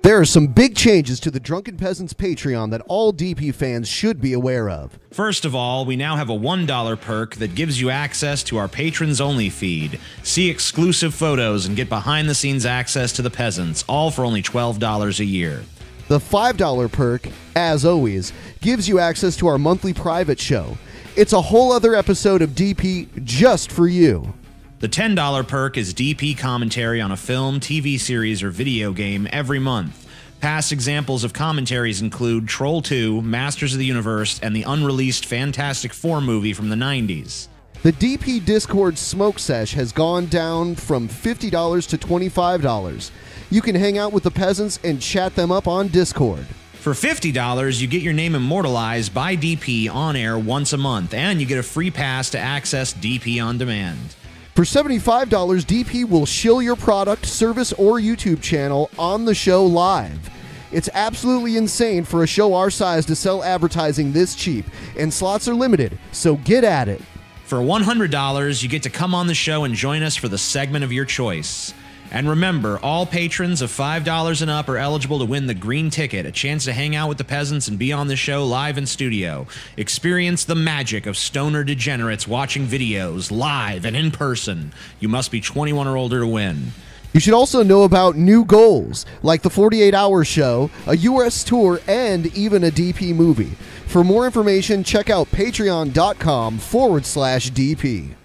There are some big changes to the Drunken Peasants Patreon that all DP fans should be aware of. First of all, we now have a $1 perk that gives you access to our patrons-only feed. See exclusive photos and get behind-the-scenes access to the Peasants, all for only $12 a year. The $5 perk, as always, gives you access to our monthly private show. It's a whole other episode of DP just for you. The $10 perk is DP commentary on a film, TV series, or video game every month. Past examples of commentaries include Troll 2, Masters of the Universe, and the unreleased Fantastic Four movie from the 90s. The DP Discord Smoke Sesh has gone down from $50 to $25. You can hang out with the peasants and chat them up on Discord. For $50, you get your name immortalized by DP on air once a month, and you get a free pass to access DP on demand. For $75, DP will shill your product, service, or YouTube channel on the show live. It's absolutely insane for a show our size to sell advertising this cheap, and slots are limited, so get at it. For $100, you get to come on the show and join us for the segment of your choice. And remember, all patrons of $5 and up are eligible to win the green ticket, a chance to hang out with the peasants and be on the show live in studio. Experience the magic of stoner degenerates watching videos live and in person. You must be 21 or older to win. You should also know about new goals, like the 48-hour show, a US tour, and even a DP movie. For more information, check out patreon.com/DP.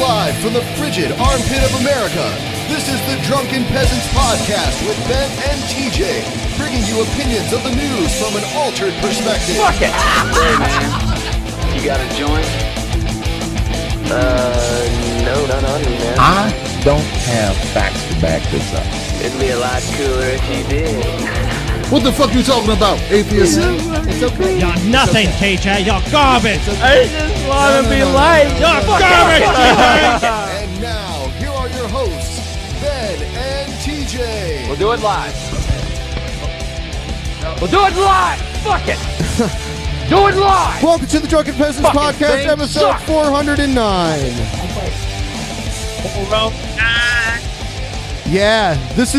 Live from the frigid armpit of America, this is the Drunken Peasants Podcast with Ben and TJ, bringing you opinions of the news from an altered perspective. Fuck it! Hey man, you got a joint? No, not on me, man. I don't have facts to back this up. It'd be a lot cooler if you did. What the fuck you talking about, atheist? It's okay. You're nothing, TJ. You're garbage. I just want to be liked. You're garbage, TJ. And now, here are your hosts, Ben and TJ. We'll do it live. We'll do it live. Fuck it. Do it live. Welcome to the Drunken Peasants Podcast, episode 409. Yeah, this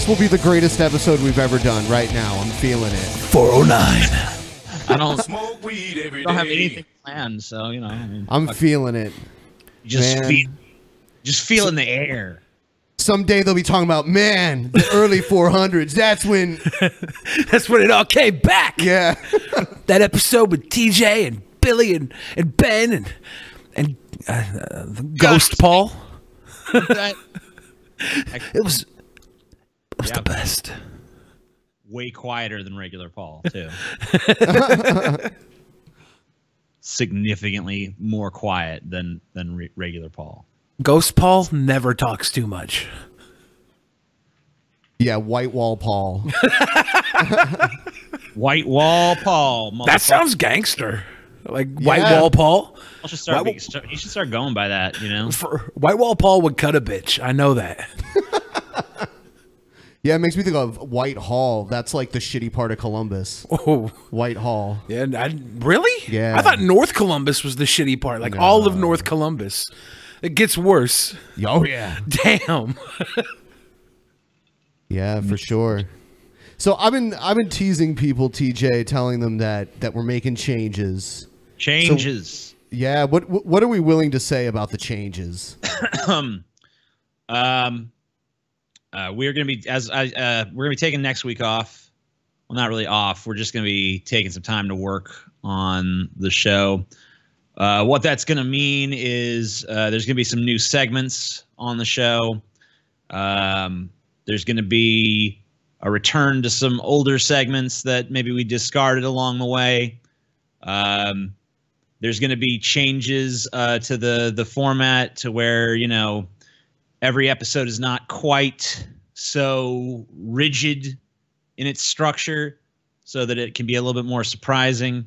will be the greatest episode we've ever done right now. I'm feeling it. 409. I don't smoke weed every day. Don't have anything planned, so you know. I mean, I'm feeling it. Just feel in the air. Someday they'll be talking about, man, the early 400s. That's when it all came back. Yeah. That episode with TJ and Billy and Ben and Ghost Paul. It was the best. Way quieter than regular Paul, too. Significantly more quiet than regular Paul. Ghost Paul never talks too much. Yeah, White Wall Paul. White Wall Paul. That sounds gangster. Like White Wall Paul. You should start going by that, you know? White Wall Paul would cut a bitch. I know that. Yeah, it makes me think of Whitehall. That's like the shitty part of Columbus. Oh, Whitehall. Yeah, really? Yeah. I thought North Columbus was the shitty part. Like all of North Columbus. It gets worse. Oh yeah. Damn. Yeah, for sure. So I've been teasing people, TJ, telling them that we're making changes. Changes. So, yeah. What are we willing to say about the changes? We're gonna be taking next week off. Well, not really off. We're just gonna be taking some time to work on the show. What that's gonna mean is there's gonna be some new segments on the show. There's gonna be a return to some older segments that maybe we discarded along the way. There's going to be changes to the format to where, you know, every episode is not quite so rigid in its structure so that it can be a little bit more surprising.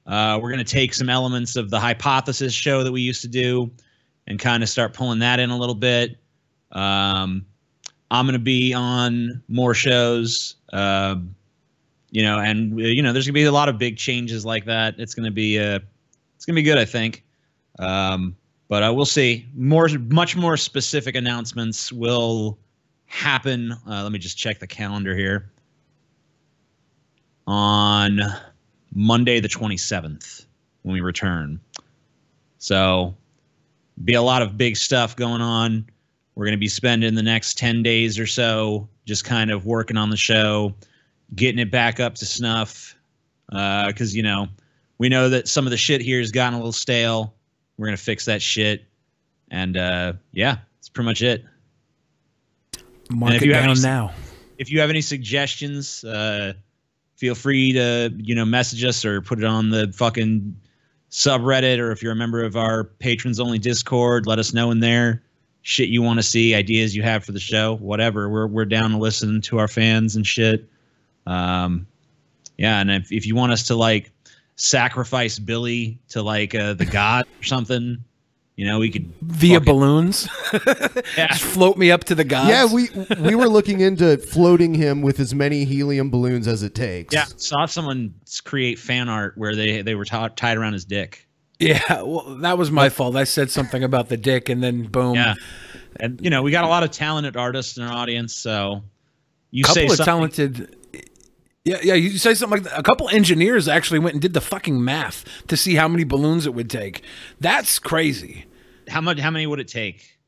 We're going to take some elements of the Hypothesis show that we used to do and kind of start pulling that in a little bit. I'm going to be on more shows, you know, and you know, there's going to be a lot of big changes like that. It's going to be good, I think. But we'll see. Much more specific announcements will happen. Let me just check the calendar here. On Monday the 27th when we return. So be a lot of big stuff going on. We're going to be spending the next 10 days or so just kind of working on the show, getting it back up to snuff. Because, you know, we know that some of the shit here has gotten a little stale. We're going to fix that shit. And, yeah, that's pretty much it. Mark it down now. If you have any suggestions, feel free to, you know, message us or put it on the fucking subreddit, or if you're a member of our patrons only Discord, let us know in there. Shit you want to see, ideas you have for the show, whatever. We're down to listen to our fans and shit. Yeah, and if you want us to like sacrifice Billy to like the god or something, you know, we could via balloons. Yeah. Just float me up to the gods. Yeah, we were looking into floating him with as many helium balloons as it takes. Yeah, saw someone create fan art where they were tied around his dick. Yeah, well, that was my fault. I said something about the dick, and then boom. Yeah, and you know, we got a lot of talented artists in our audience, so you couple say of something. Talented. Yeah. You say something like that. A couple engineers actually went and did the fucking math to see how many balloons it would take. That's crazy. How many would it take?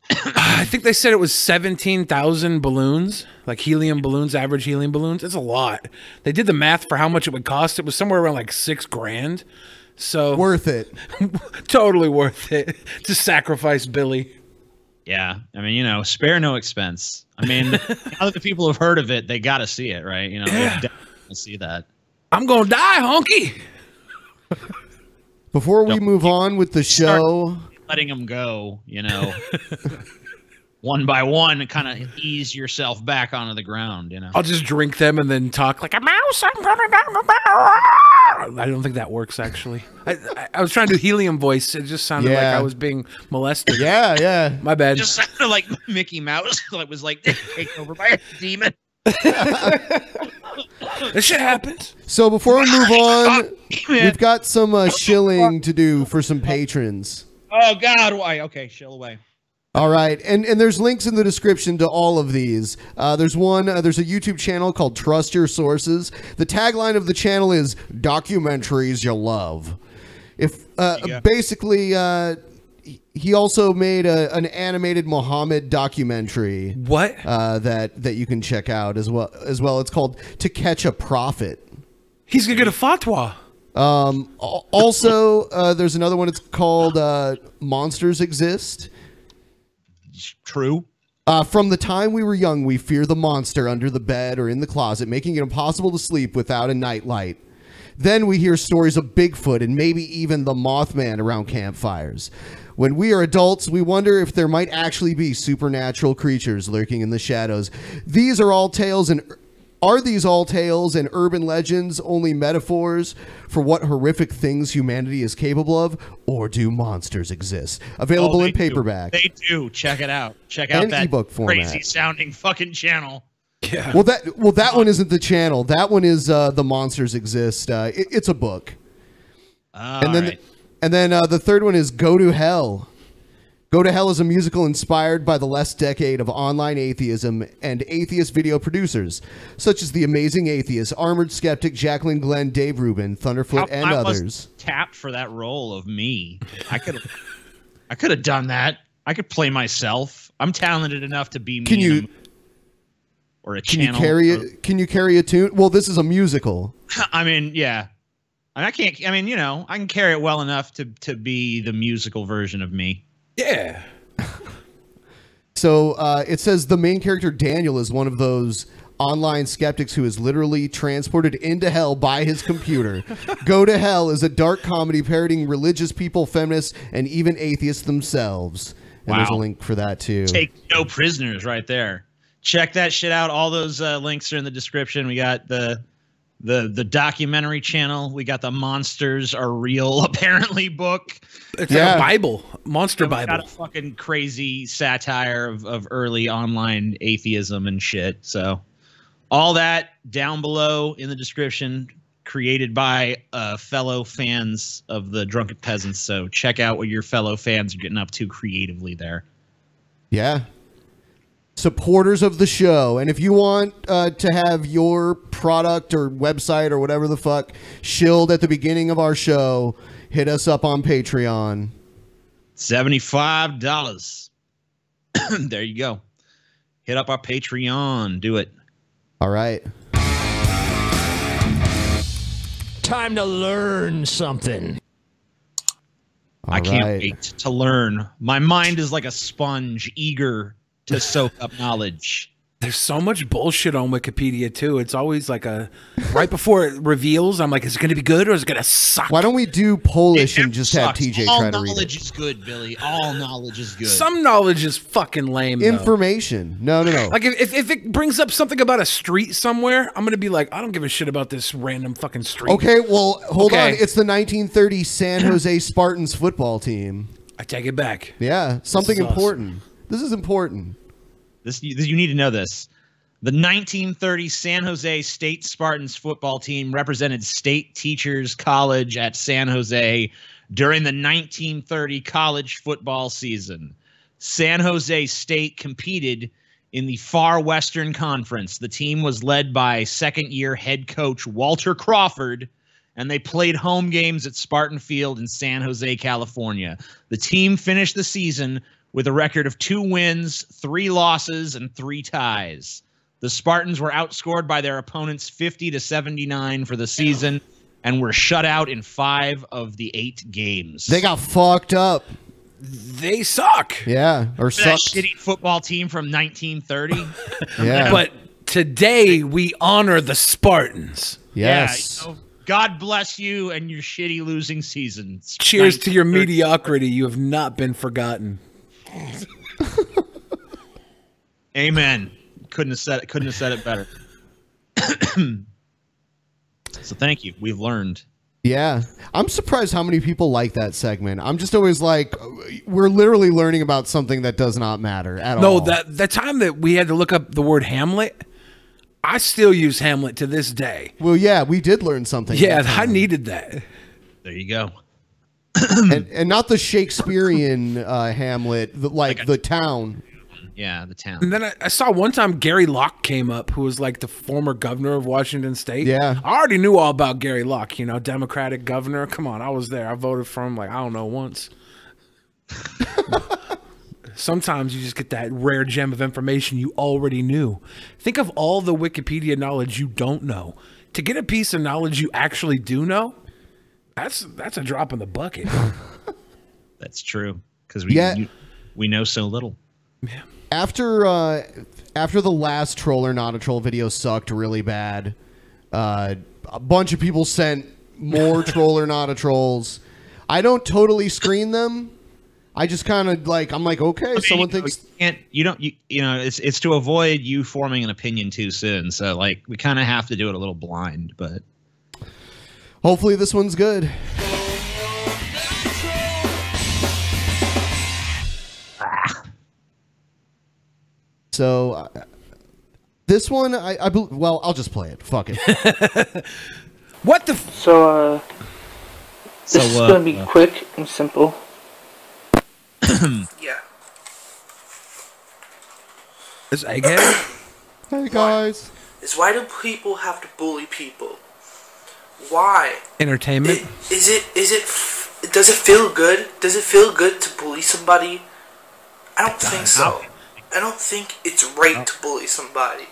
I think they said it was 17,000 balloons, like helium balloons, average helium balloons. It's a lot. They did the math for how much it would cost. It was somewhere around like $6 grand. So Worth it. Totally worth it to sacrifice Billy. Yeah, I mean, you know, spare no expense. I mean, now that the people have heard of it, they got to see it, right? You know, they definitely see that. I'm gonna die, honky. Before we move on with the show, letting them go, you know, one by one, kind of ease yourself back onto the ground, you know. I'll just drink them and then talk like a mouse. I'm coming down the barrel. I don't think that works, actually. I was trying to do helium voice. It just sounded like I was being molested. Yeah. My bad. It just sounded like Mickey Mouse. It was like taken over by a demon. This shit happens. So before we move on, we've got some shilling to do for some patrons. Oh, God, why? Okay, chill away. All right, and there's links in the description to all of these. There's a YouTube channel called Trust Your Sources. The tagline of the channel is "Documentaries You Love." Basically, he also made an animated Muhammad documentary. What? That you can check out as well. It's called "To Catch a Prophet." He's gonna get a fatwa. Also, there's another one. It's called "Monsters Exist." True. From the time we were young, we fear the monster under the bed or in the closet, making it impossible to sleep without a nightlight. Then we hear stories of Bigfoot and maybe even the Mothman around campfires. When we are adults, we wonder if there might actually be supernatural creatures lurking in the shadows. Are these all tales and urban legends only metaphors for what horrific things humanity is capable of, or do monsters exist? Available in paperback. They do. Check it out. Check out that ebook format. Crazy sounding fucking channel. Yeah. Well, that one isn't the channel. That one is The Monsters Exist. It's a book. And then the third one is Go to Hell. Go to Hell is a musical inspired by the last decade of online atheism and atheist video producers, such as The Amazing Atheist, Armored Skeptic, Jacqueline Glenn, Dave Rubin, Thunderfoot, and others. Was tapped for that role of me. I could have done that. I could play myself. I'm talented enough to be me. Or a channel. Can you carry a tune? Well, this is a musical. I mean, yeah. I can't. I mean, you know, I can carry it well enough to be the musical version of me. Yeah. So it says the main character Daniel is one of those online skeptics who is literally transported into hell by his computer. Go to Hell is a dark comedy parodying religious people, feminists, and even atheists themselves. And there's a link for that too. Take no prisoners right there. Check that shit out. All those links are in the description. We got the the documentary channel. We got the Monsters Are Real apparently book. It's like a Bible, monster And we Bible. got a fucking crazy satire of early online atheism and shit. So all that down below in the description, created by fellow fans of the Drunken Peasants. So check out what your fellow fans are getting up to creatively there. Yeah. Supporters of the show. And if you want to have your product or website or whatever the fuck shilled at the beginning of our show, hit us up on Patreon. $75. There you go. Hit up our Patreon. Do it. All right. Time to learn something. I can't wait to learn. My mind is like a sponge, eager to soak up knowledge. There's so much bullshit on Wikipedia too. It's always like right before it reveals, I'm like, is it going to be good or is it going to suck? Why don't we do Polish and just have TJ All try to read knowledge it? is good, Billy. All knowledge is good. Some knowledge is fucking lame. Information. No. Like if it brings up something about a street somewhere, I'm going to be like, I don't give a shit about this random fucking street. Okay, well, hold on. It's the 1930 San Jose Spartans football team. I take it back. Yeah, something This is important. awesome. This is important. You need to know this. The 1930 San Jose State Spartans football team represented State Teachers College at San Jose during the 1930 college football season. San Jose State competed in the Far Western Conference. The team was led by second-year head coach Walter Crawford, and they played home games at Spartan Field in San Jose, California. The team finished the season with a record of 2 wins, 3 losses, and 3 ties. The Spartans were outscored by their opponents 50-79 for the season and were shut out in 5 of the 8 games. They got fucked up. They suck. Yeah, or that sucked. shitty football team from 1930. Yeah. But today we honor the Spartans. Yes. Yeah, you know, God bless you and your shitty losing season. Cheers to your mediocrity. You have not been forgotten. Amen. Couldn't have said it better. So thank you. We've learned. Yeah. I'm surprised how many people like that segment. I'm just always like, we're literally learning about something that does not matter at all. No, that time that we had to look up the word Hamlet, I still use Hamlet to this day. Well, yeah, we did learn something. Yeah, I needed that. There you go. and not the Shakespearean Hamlet, the town. Yeah, the town. And then I saw one time Gary Locke came up, who was like the former governor of Washington State. Yeah. I already knew all about Gary Locke, you know, Democratic governor. Come on, I was there. I voted for him, like, I don't know, once. Sometimes you just get that rare gem of information you already knew. Think of all the Wikipedia knowledge you don't know. To get a piece of knowledge you actually do know, that's a drop in the bucket. That's true. Because we know so little. Yeah. After the last Troll or Not a Troll video sucked really bad, a bunch of people sent more Troll or Not a Trolls. I don't totally screen them. I just kind of like, I'm like, okay, someone thinks you know, it's to avoid you forming an opinion too soon. So like, we kind of have to do it a little blind, but hopefully this one's good. So this one, well, I'll just play it. Fuck it. What the? So this is gonna be quick and simple. Yeah. This Egghead? Hey guys. Why do people have to bully people? Why? Entertainment. Does it feel good? Does it feel good to bully somebody? I don't think so. I don't think it's right to bully somebody.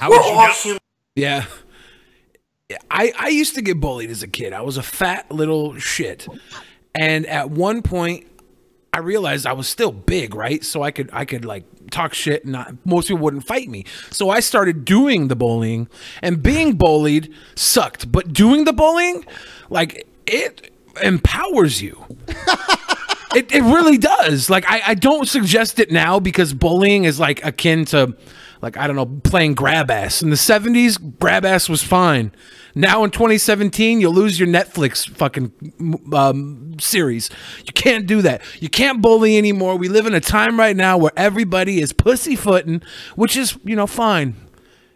We're all human. Yeah. I used to get bullied as a kid. I was a fat little shit. And at one point I realized I was still big, right? So I could like talk shit and most people wouldn't fight me. So I started doing the bullying, and being bullied sucked, but doing the bullying, like, it empowers you. It really does. Like, I don't suggest it now because bullying is like akin to like, I don't know, playing grab ass. In the 70s, grab ass was fine. Now in 2017, you'll lose your Netflix fucking series. You can't do that. You can't bully anymore. We live in a time right now where everybody is pussyfooting, which is, you know, fine.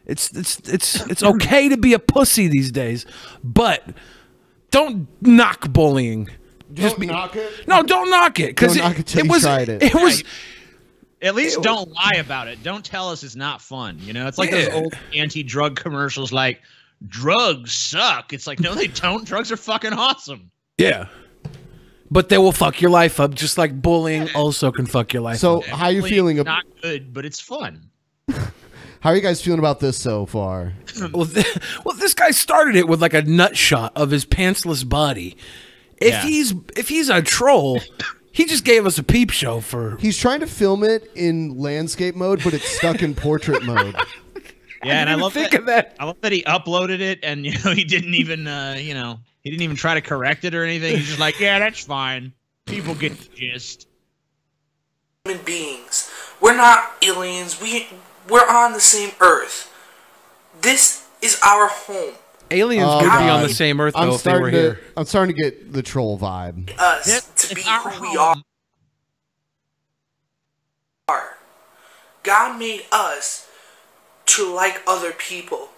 It's okay to be a pussy these days, but don't knock bullying. Just knock it. No, don't knock it, because it was. It was. At least don't lie about it. Don't tell us it's not fun. You know, it's like those old anti-drug commercials, like drugs suck. It's like, no, they don't. Drugs are fucking awesome. Yeah. But they will fuck your life up, just like bullying also can fuck your life up. So how are you feeling? Not good, but it's fun. How are you guys feeling about this so far? Well, this guy started it with like a nut shot of his pantsless body. If he's a troll, he just gave us a peep show for. He's trying to film it in landscape mode, but it's stuck in portrait mode. Yeah, and I love that. I love that he uploaded it, and you know, he didn't even he didn't even try to correct it or anything. He's just like, yeah, that's fine. People get the gist. Human beings. We're not aliens. We're on the same Earth. This is our home. Aliens would be on the same Earth though if they were here. I'm starting to get the troll vibe. Us to be who we are. God made us to like other people.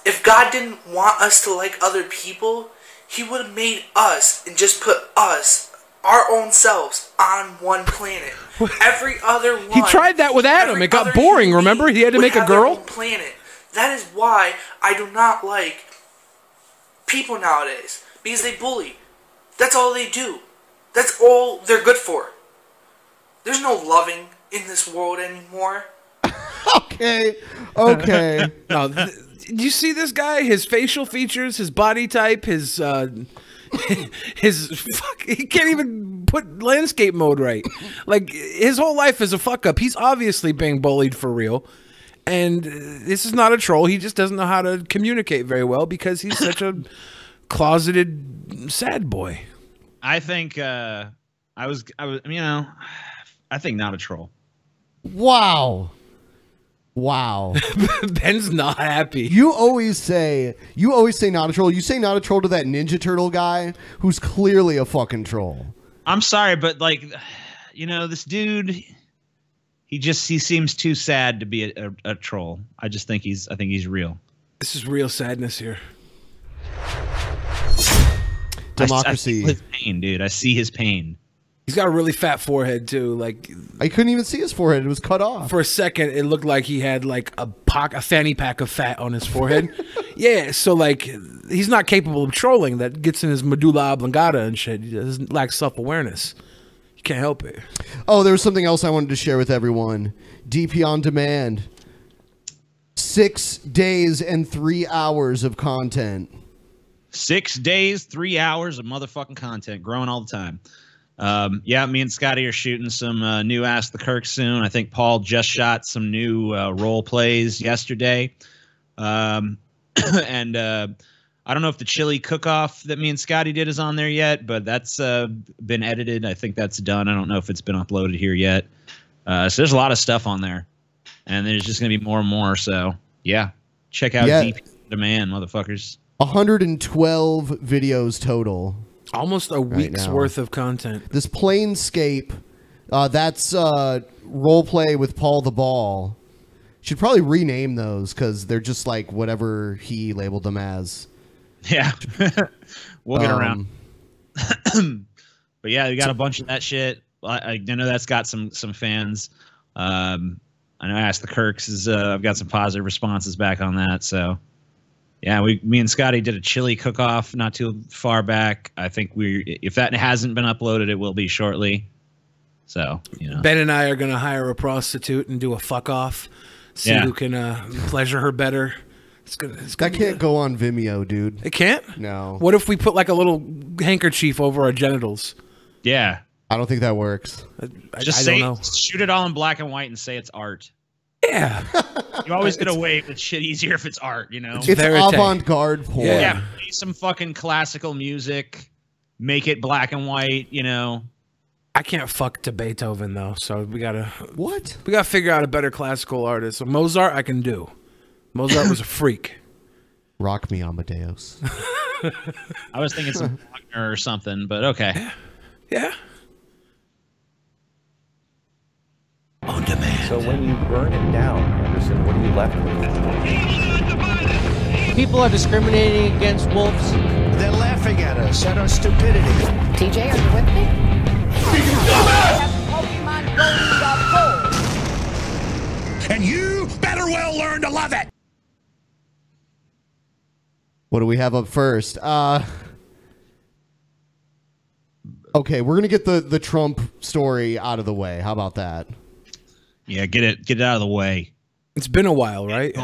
If God didn't want us to like other people, he would have made us and just put us, our own selves, on one planet. Every other one. He tried that with Adam. It got boring, remember? He had to make a girl. Planet. That is why I do not like people nowadays, because they bully. That's all they do. That's all they're good for. There's no loving in this world anymore. Okay. No, do you see this guy? His facial features, his body type, his he can't even put landscape mode right. Like, his whole life is a fuck up. He's obviously being bullied for real. And this is not a troll. He just doesn't know how to communicate very well because he's such a closeted sad boy. I think I think not a troll. Wow. Ben's not happy. You always say not a troll. You say not a troll to that Ninja Turtle guy who's clearly a fucking troll. I'm sorry, but like, you know, this dude, he seems too sad to be a troll. I think he's real. This is real sadness here. Democracy. I see his pain, dude. I see his pain. He's got a really fat forehead too. Like, I couldn't even see his forehead; it was cut off. For a second, it looked like he had like a fanny pack of fat on his forehead. Yeah, so like, he's not capable of trolling. That gets in his medulla oblongata and shit. He doesn't lack self-awareness. You can't help it. Oh, there was something else I wanted to share with everyone. DP on demand. 6 days and 3 hours of content. 6 days, 3 hours of motherfucking content, growing all the time. Yeah, me and Scotty are shooting some new Ask the Kirk soon. I think Paul just shot some new role plays yesterday. And I don't know if the chili cook-off that me and Scotty did is on there yet, but that's been edited. I think that's done. I don't know if it's been uploaded here yet. So there's a lot of stuff on there. And there's just going to be more and more. So, yeah, check out DP on Demand, motherfuckers. 112 videos total. Almost a week's worth of content. This Planescape, that's roleplay with Paul the Ball. Should probably rename those because they're just like whatever he labeled them as. Yeah. We'll get around. But yeah, we got a bunch of that shit. I know that's got some fans. I know Ask the Kirks is I've got some positive responses back on that. So yeah, me and Scotty did a chili cook-off not too far back. I think if that hasn't been uploaded, it will be shortly. So, you know. Ben and I are going to hire a prostitute and do a fuck-off. See who can pleasure her better. That can't go on Vimeo, dude. It can't? No. What if we put like a little handkerchief over our genitals? Yeah. I don't think that works. I don't know. Shoot it all in black and white and say it's art. Yeah. You always get away with shit easier if it's art, you know? It's avant-garde porn. Yeah. Play some fucking classical music. Make it black and white, you know? I can't fuck to Beethoven though, so we gotta figure out a better classical artist. So Mozart, I can do. Mozart was a freak. Rock me, Amadeus. I was thinking some Wagner or something, but okay. Yeah. On demand. So when you burn it down, Anderson, what are you left with? People are discriminating against wolves. They're laughing at us, at our stupidity. TJ, are you with me? And you better well learn to love it. What do we have up first? Okay, we're gonna get the Trump story out of the way. How about that? Yeah, get it out of the way. It's been a while, right?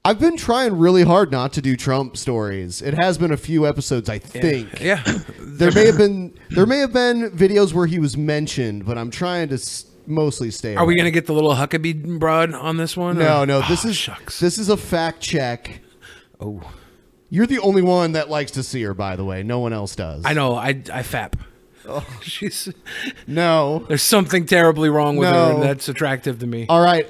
I've been trying really hard not to do Trump stories. It has been a few episodes, I think. Yeah. There may have been videos where he was mentioned, but I'm trying to mostly stay away. Are we gonna get the little Huckabee broad on this one? No, no. This is a fact check. Oh, you're the only one that likes to see her, by the way. No one else does. I know. I fap. Oh, she's no. There's something terribly wrong with her, and that's attractive to me. All right.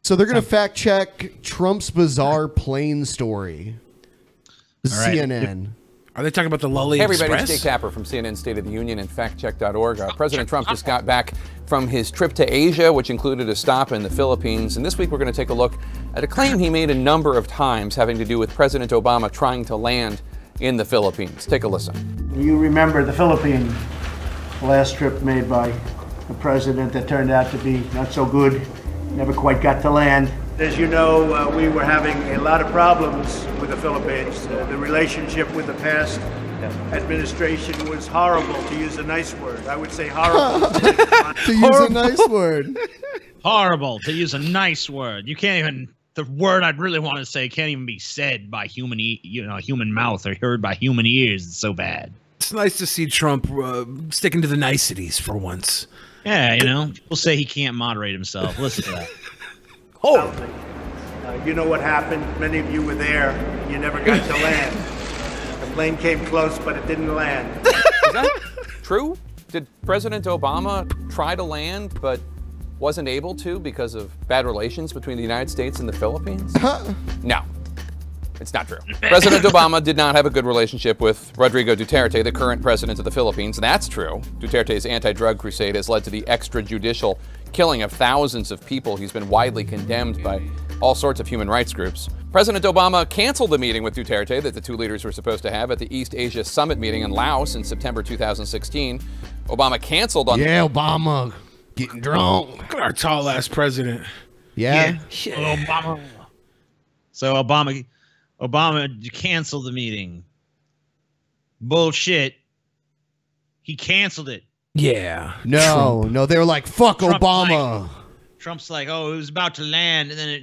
So they're going to fact check Trump's bizarre plane story. CNN. Are they talking about the Lully Hey everybody, Express? it's Jake Tapper from CNN State of the Union and factcheck.org. President Trump just got back from his trip to Asia, which included a stop in the Philippines. And this week we're going to take a look at a claim he made a number of times having to do with President Obama trying to land in the Philippines. Take a listen. You remember the Philippines, the last trip made by the president that turned out to be not so good, never quite got to land. As you know, we were having a lot of problems with the Philippines. The relationship with the past administration was horrible, to use a nice word. I would say horrible. To use a nice word. Horrible, to use a nice word. You can't even, the word I'd really want to say can't even be said by human mouth or heard by human ears. It's so bad. It's nice to see Trump sticking to the niceties for once. Yeah, people say he can't moderate himself. Listen to that. Oh. You know what happened? Many of you were there. You never got to land. The plane came close, but it didn't land. Is that true? Did President Obama try to land, but wasn't able to because of bad relations between the United States and the Philippines? No. It's not true. President Obama did not have a good relationship with Rodrigo Duterte, the current president of the Philippines. That's true. Duterte's anti-drug crusade has led to the extrajudicial killing of thousands of people. He's been widely condemned by all sorts of human rights groups. President Obama canceled the meeting with Duterte that the two leaders were supposed to have at the East Asia Summit meeting in Laos in September 2016. Obama canceled on... Yeah, Obama getting drunk. Look at our tall-ass president. Yeah. Obama. So Obama canceled the meeting. Bullshit. He canceled it. Yeah. No, they were like, fuck Obama. Trump's like, oh, it was about to land, and then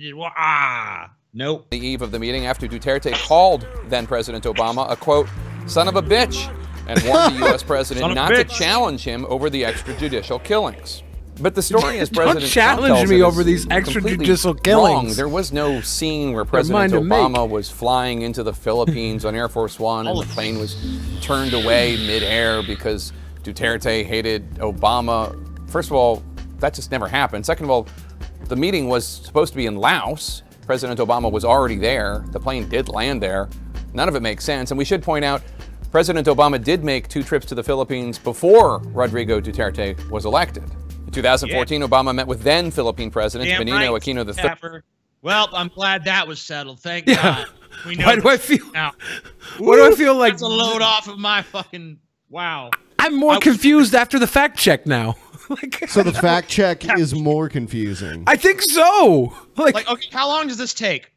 nope. The eve of the meeting after Duterte called then President Obama a, quote, son of a bitch, and warned the U.S. president not to challenge him over the extrajudicial killings. But the story is President Trump challenge me over these extrajudicial killings. Wrong. There was no scene where President Obama was flying into the Philippines on Air Force One and the plane was turned away midair because Duterte hated Obama. First of all, that just never happened. Second of all, the meeting was supposed to be in Laos. President Obama was already there. The plane did land there. None of it makes sense. And we should point out, President Obama did make 2 trips to the Philippines before Rodrigo Duterte was elected. In 2014, Obama met with then Philippine President Benigno Aquino III. Well, I'm glad that was settled. Thank God. We know Why do I feel now. What do I feel like? That's a load off of my fucking wow. I'm more confused after the fact check now. So the fact check is more confusing. I think so. Like, okay, how long does this take?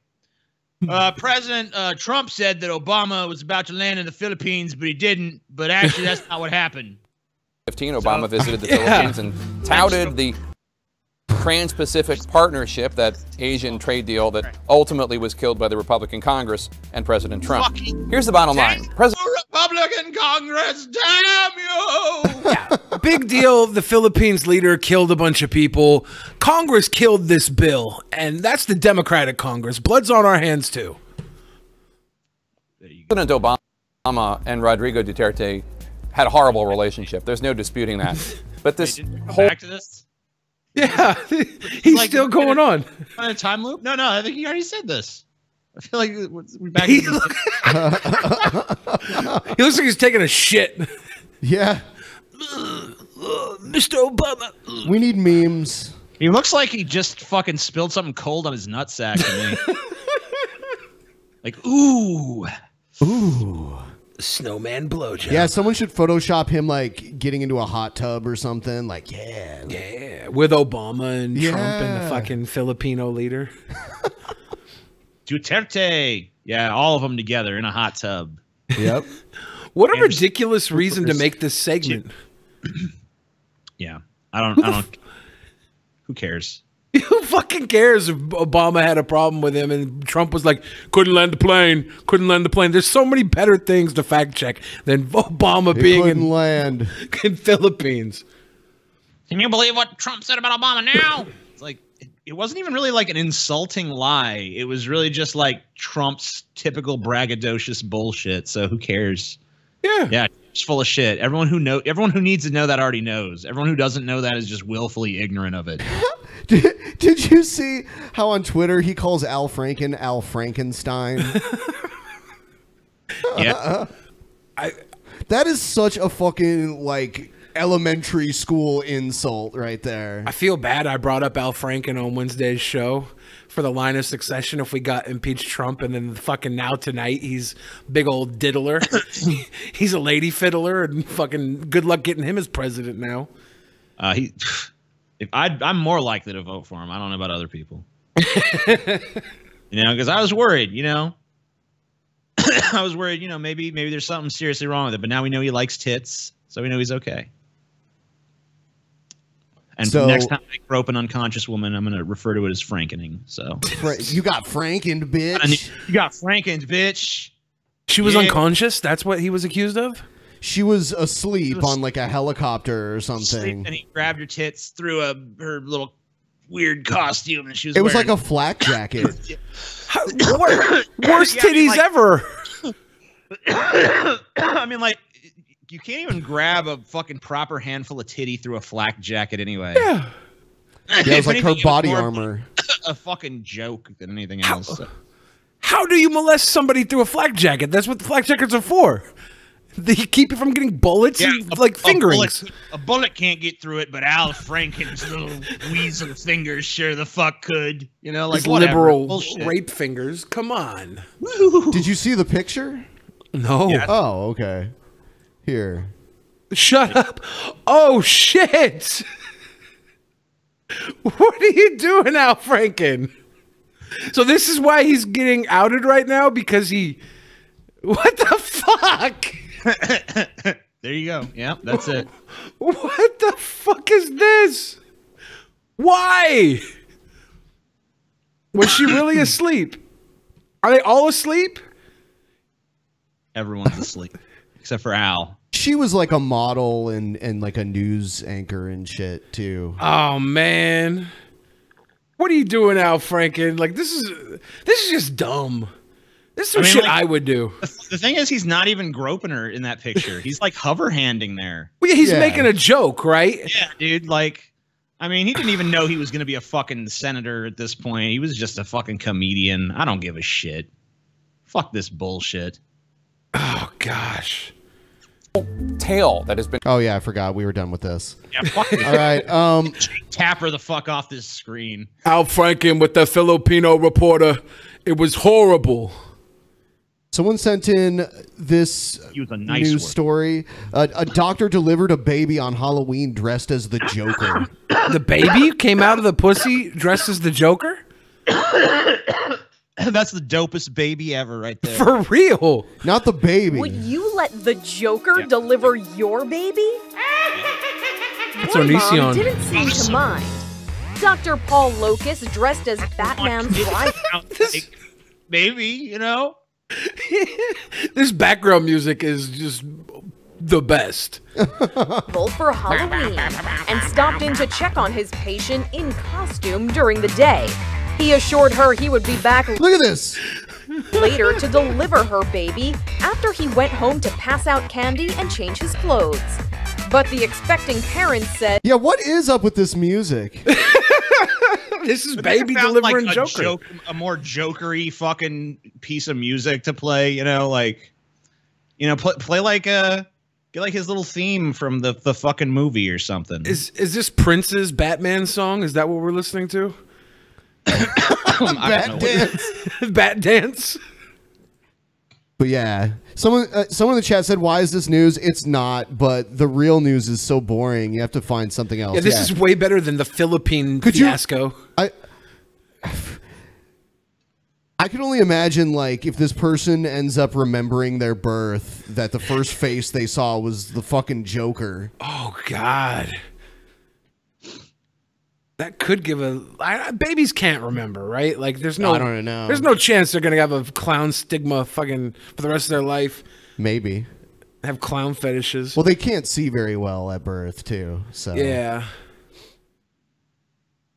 President Trump said that Obama was about to land in the Philippines, but he didn't. But actually, that's not what happened. 2015, Obama visited the Philippines and touted the Trans-Pacific Partnership, that Asian trade deal that ultimately was killed by the Republican Congress and President Trump. Here's the bottom line. Republican Congress, damn you! Yeah, big deal. The Philippines leader killed a bunch of people. Congress killed this bill, and that's the Democratic Congress. Blood's on our hands, too. President Obama and Rodrigo Duterte had a horrible relationship. There's no disputing that. But this whole back to this. Yeah, he's like, still going on. On a time loop? No, I think he already said this. I feel like we're back. He looks like he's taking a shit. Yeah. Mr. Obama. We need memes. He looks like he just fucking spilled something cold on his nutsack to me. Like, ooh. Snowman blowjob. Yeah, someone should Photoshop him like getting into a hot tub or something. Like, yeah, with Obama and Trump and the fucking Filipino leader. Duterte. Yeah, all of them together in a hot tub. Yep. What a ridiculous reason to make this segment. Yeah, I don't. Who cares? Who fucking cares if Obama had a problem with him and Trump was like, couldn't land the plane, couldn't land the plane. There's so many better things to fact check than Obama being in Philippines. Can you believe what Trump said about Obama now? It's like, it wasn't even really like an insulting lie. It was really just like Trump's typical braggadocious bullshit. So who cares? Yeah, it's full of shit. Everyone who needs to know that already knows. Everyone who doesn't know that is just willfully ignorant of it. Did you see how on Twitter he calls Al Franken Al Frankenstein? Yeah. That is such a fucking like elementary school insult right there. I feel bad I brought up Al Franken on Wednesday's show for the line of succession if we got impeached Trump, and then fucking now tonight he's big old diddler. He's a lady fiddler, and fucking good luck getting him as president now. I'm more likely to vote for him. I don't know about other people. Because I was worried, I was worried, maybe there's something seriously wrong with it. But now we know he likes tits, so we know he's okay. And so, next time I grope an unconscious woman, I'm going to refer to it as frankening. So you got frankened, bitch. You got frankened, bitch. She was unconscious? That's what he was accused of? She was asleep on like a helicopter or something. And he grabbed her tits through her little weird costume, and she was. It was like a flak jacket. Worst titties ever. I mean, like, you can't even grab a fucking proper handful of titty through a flak jacket anyway. Yeah. It was like her body armor. A fucking joke than anything else. How do you molest somebody through a flak jacket? That's what the flak jackets are for. They keep you from getting bullets and like fingerings. A bullet can't get through it, but Al Franken's little weasel fingers sure the fuck could. Like his liberal rape fingers. Come on. Did you see the picture? No. Yeah. Oh, okay. Here. Shut up. Oh, shit. What are you doing, Al Franken? So this is why he's getting outed right now? Because he... What the fuck? There you go. Yeah, that's it. What the fuck is this? Why? Was she really asleep? Are they all asleep? Everyone's asleep. Except for Al. She was like a model and like a news anchor and shit too. Oh man. What are you doing, Al Franken? Like this is just dumb. This is some shit I would do. The thing is, he's not even groping her in that picture. He's like hover handing there. Well, yeah, he's making a joke, right? Yeah, dude. Like, I mean, he didn't even know he was going to be a fucking senator at this point. He was just a fucking comedian. I don't give a shit. Fuck this bullshit. Oh gosh. Tail that has been. Oh yeah, I forgot we were done with this. Yeah, fuck it. All right. Tap her the fuck off this screen. Al Franken with the Filipino reporter. It was horrible. Someone sent in this news story. A doctor delivered a baby on Halloween dressed as the Joker. The baby came out of the pussy dressed as the Joker? That's the dopest baby ever right there. For real. Not the baby. Would you let the Joker deliver your baby? That's My Onision. mom didn't seem to mind. Dr. Paul Locus dressed as Batman's wife. Maybe, This background music is just the best. For Halloween and stopped in to check on his patient in costume during the day. He assured her he would be back. Look at this. later to deliver her baby after he went home to pass out candy and change his clothes. But the expecting parents said, "Yeah, what is up with this music?" This is baby delivering like Joker. A more jokery fucking piece of music to play, you know, like, you know, play like get like his little theme from the fucking movie or something. Is this Prince's Batman song? Is that what we're listening to? Bat dance. Bat dance. But yeah, someone in the chat said, "Why is this news?" It's not, but the real news is so boring. You have to find something else. Yeah, this is way better than the Philippine fiasco. I can only imagine, like, if this person ends up remembering their birth, that the first face they saw was the fucking Joker. Oh God. That could give babies can't remember, right? Like, there's no, I don't know. There's no chance they're gonna have a clown stigma fucking for the rest of their life. Maybe have clown fetishes. Well, they can't see very well at birth, too. So yeah.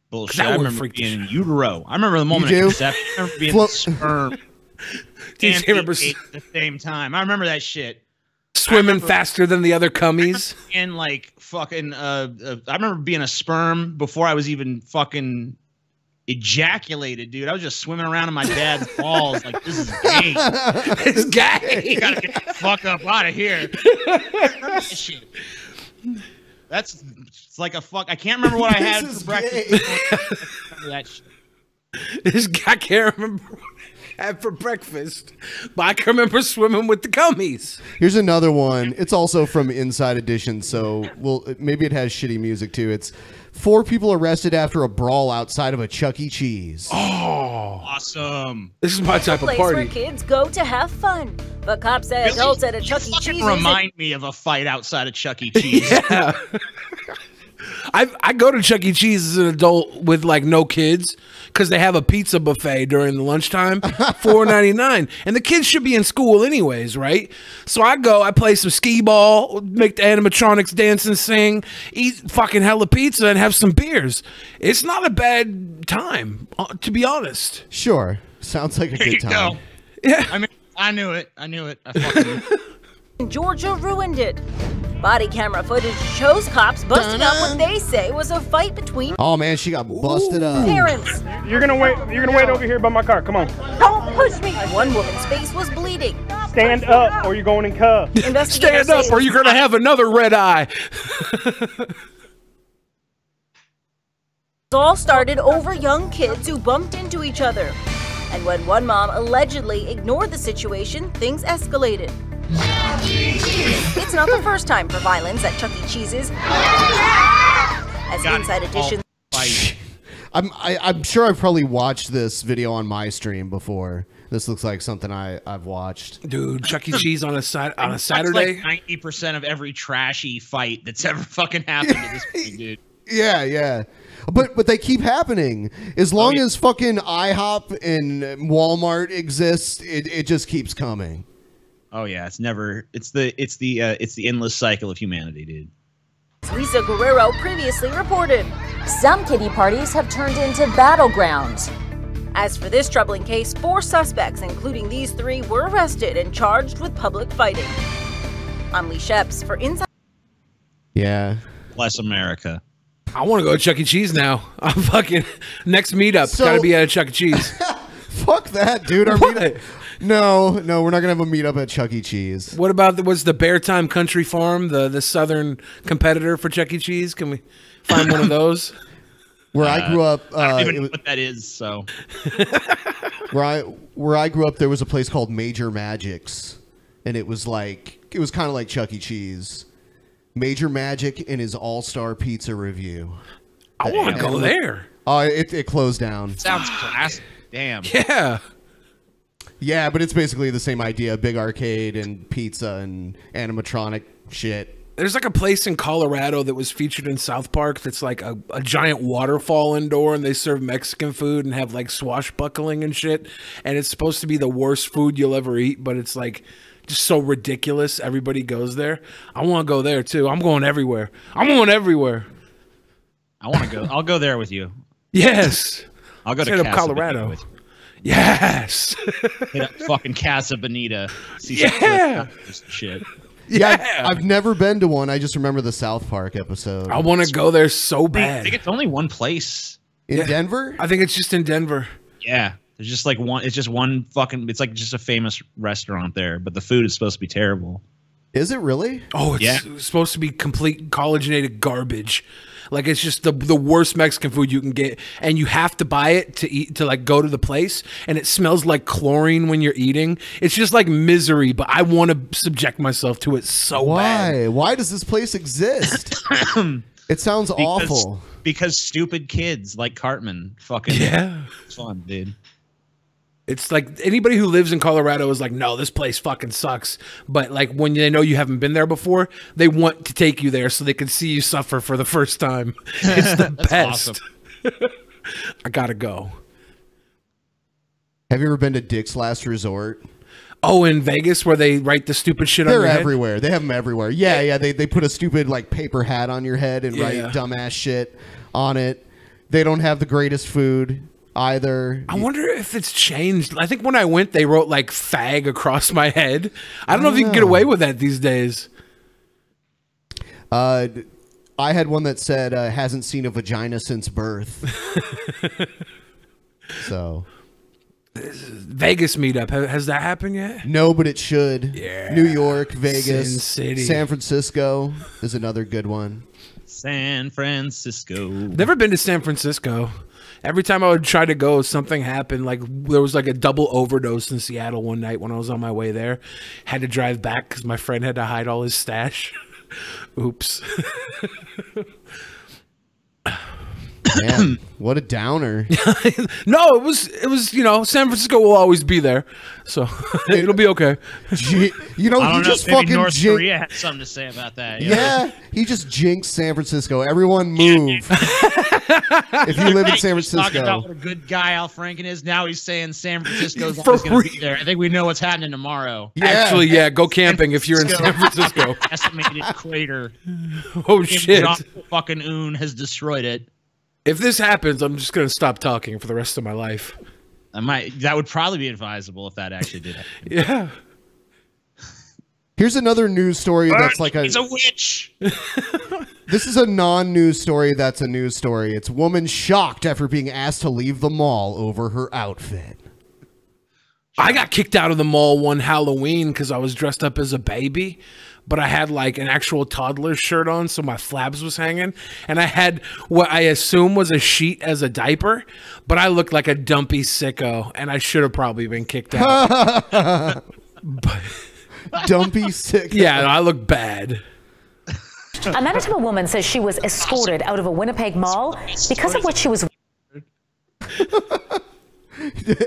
Bullshit. I remember being in utero. I remember the moment of conception. I remember being in sperm. And ate at the same time. I remember that shit. Swimming faster than the other cummies. And like fucking I remember being a sperm before I was even fucking ejaculated, dude. I was just swimming around in my dad's balls like, this is gay. It's gay. Gotta get the fuck up out of here. Shit. It's like a fuck. I can't remember what I had for breakfast. Remember that shit. I can't remember what I had for breakfast, but I can remember swimming with the gummies. Here's another one. It's also from Inside Edition, so maybe it has shitty music too. It's 4 people arrested after a brawl outside of a Chuck E. Cheese. Oh, awesome! This is my type of place party. where kids go to have fun, but cops say adults at a Chuck E. Cheese remind me of a fight outside of Chuck E. Cheese. Yeah. I go to Chuck E. Cheese as an adult with like no kids because they have a pizza buffet during the lunchtime, $4.99, and the kids should be in school anyways, right? So I go, I play some skee ball, make the animatronics dance and sing, eat fucking hella pizza, and have some beers. It's not a bad time, to be honest. Sure, sounds like a good time. Go. Yeah, I mean, I knew it. I fucking knew. Georgia ruined it. Body camera footage shows cops busting up what they say was a fight between Oh man, she got busted up. parents. You're gonna wait over here by my car. Come on. Don't push me! One woman's face was bleeding. Stand up or you're going in cuffs. Stand up or you're gonna have another red eye. It all started over young kids who bumped into each other. And when one mom allegedly ignored the situation, things escalated. It's not the first time for violence at Chuck E. Cheese's. As Inside Edition. I'm sure I've probably watched this video on my stream before. This looks like something I've watched. Dude, Chuck E. Cheese on a Saturday. That's like 90% of every trashy fight that's ever fucking happened at this point, dude. Yeah. But they keep happening. As long as fucking IHOP and Walmart exists, it just keeps coming. Oh yeah, it's the endless cycle of humanity, dude. Lisa Guerrero previously reported. Some kiddie parties have turned into battlegrounds. As for this troubling case, 4 suspects, including these 3, were arrested and charged with public fighting. I'm Lee Sheps for Inside. Yeah. Bless America. I want to go to Chuck E. Cheese now. I'm fucking next meetup. Got to be at a Chuck E. Cheese. Fuck that, dude. Our meetup. No, we're not gonna have a meetup at Chuck E. Cheese. What about was the Bear Time Country Farm, the southern competitor for Chuck E. Cheese? Can we find one of those? Where I grew up, I don't even know what that is. So where I grew up, there was a place called Major Magic's, and it was kind of like Chuck E. Cheese. Major Magic and his All-Star Pizza review. I want to go there. Oh, it closed down. Sounds classic. Damn. Yeah. Yeah, but it's basically the same idea. Big arcade and pizza and animatronic shit. There's like a place in Colorado that was featured in South Park that's like a giant waterfall indoor, and they serve Mexican food and have like swashbuckling and shit. And it's supposed to be the worst food you'll ever eat, but it's like just so ridiculous. Everybody goes there. I want to go there too. I'm going everywhere. I want to go. I'll go there with you. Yes. I'll go to Colorado. with you. Yes. Hit up fucking Casa Bonita. See Yeah. some shit. Yeah, I've never been to one. I just remember the South Park episode. I want to go there so bad. I think it's only one place. In Denver? I think it's just in Denver. Yeah. There's just like one. It's just one fucking. It's like just a famous restaurant there, but the food is supposed to be terrible. Is it really? Oh, it's supposed to be complete collagenated garbage. Like it's just the worst Mexican food you can get, and you have to buy it to eat to like go to the place, and it smells like chlorine when you're eating. It's just like misery, but I want to subject myself to it so bad. Why does this place exist? It sounds awful. Because stupid kids like Cartman fucking it's fun, dude. It's like anybody who lives in Colorado is like, no, this place fucking sucks. But like when they know you haven't been there before, they want to take you there so they can see you suffer for the first time. It's the best. Awesome. I gotta go. Have you ever been to Dick's Last Resort? Oh, in Vegas where they write the stupid shit on your head? They're everywhere. They have them everywhere. Yeah. They put a stupid like paper hat on your head and write dumbass shit on it. They don't have the greatest food either. I wonder if it's changed. I think when I went, they wrote like fag across my head. I don't know if you can get away with that these days. I had one that said hasn't seen a vagina since birth. So Vegas meetup, has that happened yet? No, but it should. Yeah. New York, Vegas, Sin City. San Francisco is another good one. San Francisco. Never been to San Francisco. Every time I would try to go, something happened. Like there was like a double overdose in Seattle one night when I was on my way there. Had to drive back because my friend had to hide all his stash. Oops. Man, what a downer. No, it was San Francisco will always be there, so it'll be okay. You know, he just maybe fucking North Korea had something to say about that. Yeah, he just jinxed San Francisco. Everyone move. If you live in San Francisco. Talking about what a good guy Al Franken is. Now he's saying San Francisco's always going to be there. I think we know what's happening tomorrow. Yeah. Actually, go camping if you're in San Francisco. Estimated crater. Oh shit! Fucking Un has destroyed it. If this happens, I'm just going to stop talking for the rest of my life. That would probably be advisable if that actually did happen. Yeah. Here's another news story that's like He's a witch. This is a non-news story that's a news story. It's woman shocked after being asked to leave the mall over her outfit. I got kicked out of the mall one Halloween because I was dressed up as a baby, but I had like an actual toddler shirt on, so my flabs was hanging, and I had what I assume was a sheet as a diaper, but I looked like a dumpy sicko, and I should have probably been kicked out. Dumpy sicko. Yeah, I look bad. A Manitoba woman says she was escorted out of a Winnipeg mall because of what she was.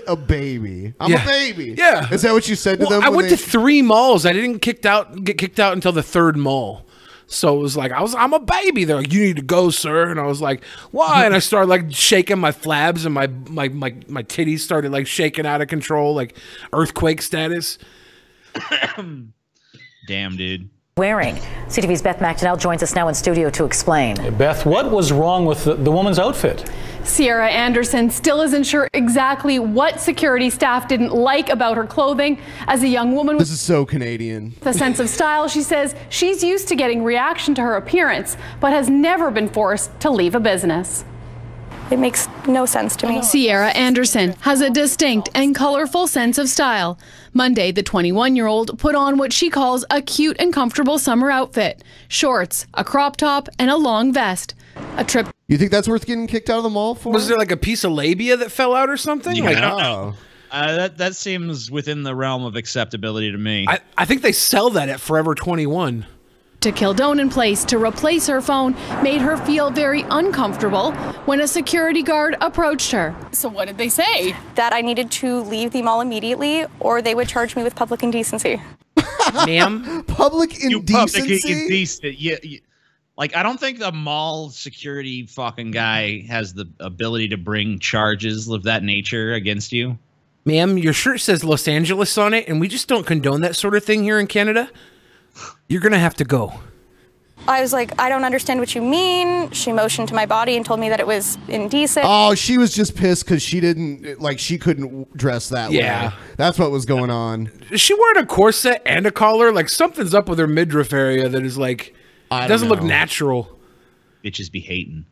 A baby. I'm a baby. Yeah. Is that what you said to them? I went to 3 malls. I didn't get kicked out until the 3rd mall. So it was like, I'm a baby. They're like, you need to go, sir. And I was like, why? And I started like shaking my flabs, and my titties started like shaking out of control, like earthquake status. Damn, dude. Wearing. CTV's Beth McDonnell joins us now in studio to explain. Beth, what was wrong with the woman's outfit? Sierra Anderson still isn't sure exactly what security staff didn't like about her clothing. As a young woman This is so Canadian. with a sense of style, she says she's used to getting reaction to her appearance, but has never been forced to leave a business. It makes no sense to me. Sierra Anderson has a distinct and colorful sense of style. Monday, the 21-year-old put on what she calls a cute and comfortable summer outfit. Shorts, a crop top, and a long vest. A trip. You think that's worth getting kicked out of the mall for? Was there like a piece of labia that fell out or something? Yeah, like, I don't know. That seems within the realm of acceptability to me. I think they sell that at Forever 21. To Kildonan Place to replace her phone made her feel very uncomfortable when a security guard approached her. So what did they say? That I needed to leave the mall immediately, or they would charge me with public indecency. Ma'am? Public indecency? Public indecent. Yeah. Like, I don't think the mall security fucking guy has the ability to bring charges of that nature against you. Ma'am, your shirt says Los Angeles on it, and we just don't condone that sort of thing here in Canada. You're going to have to go. I was like, I don't understand what you mean. She motioned to my body and told me that it was indecent. Oh, she was just pissed because she didn't, like, she couldn't dress that way. That's what was going on. Is she wearing a corset and a collar? Like, something's up with her midriff area that is like, doesn't look natural. Bitches be hating.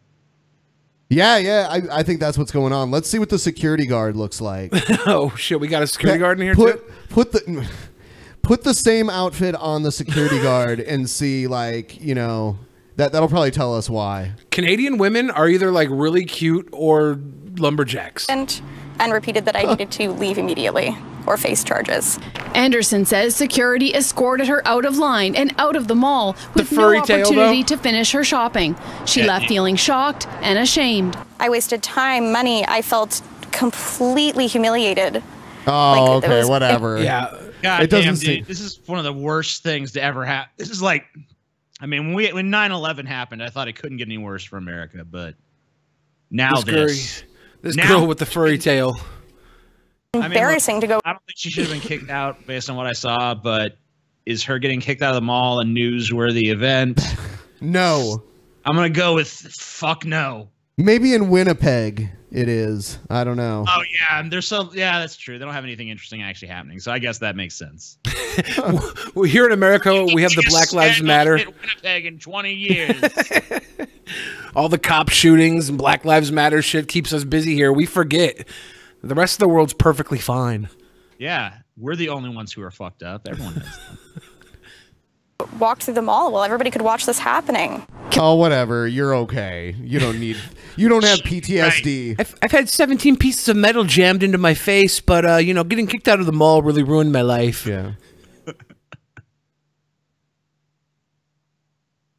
Yeah, I think that's what's going on. Let's see what the security guard looks like. Oh shit, we got a security guard in here too? Put the same outfit on the security guard and see, like, you know, that'll probably tell us why. Canadian women are either like really cute or lumberjacks. And repeated that I needed to leave immediately or face charges. Anderson says security escorted her out of line and out of the mall with no opportunity to finish her shopping. She left feeling shocked and ashamed. I wasted time, money. I felt completely humiliated. Oh, okay, whatever. Yeah. God damn, dude. This is one of the worst things to ever happen. This is like, I mean, when 9/11 happened, I thought it couldn't get any worse for America, but now this girl with the furry tail. Embarrassing to go. I don't think she should have been kicked out based on what I saw, but is her getting kicked out of the mall a newsworthy event? No. I'm going to go with fuck no. Maybe in Winnipeg it is. I don't know. Oh, yeah. Yeah, that's true. They don't have anything interesting actually happening, so I guess that makes sense. Well, here in America, we have the Black Lives Matter. Winnipeg in 20 years. All the cop shootings and Black Lives Matter shit keeps us busy here. We forget. The rest of the world's perfectly fine. Yeah, we're the only ones who are fucked up. Everyone is. Walked through the mall while everybody could watch this happening. Oh, whatever. You're okay. You don't have PTSD. I've had 17 pieces of metal jammed into my face, but, you know, getting kicked out of the mall really ruined my life. Yeah.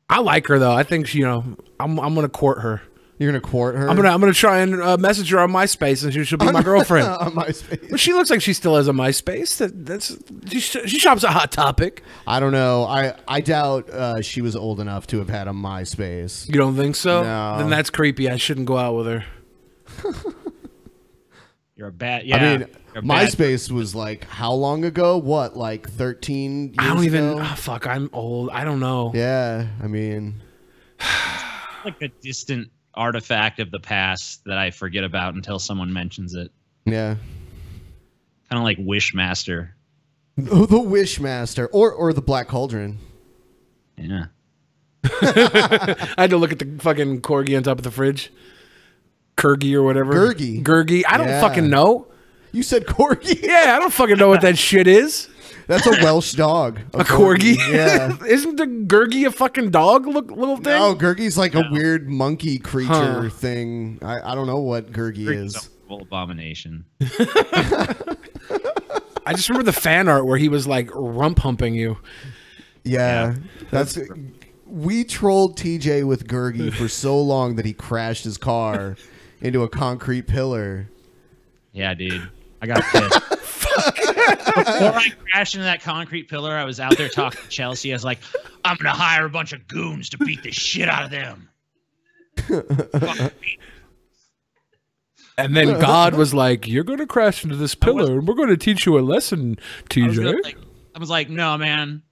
I like her, though. I think she, you know, I'm going to court her. You're gonna court her? I'm gonna try and message her on MySpace, and she'll be my girlfriend. On MySpace. But she looks like she still has a MySpace. She shops at Hot Topic. I don't know. I doubt she was old enough to have had a MySpace. You don't think so? No. Then that's creepy. I shouldn't go out with her. You're a bad. Yeah. I mean, MySpace was like how long ago? What, like 13 years I don't even. ago? Oh, fuck, I'm old. I don't know. Yeah, I mean, like a distant artifact of the past that I forget about until someone mentions it. Yeah. Kind of like Wishmaster. The Wishmaster or the Black Cauldron. Yeah. I had to look at the fucking corgi on top of the fridge. Kurgi or whatever. Gurgi. I don't fucking know. You said corgi? Yeah, I don't fucking know what that shit is. That's a Welsh dog. A corgi? Yeah. Isn't the Gurgi a fucking dog little thing? No, Gurgi's like a weird monkey creature thing. I don't know what Gurgi is. A full abomination. I just remember the fan art where he was like rump humping you. Yeah. We trolled TJ with Gurgi for so long that he crashed his car into a concrete pillar. Yeah, dude. I got pissed. Before I crashed into that concrete pillar, I was out there talking to Chelsea. I was like, I'm going to hire a bunch of goons to beat the shit out of them. And then God was like, you're going to crash into this pillar, and we're going to teach you a lesson, TJ. I was like, no, man.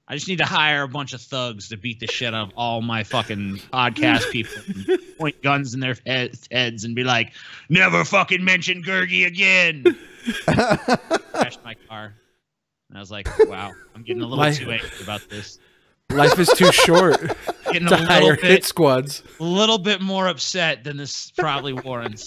I just need to hire a bunch of thugs to beat the shit out of all my fucking podcast people. And point guns in their heads and be like, never fucking mention Gurgi again. Crashed my car. And I was like, wow, I'm getting a little too angry about this. Life is too short to hire hit squads. A little bit more upset than this probably warrants.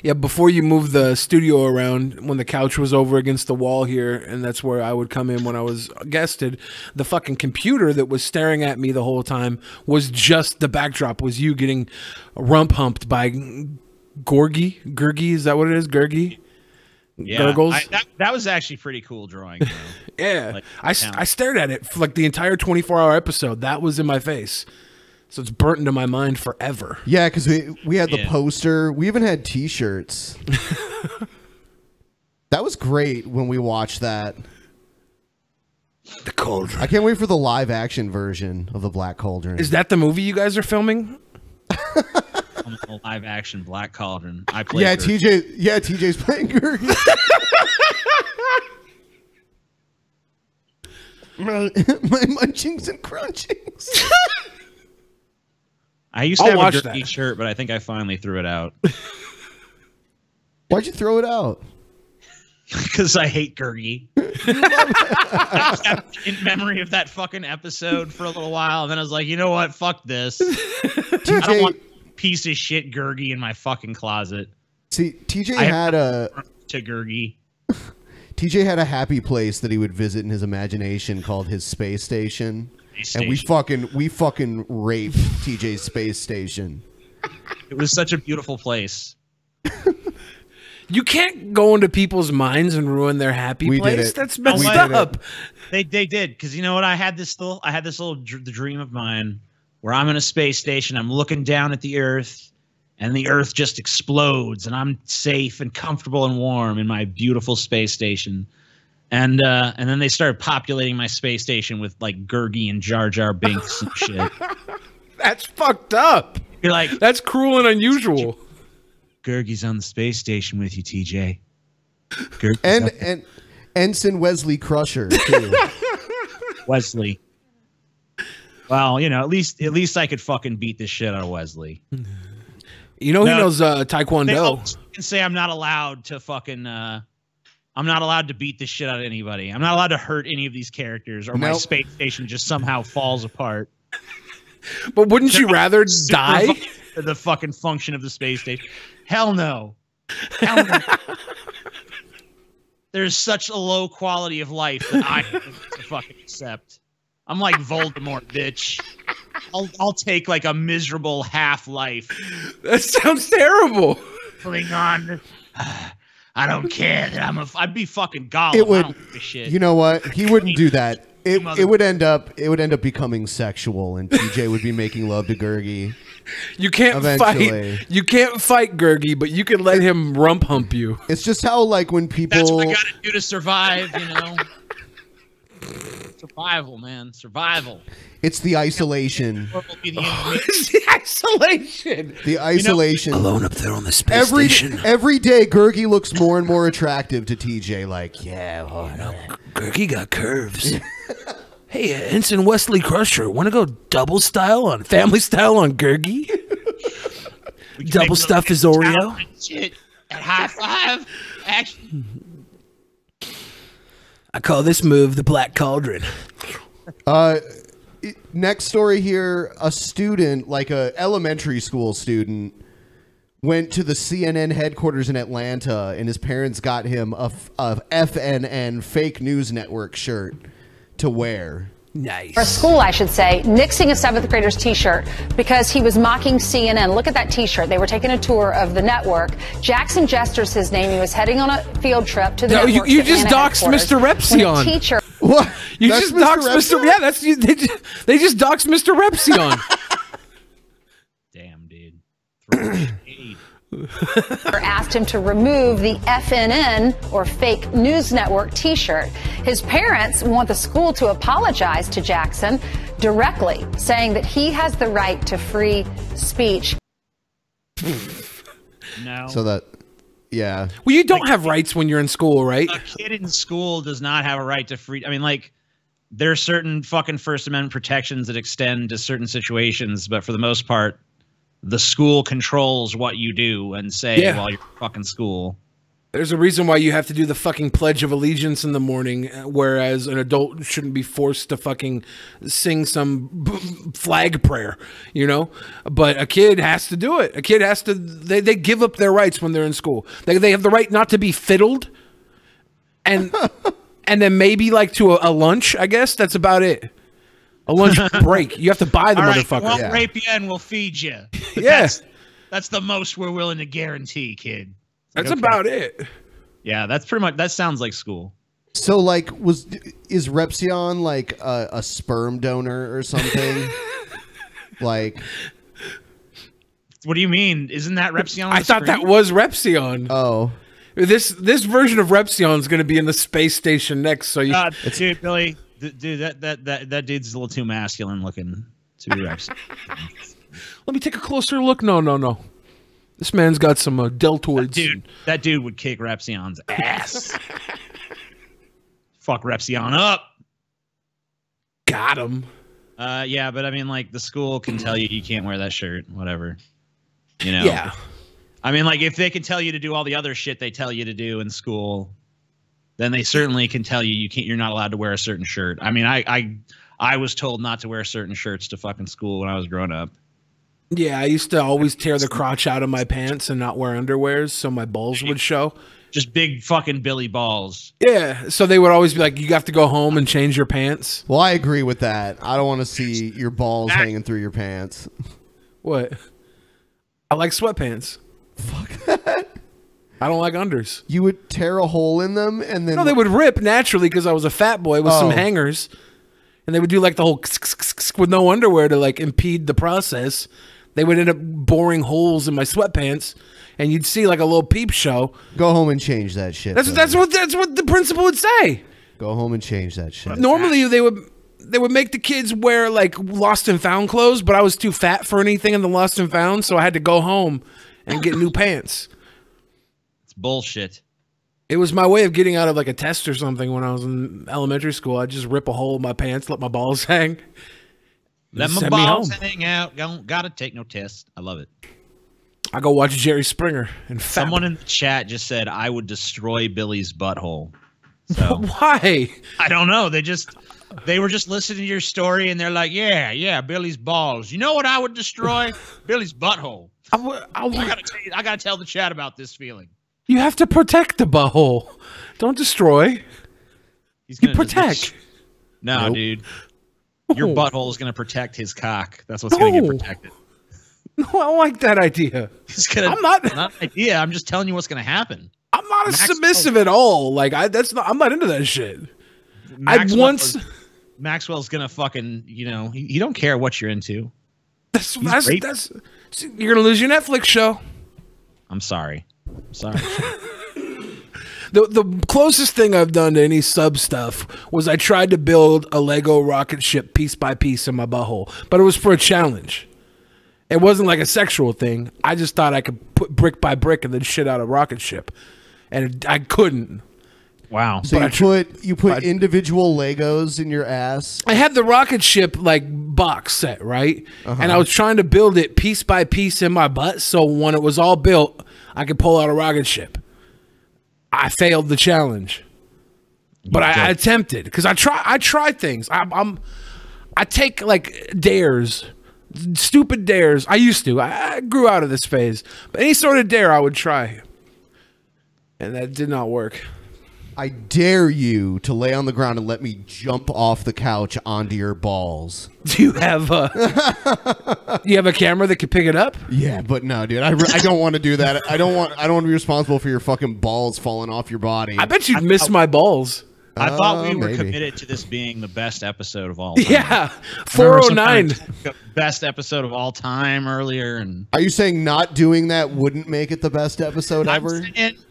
Yeah, before you moved the studio around, when the couch was over against the wall here, and that's where I would come in when I was guested, the fucking computer that was staring at me the whole time was just the backdrop, was you getting rump humped by Gurgi, is that what it is? Gurgi? Yeah, Gurgles? that was actually pretty cool drawing. Yeah, like, I stared at it for like the entire 24-hour episode. That was in my face. So it's burnt into my mind forever. Yeah, because we had the poster. We even had T-shirts. That was great when we watched that. The Cauldron. I can't wait for the live action version of the Black Cauldron. Is that the movie you guys are filming? The live action Black Cauldron. I play. TJ's playing Gurgi. My munchings and crunchings. I used to have a Gurgi shirt, but I think I finally threw it out. Why'd you throw it out? Because I hate Gurgi. I kept in memory of that fucking episode for a little while, and then I was like, you know what? Fuck this. I don't want piece of shit Gurgi in my fucking closet. See, TJ had a Gurgi. TJ had a happy place that he would visit in his imagination called his space station. And we fucking raped TJ's space station. It was such a beautiful place. You can't go into people's minds and ruin their happy place. That's messed up. They did, because you know what? I had this little dream of mine where I'm in a space station. I'm looking down at the Earth, and the Earth just explodes, and I'm safe and comfortable and warm in my beautiful space station. And then they started populating my space station with like Gurgi and Jar Jar Binks and shit. That's fucked up. You're like, that's cruel and unusual. Gurgi's on the space station with you, TJ. And Ensign Wesley Crusher too. Wesley. Well, you know, at least I could fucking beat the shit out of Wesley. You know, he knows Taekwondo. They can say I'm not allowed to fucking. I'm not allowed to beat the shit out of anybody. I'm not allowed to hurt any of these characters, or my space station just somehow falls apart. But wouldn't you rather die? The fucking function of the space station. Hell no. Hell no. There's such a low quality of life that I have to fucking accept. I'm like Voldemort, bitch. I'll take like a miserable half life. That sounds terrible. Cling on. I don't care that I'd be fucking Gollum. It would. I don't give a shit. You know what? He wouldn't do that. It would end up becoming sexual, and TJ would be making love to Gurgi. You can't fight. You can't fight Gurgi, but you can let him rump hump you. It's just how like when people. That's what I gotta do to survive. You know. Survival, man. Survival. It's the isolation. It's the isolation. The isolation. Alone up there on the space station. Every day, Gurgi looks more and more attractive to TJ. Like, yeah, Gurgi got curves. Hey, Ensign Wesley Crusher, want to go double style on family style on Gurgi? Double stuff his Oreo. Shit. At high five. Action. I call this move the Black Cauldron. Next story here: a student, like a elementary school student, went to the CNN headquarters in Atlanta, and his parents got him a FNN fake news network shirt to wear. Nice. For school, I should say, nixing a 7th grader's T-shirt because he was mocking CNN. Look at that T-shirt. They were taking a tour of the network. Jackson Jester's his name. He was heading on a field trip to the network's you just doxed Mr. Repsion. Teacher. What? You just doxed Mr. Yeah, that's they just doxed Mr. Repsion. Damn, dude. Asked him to remove the FNN or fake news network T-shirt. His parents want the school to apologize to Jackson directly, saying that he has the right to free speech. No. So that, yeah. Well, you don't have rights when you're in school, right? A kid in school does not have a right to free. I mean, like, there are certain fucking First Amendment protections that extend to certain situations, but for the most part, the school controls what you do and say while you're fucking school. There's a reason why you have to do the fucking Pledge of Allegiance in the morning, whereas an adult shouldn't be forced to fucking sing some flag prayer, you know? But a kid has to do it. A kid has to, they give up their rights when they're in school. They have the right not to be fiddled, and then maybe like to a lunch, I guess. That's about it. A lunch break. You have to buy the motherfucker. We'll rape you and we'll feed you. Yes. That's the most we're willing to guarantee, kid. That's about it. Yeah, that's pretty much, that sounds like school. So, like, is Repsion like a sperm donor or something? Like, what do you mean? Isn't that Repsion? I thought that was Repsion. Oh, this version of Repsion is going to be in the space station next. So dude, Billy, dude, that dude's a little too masculine looking to be Repsion. Let me take a closer look. No. This man's got some deltoids. That dude would kick Repsion's ass. Fuck Repsion up. got them. Yeah, but I mean, like, the school can tell you can't wear that shirt, whatever. You know? Yeah. I mean, like, if they can tell you to do all the other shit they tell you to do in school, then they certainly can tell you you're not allowed to wear a certain shirt. I mean, I was told not to wear certain shirts to fucking school when I was growing up. Yeah, I used to always tear the crotch out of my pants and not wear underwears so my balls would show. Just big fucking Billy balls. Yeah, so they would always be like, you have to go home and change your pants. Well, I agree with that. I don't want to see your balls hanging through your pants. What? I like sweatpants. Fuck that. I don't like unders. You would tear a hole in them and then... No, they would rip naturally because I was a fat boy with some hangers. And they would do like the whole with no underwear to like impede the process. They would end up boring holes in my sweatpants. And you'd see like a little peep show. Go home and change that shit. That's what the principal would say. Go home and change that shit. Normally they would make the kids wear like lost and found clothes, but I was too fat for anything in the lost and found, so I had to go home and get new pants. It's bullshit. It was my way of getting out of like a test or something when I was in elementary school. I'd just rip a hole in my pants, let my balls hang. Let my balls hang out. Gotta take no test. I love it. I go watch Jerry Springer. And someone in the chat just said I would destroy Billy's butthole. So why? I don't know. They were just listening to your story and they're like, yeah, Billy's balls. You know what I would destroy? Billy's butthole. I gotta tell the chat about this feeling. You have to protect the butthole. Don't destroy. You protect. No, dude. Your butthole is gonna protect his cock. That's what's gonna get protected. No, I don't like that idea. I'm not an idea. I'm just telling you what's gonna happen. I'm not submissive at all. Like I'm not into that shit. Maxwell's gonna fucking, he don't care what you're into. You're gonna lose your Netflix show. I'm sorry. Sorry. The closest thing I've done to any sub stuff was I tried to build a Lego rocket ship piece by piece in my butthole, but it was for a challenge. It wasn't like a sexual thing. I just thought I could put brick by brick and then shit out a rocket ship, and I couldn't. Wow. So you put individual Legos in your ass? I had the rocket ship like box set, right? And I was trying to build it piece by piece in my butt, so when it was all built, I could pull out a rocket ship. I failed the challenge, but I attempted because I try things. I take like dares, stupid dares. I used to. I grew out of this phase, but any sort of dare I would try, and that did not work. I dare you to lay on the ground and let me jump off the couch onto your balls. Do you have you have a camera that could pick it up? Yeah, but no, dude. I don't want to do that. I don't want to be responsible for your fucking balls falling off your body. I bet you'd miss my balls. I thought we were committed to this being the best episode of all time. Yeah, 409. Best episode of all time earlier. And are you saying not doing that wouldn't make it the best episode ever?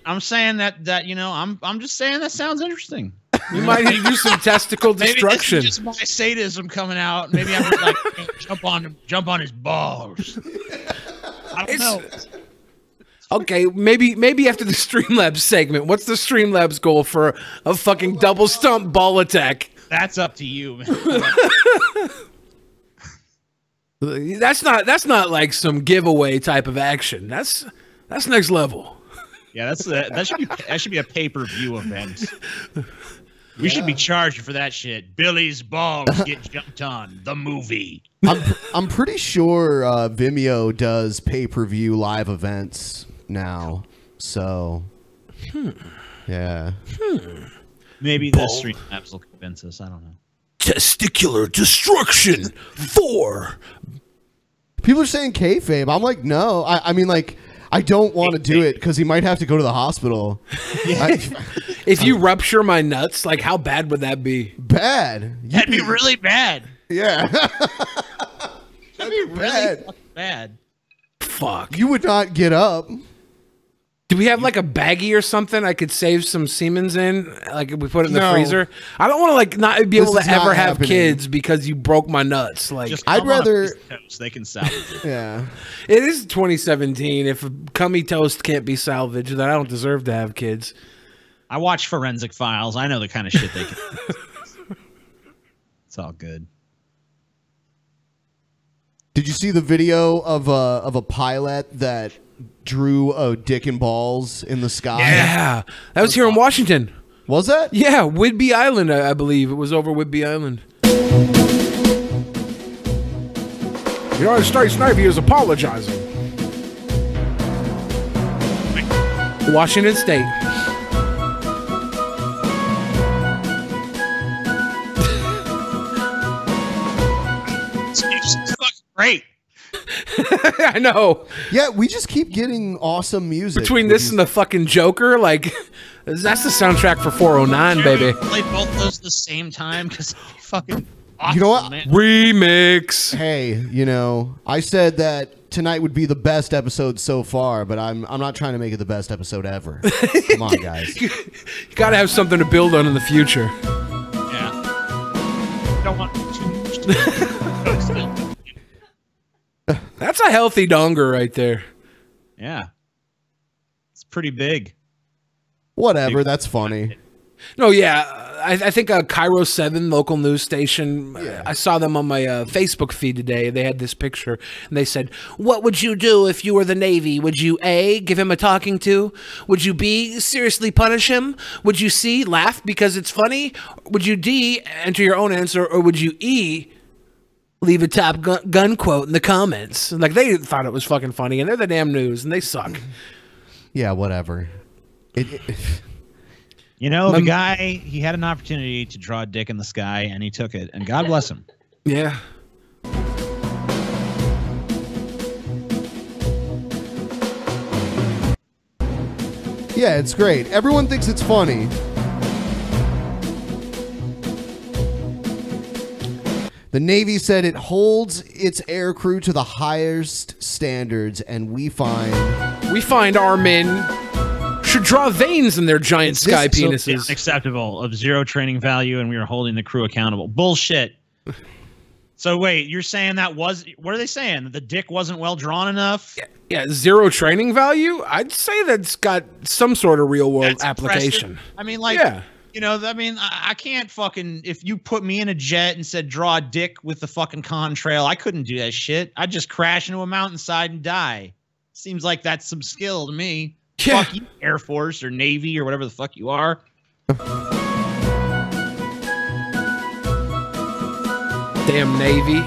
I'm saying that I'm just saying that sounds interesting. You might do some testicle destruction. Maybe this is just my sadism coming out. Maybe I'm just like jump on his balls. I don't know. Okay, maybe after the Streamlabs segment. What's the Streamlabs goal for a fucking double stump ball attack? That's up to you, man. That's not like some giveaway type of action. That's next level. Yeah, that should be a pay-per-view event. We should be charged for that shit. Billy's balls get jumped on. The movie. I'm pretty sure Vimeo does pay-per-view live events now. So, yeah. Maybe the Streamlabs will convince us. I don't know. Testicular destruction 4. People are saying kayfabe. I'm like, no. I mean, like, I don't want to do it because he might have to go to the hospital. If you rupture my nuts, like, how bad would that be? Bad. That'd be really bad. Yeah. That'd be really fucking bad. Fuck. You would not get up. Do we have like a baggie or something I could save some Siemens in? Like if we put it in the freezer? I don't want to like not be able to ever have kids because you broke my nuts. Like I'd rather they can salvage it. Yeah. It is 2017. If a cummy toast can't be salvaged, then I don't deserve to have kids. I watch Forensic Files. I know the kind of shit they can. It's all good. Did you see the video of a pilot that drew a dick and balls in the sky? Yeah, that was here in Washington. Was that? Yeah, Whidbey Island, I believe. It was over Whidbey Island. The United States Navy is apologizing. Washington State. It's fucking great. I know. Yeah, we just keep getting awesome music. Between this and the fucking Joker, like, that's the soundtrack for 409, baby. Play both those at the same time because fucking awesome, You know what? man. Remix. Hey, you know, I said that tonight would be the best episode so far, but I'm not trying to make it the best episode ever. Come on, guys. You gotta have something to build on in the future. Yeah. Don't want too much to That's a healthy donger right there. Yeah. It's pretty big. Whatever, that's funny. No, yeah. I think a Cairo 7 local news station, I saw them on my Facebook feed today. They had this picture, and they said, what would you do if you were the Navy? Would you A, give him a talking to? Would you B, seriously punish him? Would you C, laugh because it's funny? Would you D, enter your own answer? Or would you E, leave a Top Gun quote in the comments? Like, they thought it was fucking funny, and they're the damn news, and they suck. Yeah, whatever. You know, the guy, he had an opportunity to draw a dick in the sky, and he took it. And God bless him. Yeah. Yeah, it's great. Everyone thinks it's funny. The Navy said it holds its air crew to the highest standards, and we find our men should draw veins in their giant sky penises. So unacceptable, of zero training value, and we are holding the crew accountable. Bullshit. So wait, you're saying that was, what are they saying? That the dick wasn't well drawn enough? Yeah, zero training value? I'd say that's got some sort of real world application. Impressive. I mean, like, you know, I mean, I can't fucking, if you put me in a jet and said draw a dick with the fucking contrail, I couldn't do that shit. I'd just crash into a mountainside and die. Seems like that's some skill to me. Yeah. Fuck you, Air Force or Navy or whatever the fuck you are. Damn Navy.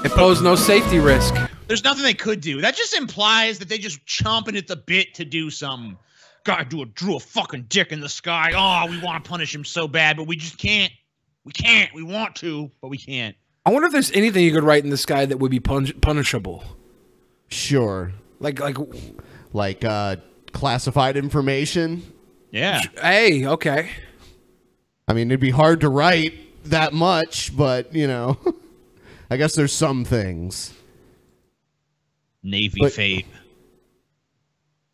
It posed no safety risk. There's nothing they could do. That just implies that they just chomping at the bit to do something. God, drew a fucking dick in the sky. Oh, we want to punish him so bad, but we just can't. We can't. We want to, but we can't. I wonder if there's anything you could write in the sky that would be punishable. Sure. Like classified information. Yeah. Hey, okay. I mean, it'd be hard to write that much, but, you know, I guess there's some things. Navy fade.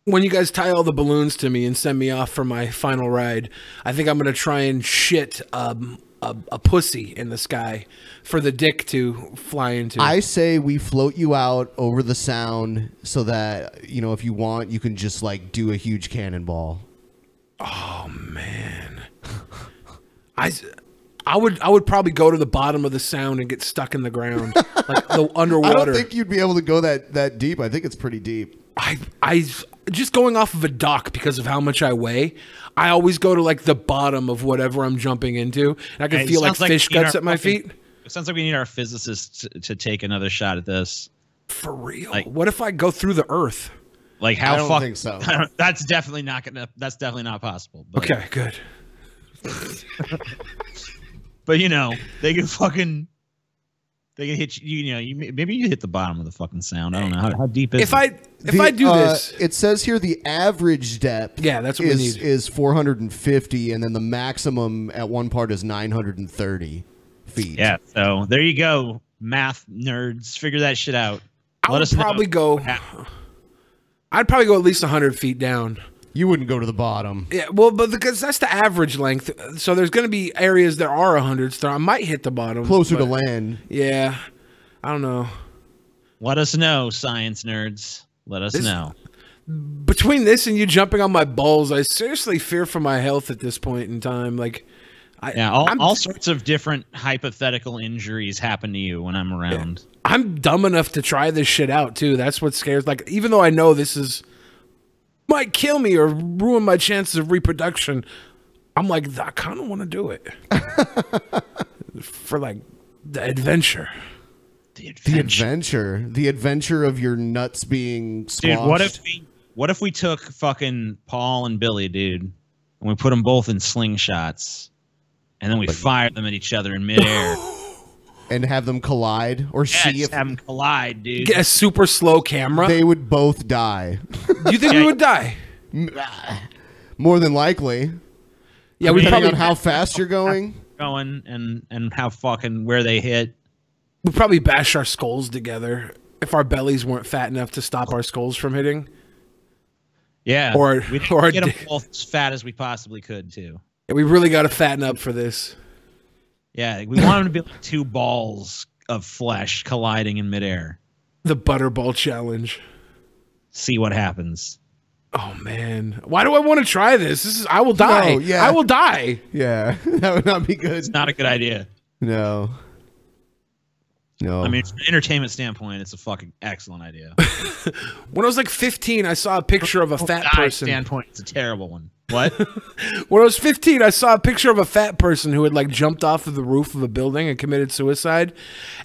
When you guys tie all the balloons to me and send me off for my final ride, I think I'm going to try and shit a pussy in the sky for the dick to fly into. I say we float you out over the sound so that, you know, if you want, you can just like do a huge cannonball. Oh man. I would probably go to the bottom of the sound and get stuck in the ground, like the underwater. I don't think you'd be able to go that deep. I think it's pretty deep. I just going off of a dock because of how much I weigh. I always go to like the bottom of whatever I'm jumping into, and I can feel like fish guts at my feet. It sounds like we need our physicists to take another shot at this. For real? Like, what if I go through the Earth? Like how? I don't think so. That's definitely not gonna. That's definitely not possible. But, okay, good. But you know, they can fucking. They can hit you. You know, maybe you hit the bottom of the fucking sound. I don't know how deep is it? If I do this, it says here the average depth. Yeah, that's what we need. Is 450, and then the maximum at one part is 930 feet. Yeah. So there you go, math nerds. Figure that shit out. I'd probably go at least 100 feet down. You wouldn't go to the bottom. Yeah, well, but because that's the average length. So there's going to be areas that are 100, so I might hit the bottom. Closer to land. Yeah. I don't know. Let us know, science nerds. Let us know. Between this and you jumping on my balls, I seriously fear for my health at this point in time. Like, All sorts of different hypothetical injuries happen to you when I'm around. I'm dumb enough to try this shit out too. That's what scares. Like, even though I know this might kill me or ruin my chances of reproduction, I'm like, I kind of want to do it for like the adventure. The adventure of your nuts being squashed. Dude, what if we took fucking Paul and Billy, dude, and we put them both in slingshots, and then we fired them at each other in midair, and have them collide, or see if have them collide, dude. Get a super slow camera. They would both die. You think we would die? More than likely. Yeah, we depending on how fast you're going, and how fucking where they hit. We'd probably bash our skulls together if our bellies weren't fat enough to stop our skulls from hitting. Yeah, or we'd get them both as fat as we possibly could too. Yeah, we really got to fatten up for this. Yeah, we want them to be like two balls of flesh colliding in midair. The Butterball Challenge. See what happens. Oh man, why do I want to try this? I will die. No, yeah. I will die. Yeah, that would not be good. It's not a good idea. No. I mean, from an entertainment standpoint, it's a fucking excellent idea. When I was like 15, I saw a picture of a fat person. Standpoint, it's a terrible one. What? When I was 15, I saw a picture of a fat person who had like jumped off of the roof of a building and committed suicide.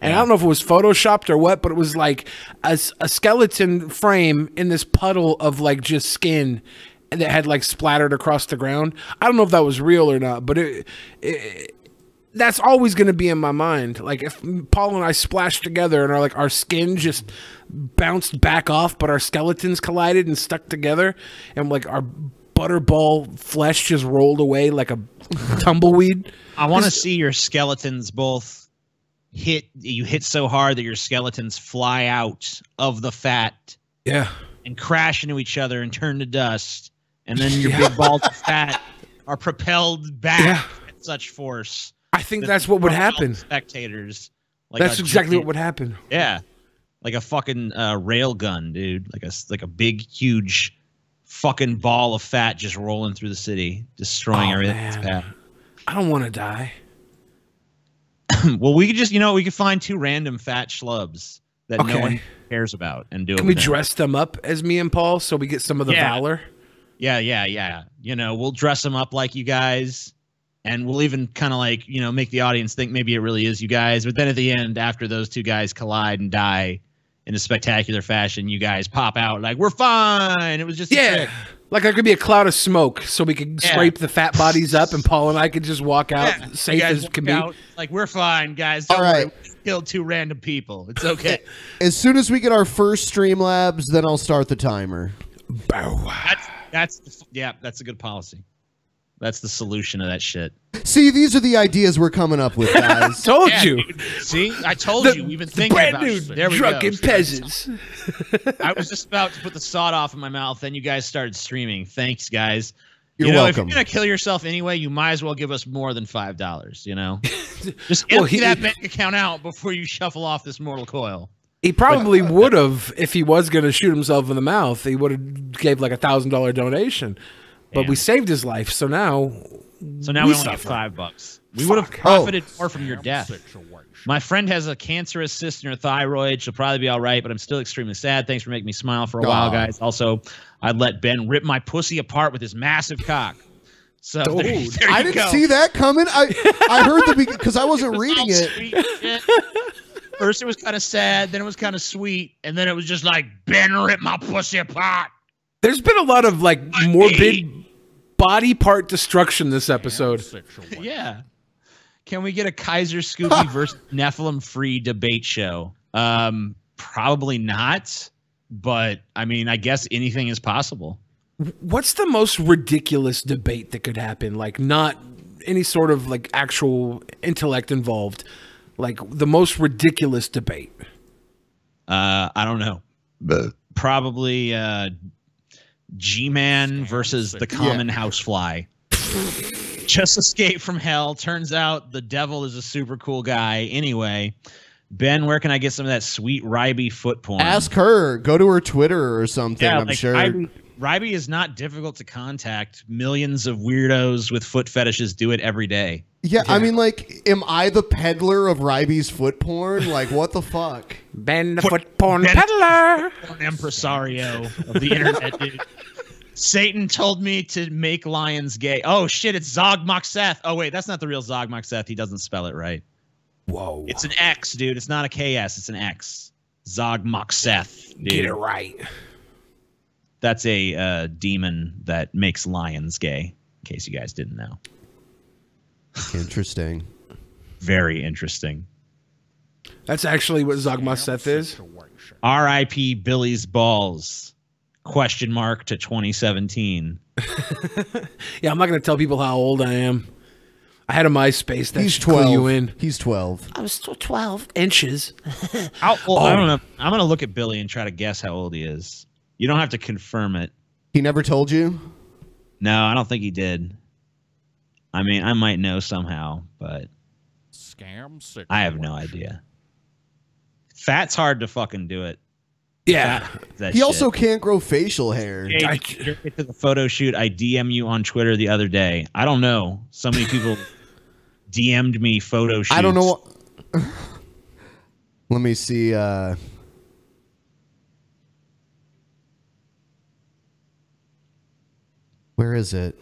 And I don't know if it was photoshopped or what, but it was like a skeleton frame in this puddle of like just skin that had like splattered across the ground. I don't know if that was real or not, but that's always going to be in my mind. Like if Paul and I splashed together and our skin just bounced back off, but our skeletons collided and stuck together, and like our butterball flesh just rolled away like a tumbleweed. I want to see your skeletons both hit. You hit so hard that your skeletons fly out of the fat. Yeah. And crash into each other and turn to dust. And then your big balls of fat are propelled back at such force. I think that's what would happen. Spectators. Like that's exactly what would happen. Yeah. Like a fucking rail gun, dude. Like a big, huge fucking ball of fat just rolling through the city, destroying everything in its path. I don't want to die. Well, we could just, we could find two random fat schlubs that no one cares about and do it. Can we dress them up as me and Paul so we get some of the valor? Yeah. We'll dress them up like you guys. And we'll even kind of like, make the audience think maybe it really is you guys. But then at the end, after those two guys collide and die in a spectacular fashion, you guys pop out like, we're fine. It was just a trick. Like there could be a cloud of smoke so we could scrape the fat bodies up and Paul and I could just walk out safe as can be. Like, we're fine, guys. Don't worry. We killed two random people. It's okay. As soon as we get our first Streamlabs, then I'll start the timer. That's a good policy. That's the solution to that shit. See, these are the ideas we're coming up with, guys. Told you. Dude. See, I told you. We've been thinking about it. There we Drunken go. Peasants. I was just about to put the sawed off in my mouth, then you guys started streaming. Thanks, guys. You're welcome. If you're gonna kill yourself anyway, you might as well give us more than $5. Just empty that bank account out before you shuffle off this mortal coil. He probably would have if he was going to shoot himself in the mouth. He would have gave like $1,000 donation. But we saved his life, so now we only get $5. We would have profited more from your death. My friend has a cancerous cyst in her thyroid. She'll probably be all right, but I'm still extremely sad. Thanks for making me smile for a while, guys. Also, I'd let Ben rip my pussy apart with his massive cock. So there I didn't see that coming. I heard because I wasn't reading it. First it was kind of sad, then it was kind of sweet, and then it was just like, Ben rip my pussy apart. There's been a lot of like morbid body part destruction this episode. Yeah. Can we get a Kaiser Scooby versus Nephilim free debate show? Probably not, but I mean, I guess anything is possible. What's the most ridiculous debate that could happen? Like not any sort of like actual intellect involved. Like the most ridiculous debate. I don't know. But probably G-Man versus the common housefly. Just escaped from hell. Turns out the devil is a super cool guy. Anyway, Ben, where can I get some of that sweet Ryby foot porn? Ask her. Go to her Twitter or something, I'm sure. Ryby is not difficult to contact. Millions of weirdos with foot fetishes do it every day. Yeah, I mean, like, am I the peddler of Ryby's foot porn? Like, what the fuck? Ben the foot porn peddler. An impresario of the internet, dude. Satan told me to make lions gay. Oh, shit, it's Zog Moxeth. Oh, wait, that's not the real Zog Moxeth. He doesn't spell it right. Whoa. It's an X, dude. It's not a KS. It's an X. Zog Moxeth, dude. Get it right. That's a demon that makes lions gay, in case you guys didn't know. Interesting. Very interesting. That's actually what Zogmaseth is. R.I.P. Billy's balls. Question mark to 2017. Yeah, I'm not going to tell people how old I am. I had a MySpace that He's should clue 12. you in. He's 12. I was still 12 inches. I don't know. I'm going to look at Billy and try to guess how old he is. You don't have to confirm it. He never told you? No, I don't think he did. I mean, I might know somehow, but I have no idea. Fat's hard to fucking do it. Yeah. He also can't grow facial hair. Hey, to the photo shoot, I DM you on Twitter the other day. I don't know. So many people DM'd me photo shoots. I don't know what... Let me see. Where is it?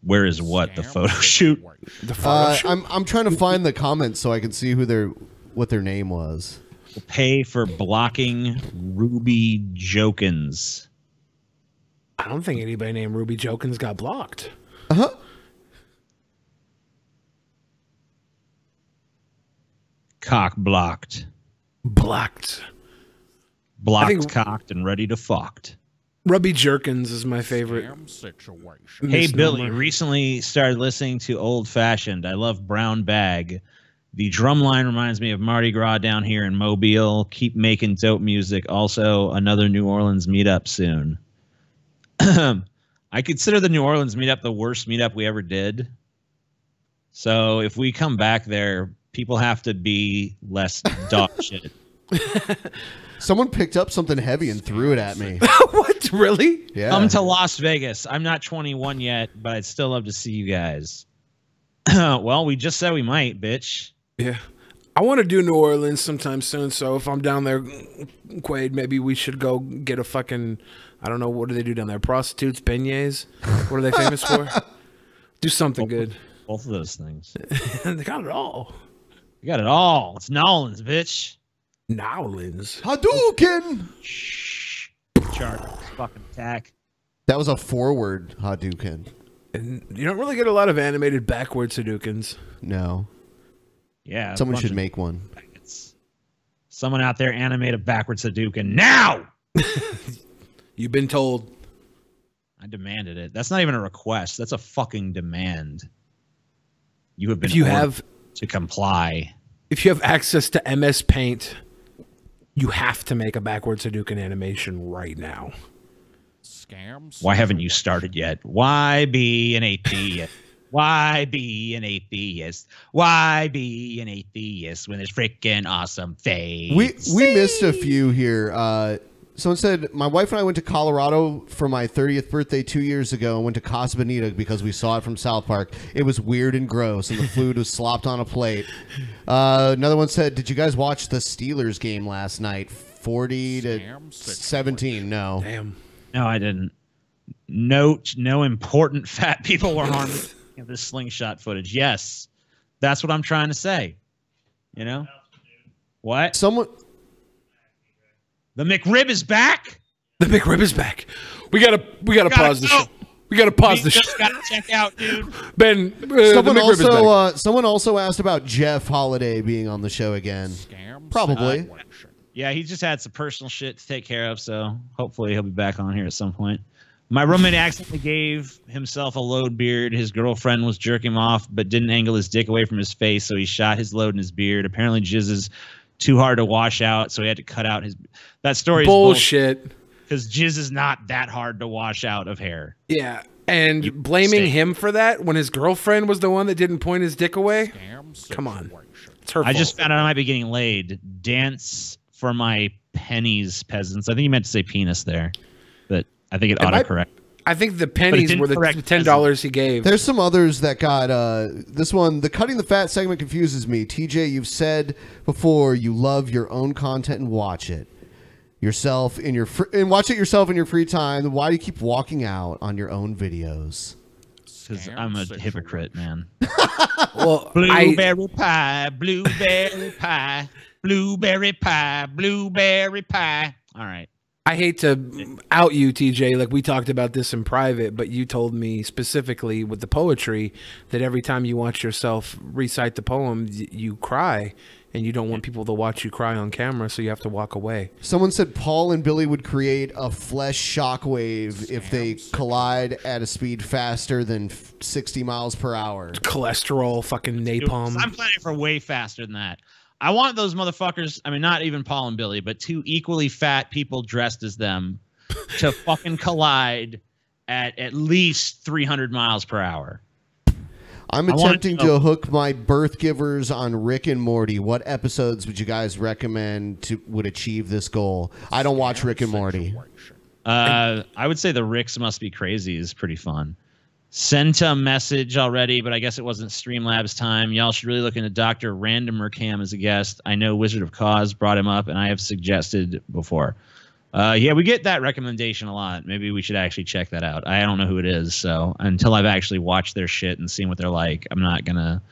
Where is what? The photo shoot? The photo shoot? I'm trying to find the comments so I can see what their name was. We'll pay for blocking Ruby Jokins. I don't think anybody named Ruby Jokins got blocked. Uh-huh. Cock blocked. Blocked. Blocked, cocked, and ready to fucked. Ruby Jerkins is my favorite. Hey, Billy, recently started listening to Old Fashioned. I love Brown Bag. The drum line reminds me of Mardi Gras down here in Mobile. Keep making dope music. Also, another New Orleans meetup soon. I consider the New Orleans meetup the worst meetup we ever did. So if we come back there, people have to be less dog shit. Someone picked up something heavy and threw it at me. What? Really? Yeah. Come to Las Vegas. I'm not 21 yet, but I'd still love to see you guys. Well, we just said we might, bitch. Yeah. I want to do New Orleans sometime soon, so if I'm down there, Quaid, maybe we should go get a fucking, I don't know, what do they do down there? Prostitutes, beignets? What are they famous for? Do something good. Both of those things. They got it all. You got it all. It's Nolans, bitch. Nolans. Hadouken! Shh. Charge. Fucking attack. That was a forward Hadouken. And you don't really get a lot of animated backward Hadoukens. No. Yeah. Someone should make one. Someone out there animate a backwards Hadouken now! You've been told. I demanded it. That's not even a request. That's a fucking demand. You have been if you ordered have to comply. If you have access to MS Paint, you have to make a backwards Hadouken animation right now. Why haven't you started yet? Why be an atheist? Why be an atheist? Why be an atheist when there's freaking awesome face? We missed a few here. Someone said, my wife and I went to Colorado for my 30th birthday 2 years ago and went to Casa Bonita because we saw it from South Park. It was weird and gross, and the food was slopped on a plate. Another one said, did you guys watch the Steelers game last night? 40-17. No. Damn. No, I didn't. No important fat people were harmed in this slingshot footage. Yes, that's what I'm trying to say. You know? What? The McRib is back? The McRib is back. We gotta pause the show. We gotta pause the show. Just gotta check out, dude. Ben, someone also asked about Jeff Holiday being on the show again. Probably. Yeah, he just had some personal shit to take care of, so hopefully he'll be back on here at some point. My roommate accidentally gave himself a load beard. His girlfriend was jerking him off, but didn't angle his dick away from his face, so he shot his load in his beard. Apparently, jizz is too hard to wash out, so he had to cut out his... That story is bullshit. Because jizz is not that hard to wash out of hair. Yeah, and blaming him for that when his girlfriend was the one that didn't point his dick away? Come on. It's her fault. I just found out I might be getting laid. Dance for my pennies, peasants. I think you meant to say penis there, but I think it autocorrect. I think the pennies were the $10 he gave. There's some others that got this one. The cutting the fat segment confuses me. TJ, you've said before you love your own content and watch it yourself in your watch it yourself in your free time. Why do you keep walking out on your own videos? Because I'm a hypocrite, man. Well, blueberry pie, blueberry pie, blueberry pie, blueberry pie. All right. I hate to out you, TJ. Like, we talked about this in private, but you told me specifically with the poetry that every time you watch yourself recite the poem, you cry, and you don't want people to watch you cry on camera, so you have to walk away. Someone said Paul and Billy would create a flesh shockwave if they collide at a speed faster than 60 miles per hour. Cholesterol, fucking napalm. I'm planning for way faster than that. I want those motherfuckers, I mean, not even Paul and Billy, but two equally fat people dressed as them to fucking collide at least 300 miles per hour. I'm attempting to hook my birth givers on Rick and Morty. What episodes would you guys recommend would achieve this goal? I don't watch Rick and Morty. I would say the Ricks Must Be Crazy is pretty fun. Sent a message already, but I guess it wasn't Streamlabs time. Y'all should really look into Dr. Randomer Cam as a guest. I know Wizard of Cause brought him up, and I have suggested before. Yeah, we get that recommendation a lot. Maybe we should actually check that out. I don't know who it is, so until I've actually watched their shit and seen what they're like, I'm not going to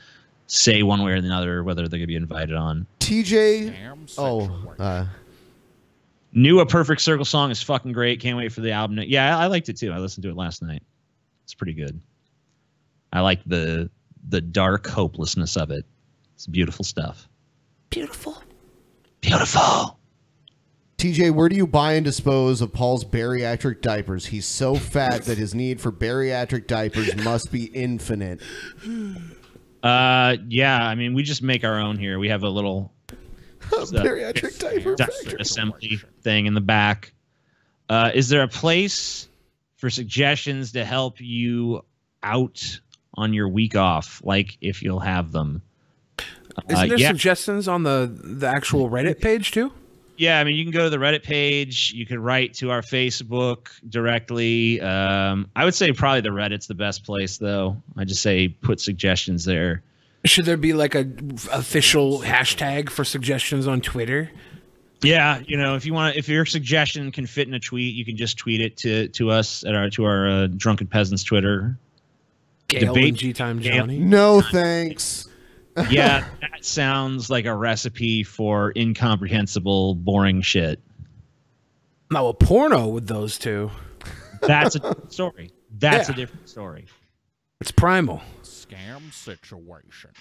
say one way or the other whether they're going to be invited on. TJ, Knew A Perfect Circle song is fucking great. Can't wait for the album. Yeah, I liked it too. I listened to it last night. It's pretty good. I like the dark hopelessness of it. It's beautiful stuff. Beautiful. Beautiful. TJ, where do you buy and dispose of Paul's bariatric diapers? He's so fat that his need for bariatric diapers must be infinite. Yeah, I mean, we just make our own here. We have a little bariatric diaper assembly thing in the back. Is there a place for suggestions to help you out on your week off, like if you'll have them? Isn't there suggestions on the actual Reddit page too? Yeah, I mean, you can go to the Reddit page. You can write to our Facebook directly. I would say probably the Reddit's the best place, though. I just say put suggestions there. Should there be like a official hashtag for suggestions on Twitter? Yeah, you know, if your suggestion can fit in a tweet, you can just tweet it to us at our Drunken Peasants Twitter. Gail and G-Time Johnny. No thanks. Yeah, that sounds like a recipe for incomprehensible, boring shit. Now a porno with those two. That's a different story. That's a different story. It's primal. Scam situation.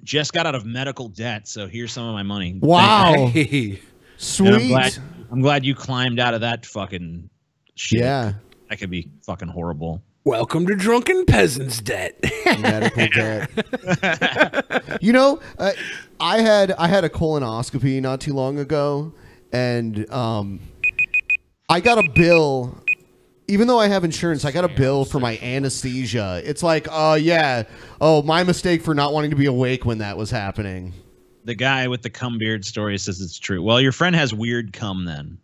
Just got out of medical debt, so here's some of my money. Wow. Hey. Sweet. I'm glad you climbed out of that fucking shit. Yeah. That could be fucking horrible. Welcome to Drunken Peasants debt. Medical debt. You know, I had a colonoscopy not too long ago, and I got a bill. Even though I have insurance, I got a bill for my anesthesia. It's like, my mistake for not wanting to be awake when that was happening. The guy with the cum beard story says it's true. Well, your friend has weird cum then.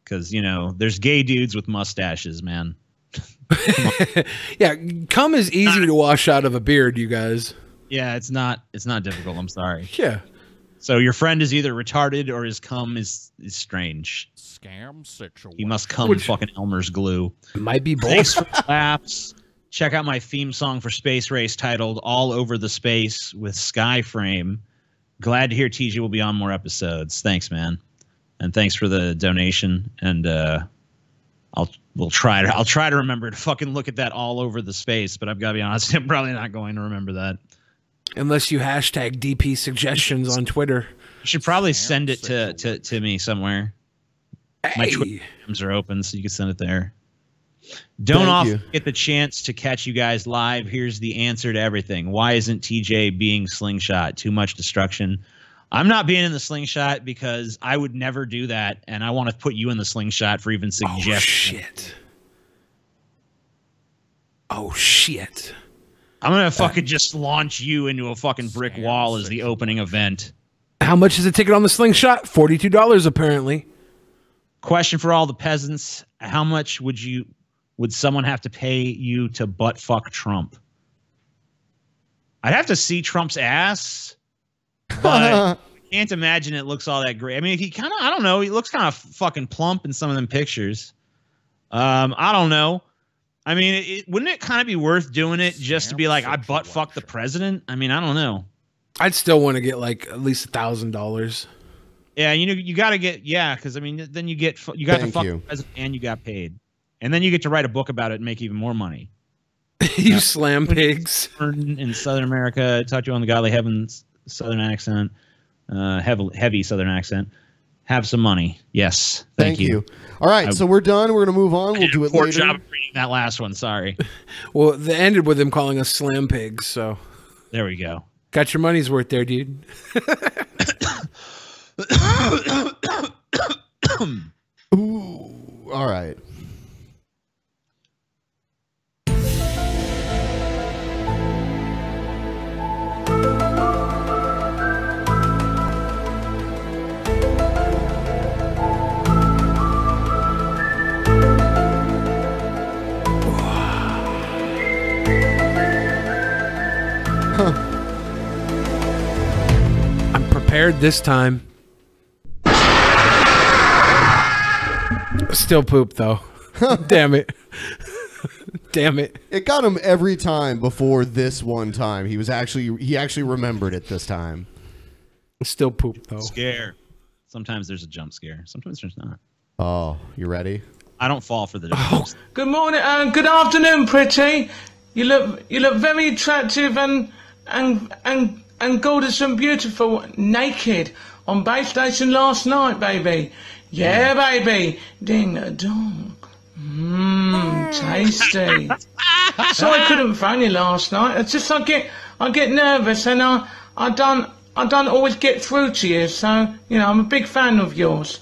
Because, you know, there's gay dudes with mustaches, man. Yeah, cum is easy to wash out of a beard, you guys. Yeah, it's not difficult. I'm sorry. Yeah. So your friend is either retarded or his cum is strange. Scam situation. He must come fucking Elmer's glue. It might be both. Thanks for the laughs. Check out my theme song for Space Race titled All Over the Space with Skyframe. Glad to hear TJ will be on more episodes. Thanks, man. And thanks for the donation. And I'll try to remember to fucking look at that All Over the Space, but I've got to be honest, I'm probably not going to remember that. Unless you hashtag DP suggestions on Twitter. You should probably send it to me somewhere. Hey. My Twitter are open, so you can send it there. Don't often get the chance to catch you guys live. Here's the answer to everything. Why isn't TJ being slingshot? Too much destruction. I'm not being in the slingshot because I would never do that, and I want to put you in the slingshot for even suggesting. Oh, shit. I'm going to fucking just launch you into a fucking brick wall as the opening event. How much is a ticket on the slingshot? $42, apparently. Question for all the peasants: how much would someone have to pay you to butt fuck Trump? I'd have to see Trump's ass, but I can't imagine it looks all that great. I mean, he kind of, I don't know, he looks kind of fucking plump in some of them pictures. I don't know. I mean, wouldn't it kind of be worth doing it just to be like, I butt fuck the president? I mean, I don't know. I'd still want to get like at least $1,000. Yeah, you got to get, because I mean, then you got to fuck the president and you got paid, and then you get to write a book about it and make even more money. You slam pigs in Southern America. Taught you on the godly heavens Southern accent, heavy Southern accent. Have some money. Yes, thank you. All right, so we're done. We're gonna move on. We'll do it later. Job of reading that last one. Sorry. Well, they ended with him calling us slam pigs. So there we go. Got your money's worth there, dude. Ooh, all right. I'm prepared this time. Still poop though. Damn it. Damn it. It got him every time before this one time. He actually remembered it this time. Still poop though. Scare. Sometimes there's a jump scare. Sometimes there's not. Oh, you ready? I don't fall for the jump. Good morning, good afternoon, pretty. You look very attractive and gorgeous and beautiful naked on base station last night, baby. Yeah, baby. Ding a dong. Tasty. So I couldn't phone you last night. It's just I get nervous and I don't always get through to you. So you know I'm a big fan of yours.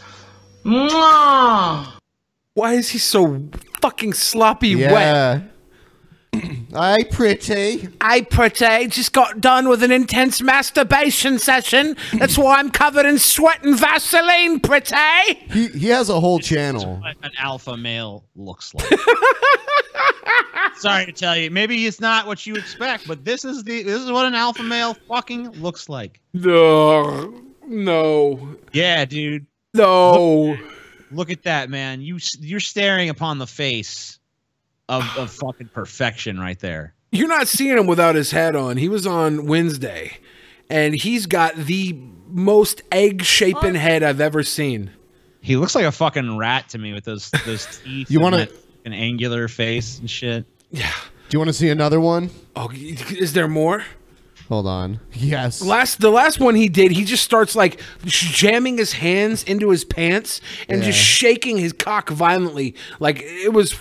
Mwah! Why is he so fucking sloppy wet? Hi, pretty. Hi, pretty. Just got done with an intense masturbation session. That's why I'm covered in sweat and Vaseline, pretty. He has a whole channel. What an alpha male looks like. Sorry to tell you, maybe it's not what you expect, but this is what an alpha male fucking looks like. No. Yeah, dude. No. Look at that, man. You're staring upon the face of fucking perfection right there. You're not seeing him without his hat on. He was on Wednesday, and he's got the most egg-shapen head I've ever seen. He looks like a fucking rat to me with those teeth. You want an angular face and shit? Yeah. Do you want to see another one? Oh, is there more? Hold on. Yes. The last one he did, he just starts like jamming his hands into his pants and just shaking his cock violently. Like it was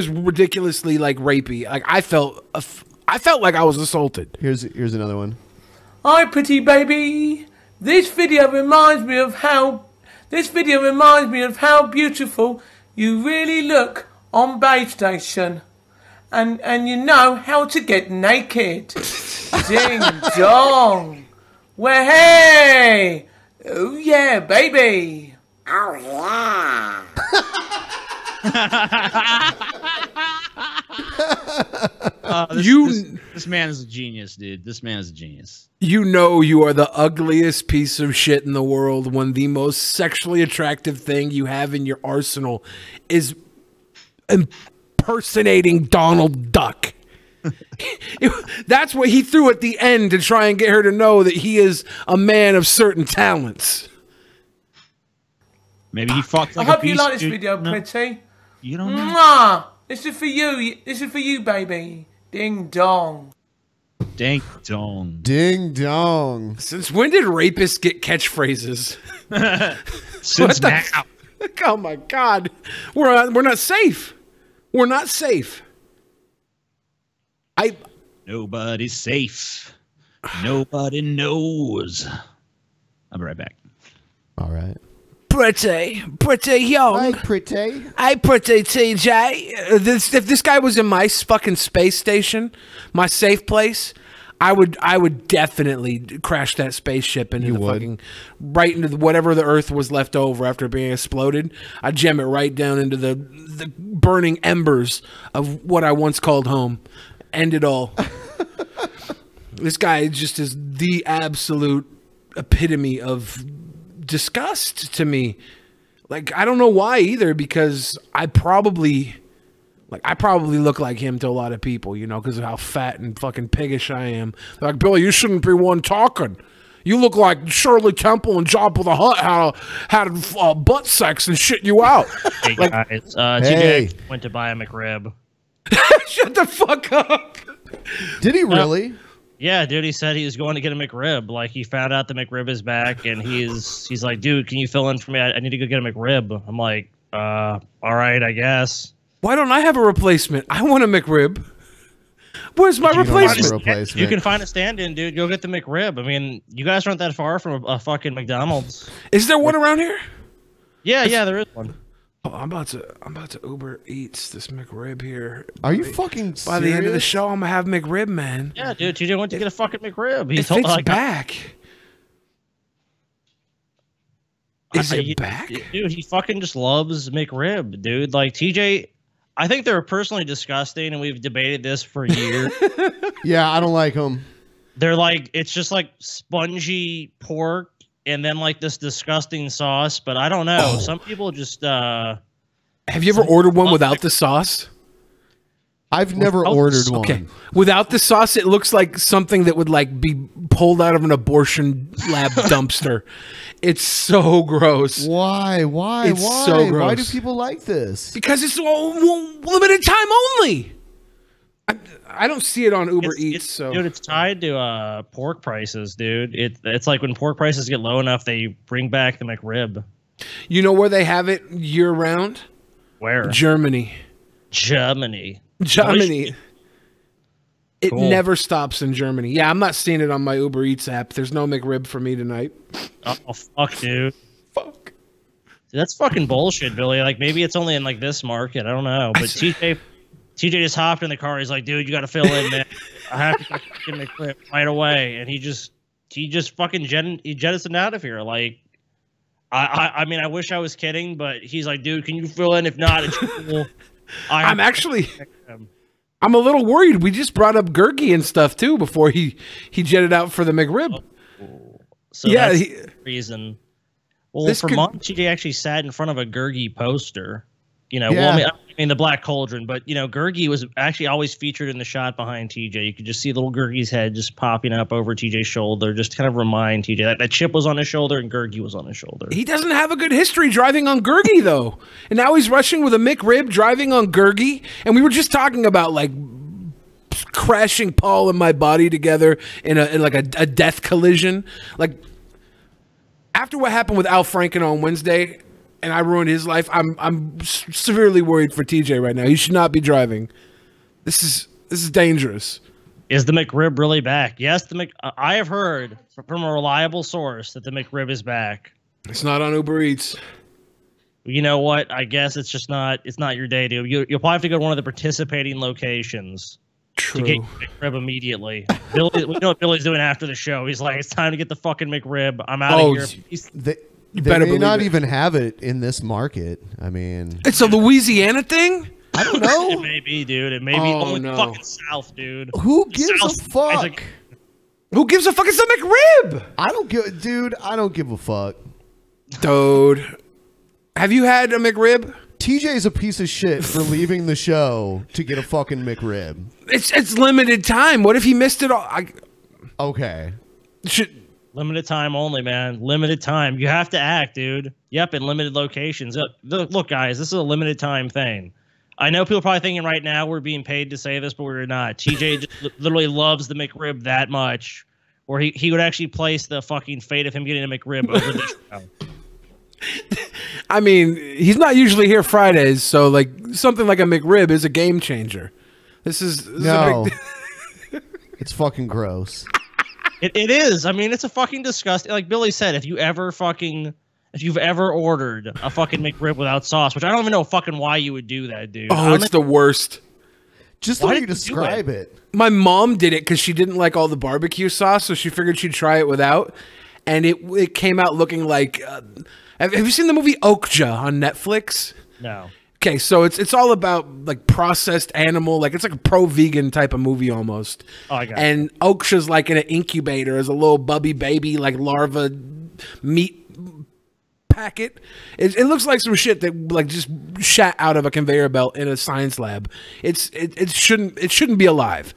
ridiculously like rapey. Like I felt like I was assaulted. Here's another one. Hi, pretty baby. This video reminds me of how beautiful you really look on base station. And you know how to get naked. Ding dong. Well, hey. Oh, yeah, baby. Oh, yeah. This man is a genius, dude. This man is a genius. You know you are the ugliest piece of shit in the world when the most sexually attractive thing you have in your arsenal is impersonating Donald Duck. That's what he threw at the end to try and get her to know that he is a man of certain talents. Maybe he fucked like I hope you like this video, pretty. You don't know. Mwah! This is for you. This is for you, baby. Ding dong. Ding dong. Ding dong. Since when did rapists get catchphrases? Since now. Oh my God. We're not safe. We're not safe. Nobody's safe. Nobody knows. I'll be right back. All right. Pretty young. Hi, pretty. Hi, pretty TJ. If this guy was in my fucking space station, my safe place, I would definitely crash that spaceship into right into whatever the Earth was left over after being exploded. I'd jam it right down into the burning embers of what I once called home. End it all. This guy just is the absolute epitome of disgust to me. Like, I don't know why either, because I probably look like him to a lot of people, you know, because of how fat and fucking piggish I am. They're like, Billy, you shouldn't be one talking. You look like Shirley Temple and Jabba the Hutt had butt sex and shit you out. Hey, like, guys. TJ went to buy a McRib. Shut the fuck up. Did he really? Yeah, dude, he said he was going to get a McRib. Like, he found out the McRib is back, and he's like, dude, can you fill in for me? I need to go get a McRib. I'm like, all right, I guess. Why don't I have a replacement? I want a McRib. Where's my replacement? You can find a stand-in, dude. Go get the McRib. I mean, you guys aren't that far from a fucking McDonald's. Is there one around here? Yeah, there is one. Oh, I'm about to Uber Eats this McRib here. Are you fucking serious? By the end of the show, I'm gonna have McRib, man. Yeah, dude, TJ went to get a fucking McRib. It's back. Is it back? Dude, he fucking just loves McRib, dude. Like, TJ, I think they're personally disgusting, and we've debated this for years. Yeah, I don't like them. They're like, it's just like spongy pork and then like this disgusting sauce, but I don't know. Some people just have you ever ordered one without the sauce? I've never ordered one. Okay. Without the sauce, it looks like something that would like be pulled out of an abortion lab dumpster. It's so gross. Why? It's so gross. Why do people like this? Because it's limited time only. I don't see it on Uber Eats. Dude, it's tied to pork prices, dude. It's like when pork prices get low enough, they bring back the McRib. You know where they have it year round? Where? Germany. It Cool. never stops in Germany. Yeah, I'm not seeing it on my Uber Eats app. There's no McRib for me tonight. Oh, fuck, dude. Dude, that's fucking bullshit, Billy. Like, maybe it's only in like this market. I don't know. But TJ just hopped in the car. He's like, dude, you got to fill in, man. I have to fucking McRib right away. And he just fucking jettisoned out of here. Like, I mean, I wish I was kidding, but he's like, dude, can you fill in? If not, it's cool. I'm a little worried. We just brought up Gurgi and stuff too before he jetted out for the McRib. So yeah, that's the reason. Well, for months, TJ actually sat in front of a Gurgi poster. You know, Yeah. well, I mean the Black Cauldron, but you know, Gurgi was actually always featured in the shot behind TJ. You could just see little Gurgi's head just popping up over TJ's shoulder, just to kind of remind TJ that chip was on his shoulder and Gurgi was on his shoulder. He doesn't have a good history driving on Gurgi though, and now he's rushing with a McRib driving on Gurgi. And we were just talking about like crashing Paul and my body together in a death collision. Like after what happened with Al Franken on Wednesday, and I ruined his life, I'm severely worried for TJ right now. He should not be driving. This is dangerous. Is the McRib really back? Yes, I have heard from a reliable source that the McRib is back. It's not on Uber Eats. You know what? I guess it's just not. It's not your day, dude. You'll probably have to go to one of the participating locations to get your McRib immediately. Billy, we know what Billy's doing after the show. He's like, it's time to get the fucking McRib. I'm out of here. They may not even have it in this market. I mean, it's a Louisiana thing? I don't know. It may be, dude. It may be only fucking South, dude. Who gives a fuck? Who gives a fuck? It's a McRib. I don't give a fuck. Dude. Have you had a McRib? TJ's a piece of shit for leaving the show to get a fucking McRib. It's limited time. What if he missed it all? Okay. Limited time only, man. Limited time. You have to act, dude. Yep, in limited locations. Look, guys, this is a limited time thing. I know people are probably thinking right now we're being paid to say this, but we're not. TJ just literally loves the McRib that much, where he would actually place the fucking fate of him getting a McRib over the show. I mean, he's not usually here Fridays, so like something like a McRib is a game changer. This is no. It's fucking gross. It is. I mean, it's a fucking disgusting. Like Billy said, if you've ever ordered a fucking McRib without sauce, which I don't even know fucking why you would do that, dude. Oh, it's the worst. Just the way you describe it. My mom did it because she didn't like all the barbecue sauce, so she figured she'd try it without. And it came out looking like... have you seen the movie Okja on Netflix? No. Okay, so it's all about like processed animal, like it's like a pro-vegan type of movie almost. Oh, I got it. And Oksha's like in an incubator as a little bubby baby, like larva meat packet. It looks like some shit that like just shat out of a conveyor belt in a science lab. It shouldn't be alive.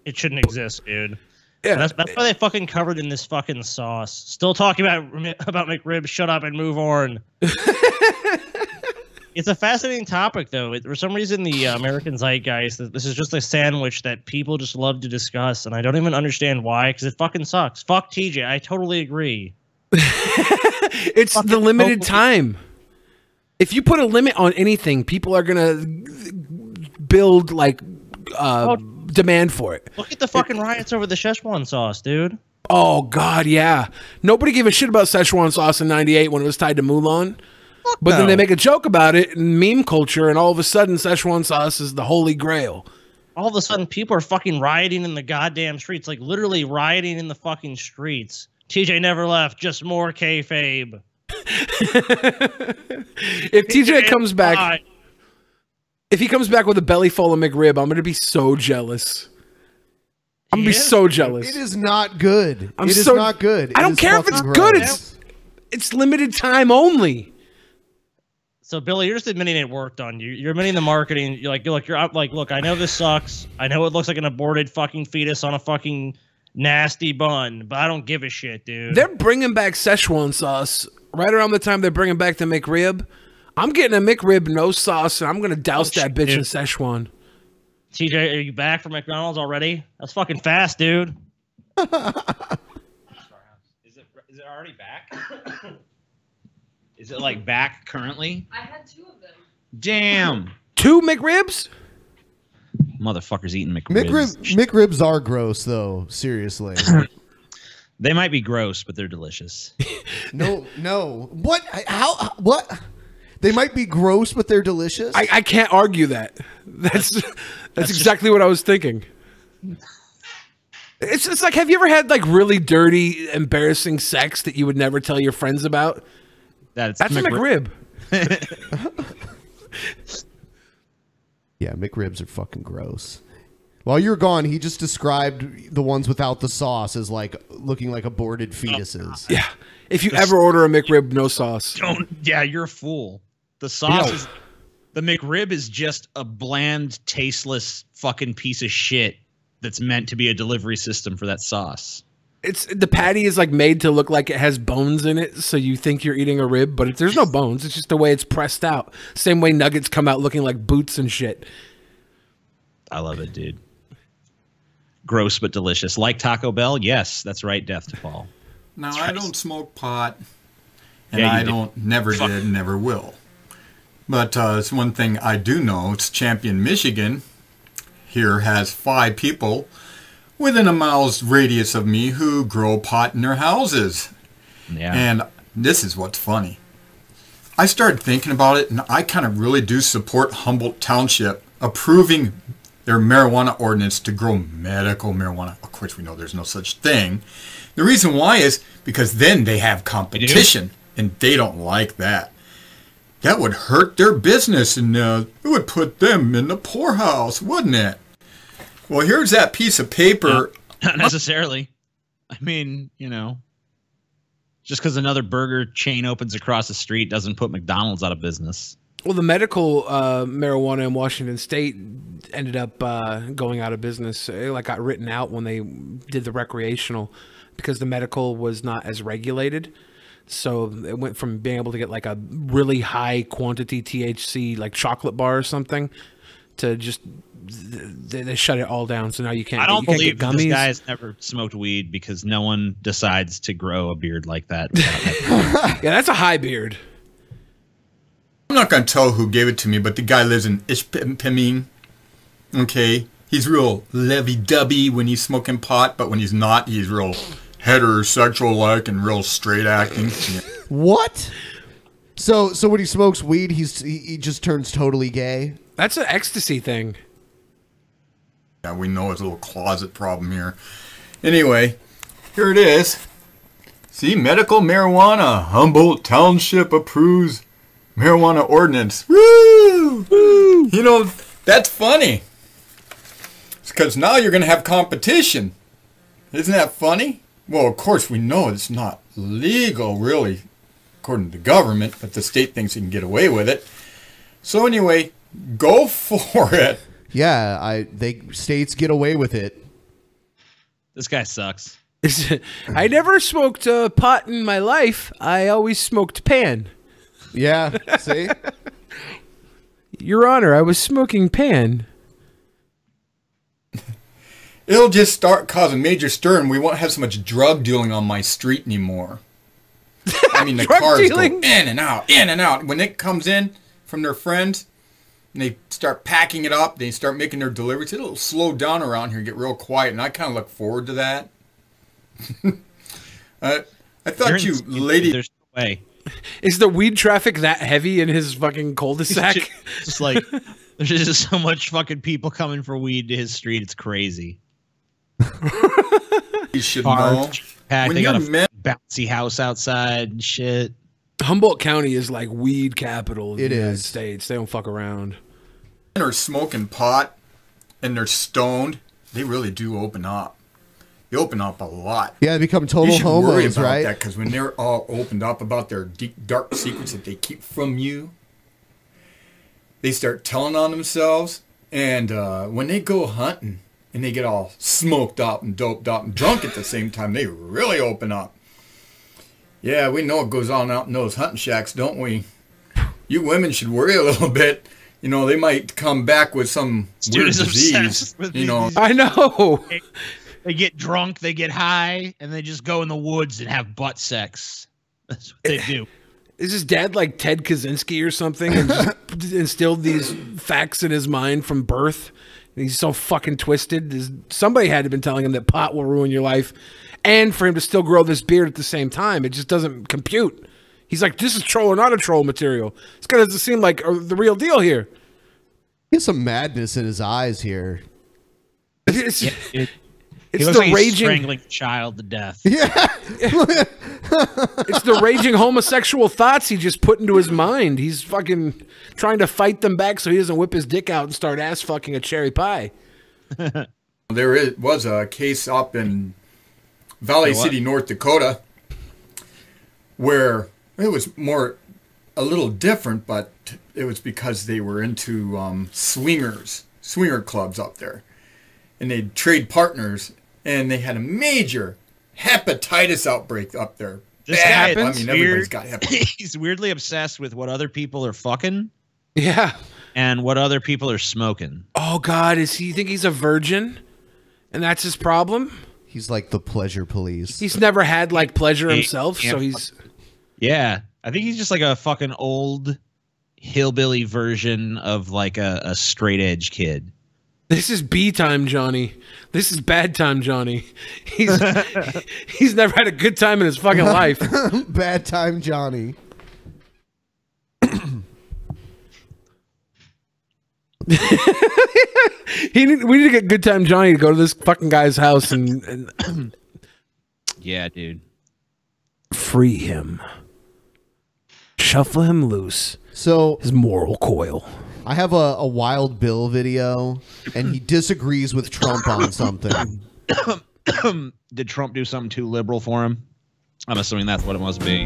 It shouldn't exist, dude. Yeah, that's why they fucking covered in this fucking sauce. Still talking about McRib. Shut up and move on. It's a fascinating topic, though. For some reason, the American zeitgeist, this is just a sandwich that people just love to discuss, and I don't even understand why, because it fucking sucks. Fuck TJ. I totally agree. It's fucking the limited time. If you put a limit on anything, people are gonna build like demand for it. Look at the fucking riots over the Szechuan sauce, dude. Oh God, yeah. Nobody gave a shit about Szechuan sauce in '98 when it was tied to Mulan. But then they make a joke about it in meme culture, and all of a sudden, Szechuan sauce is the holy grail. All of a sudden, people are fucking rioting in the goddamn streets, like literally rioting in the fucking streets. TJ never left, just more kayfabe. If TJ comes back, if he comes back with a belly full of McRib, I'm gonna be so jealous. I'm gonna be so jealous. It is not good. It is not good. I don't care if it's good. It's limited time only. So Billy, you're just admitting it worked on you. You're admitting the marketing. You're like, look, I know this sucks. I know it looks like an aborted fucking fetus on a fucking nasty bun, but I don't give a shit, dude. They're bringing back Szechuan sauce right around the time they're bringing back the McRib. I'm getting a McRib no sauce, and I'm gonna douse that bitch in Szechuan. TJ, are you back from McDonald's already? That's fucking fast, dude. Is it already back? Is it like back currently? I had 2 of them. Damn. 2 McRibs? Motherfuckers eating McRibs. McRibs are gross, though. Seriously. They might be gross, but they're delicious. No. What? How? What? They might be gross, but they're delicious? I can't argue that. That's exactly what I was thinking. It's like, have you ever had like really dirty, embarrassing sex that you would never tell your friends about? That's a McRib. Yeah, McRibs are fucking gross. While you're gone, he just described the ones without the sauce as like looking like aborted fetuses. Yeah. If you ever order a McRib, no sauce. Yeah, you're a fool. The sauce is... The McRib is just a bland, tasteless fucking piece of shit that's meant to be a delivery system for that sauce. The patty is like made to look like it has bones in it, so you think you're eating a rib, but there's no bones. It's just the way it's pressed out. Same way nuggets come out looking like boots and shit. I love it, dude. Gross but delicious. Like Taco Bell? Yes, that's right, Death to Paul. Now, I don't smoke pot, and I never did, never will. But it's one thing I do know. It's Champion, Michigan. Here has 5 people within a mile's radius of me who grow pot in their houses. Yeah. And this is what's funny. I started thinking about it, and I kind of really do support Humboldt Township approving their marijuana ordinance to grow medical marijuana. Of course, we know there's no such thing. The reason why is because then they have competition, and they don't like that. That would hurt their business, and it would put them in the poorhouse, wouldn't it? Well, here's that piece of paper. Not necessarily. I mean, you know, just because another burger chain opens across the street doesn't put McDonald's out of business. Well, the medical marijuana in Washington State ended up going out of business. It like got written out when they did the recreational because the medical was not as regulated. So it went from being able to get like a really high quantity THC, like chocolate bar or something, to just they shut it all down. So now you can't. I don't believe get this gummies. guy has never smoked weed because no one decides to grow a beard like that. Yeah, that's a high beard. I'm not going to tell who gave it to me, but the guy lives in Ishpeming. Okay? He's real lovey-dovey when he's smoking pot, but when he's not, he's real heterosexual-like and real straight-acting. Yeah. What? So when he smokes weed, he just turns totally gay? That's an ecstasy thing. Yeah, we know it's a little closet problem here. Anyway, here it is. See, medical marijuana. Humboldt Township approves marijuana ordinance. Woo! Woo! You know, that's funny. It's because now you're going to have competition. Isn't that funny? Well, of course, we know it's not legal, really, according to the government, but the state thinks you can get away with it. So anyway, go for it. Yeah, states get away with it. This guy sucks. I never smoked pot in my life. I always smoked pan. Yeah, see? Your Honor, I was smoking pan. It'll just cause a major stir, and we won't have so much drug dealing on my street anymore. I mean, the cars dealing? Go in and out, in and out. When it comes in from their friends, and they start packing it up, they start making their deliveries, it'll slow down around here, get real quiet, and I kind of look forward to that. I thought you lady... There's no way. Is the weed traffic that heavy in his fucking cul-de-sac? Just like, there's just so much fucking people coming for weed to his street, it's crazy. You should know. When they got a bouncy house outside and shit. Humboldt County is like weed capital of the United States. They don't fuck around. When they're smoking pot and they're stoned, they really do open up. They open up a lot. Yeah, they become total homos, right? Because when they're all opened up about their deep, dark secrets that they keep from you, they start telling on themselves. And when they go hunting and they get all smoked up and doped up and drunk at the same time, they really open up. Yeah, we know what goes on out in those hunting shacks, don't we? You women should worry a little bit. You know, they might come back with some weird disease. You know, I know. They get drunk, they get high, and they just go in the woods and have butt sex. That's what they do. Is his dad like Ted Kaczynski or something and just instilled these facts in his mind from birth? And he's so fucking twisted. Somebody had to have been telling him that pot will ruin your life. And for him to still grow this beard at the same time, it just doesn't compute. He's like, this is troll or not a troll material. This guy doesn't seem like the real deal here. He has some madness in his eyes here. It's the like raging strangling a child to death. Yeah. It's the raging homosexual thoughts he just put into his mind. He's fucking trying to fight them back so he doesn't whip his dick out and start ass fucking a cherry pie. There was a case up in Valley City, North Dakota, where it was a little different, but it was because they were into swinger clubs up there. And they'd trade partners, and they had a major hepatitis outbreak up there. This guy, I mean, everybody's got hepatitis. He's weirdly obsessed with what other people are fucking. Yeah. And what other people are smoking. Oh, God. Does he think he's a virgin? And that's his problem? He's like the pleasure police. He's never had, like, pleasure himself, so he's... Yeah. I think he's just like a fucking old hillbilly version of, like, a straight edge kid. This is B time, Johnny. This is bad time, Johnny. He's never had a good time in his fucking life. Bad time, Johnny. We need to get good time, Johnny, to go to this fucking guy's house and yeah, dude. Free him. Shuffle him loose. So his moral coil. I have a Wild Bill video, and he disagrees with Trump on something. Did Trump do something too liberal for him? I'm assuming that's what it must be.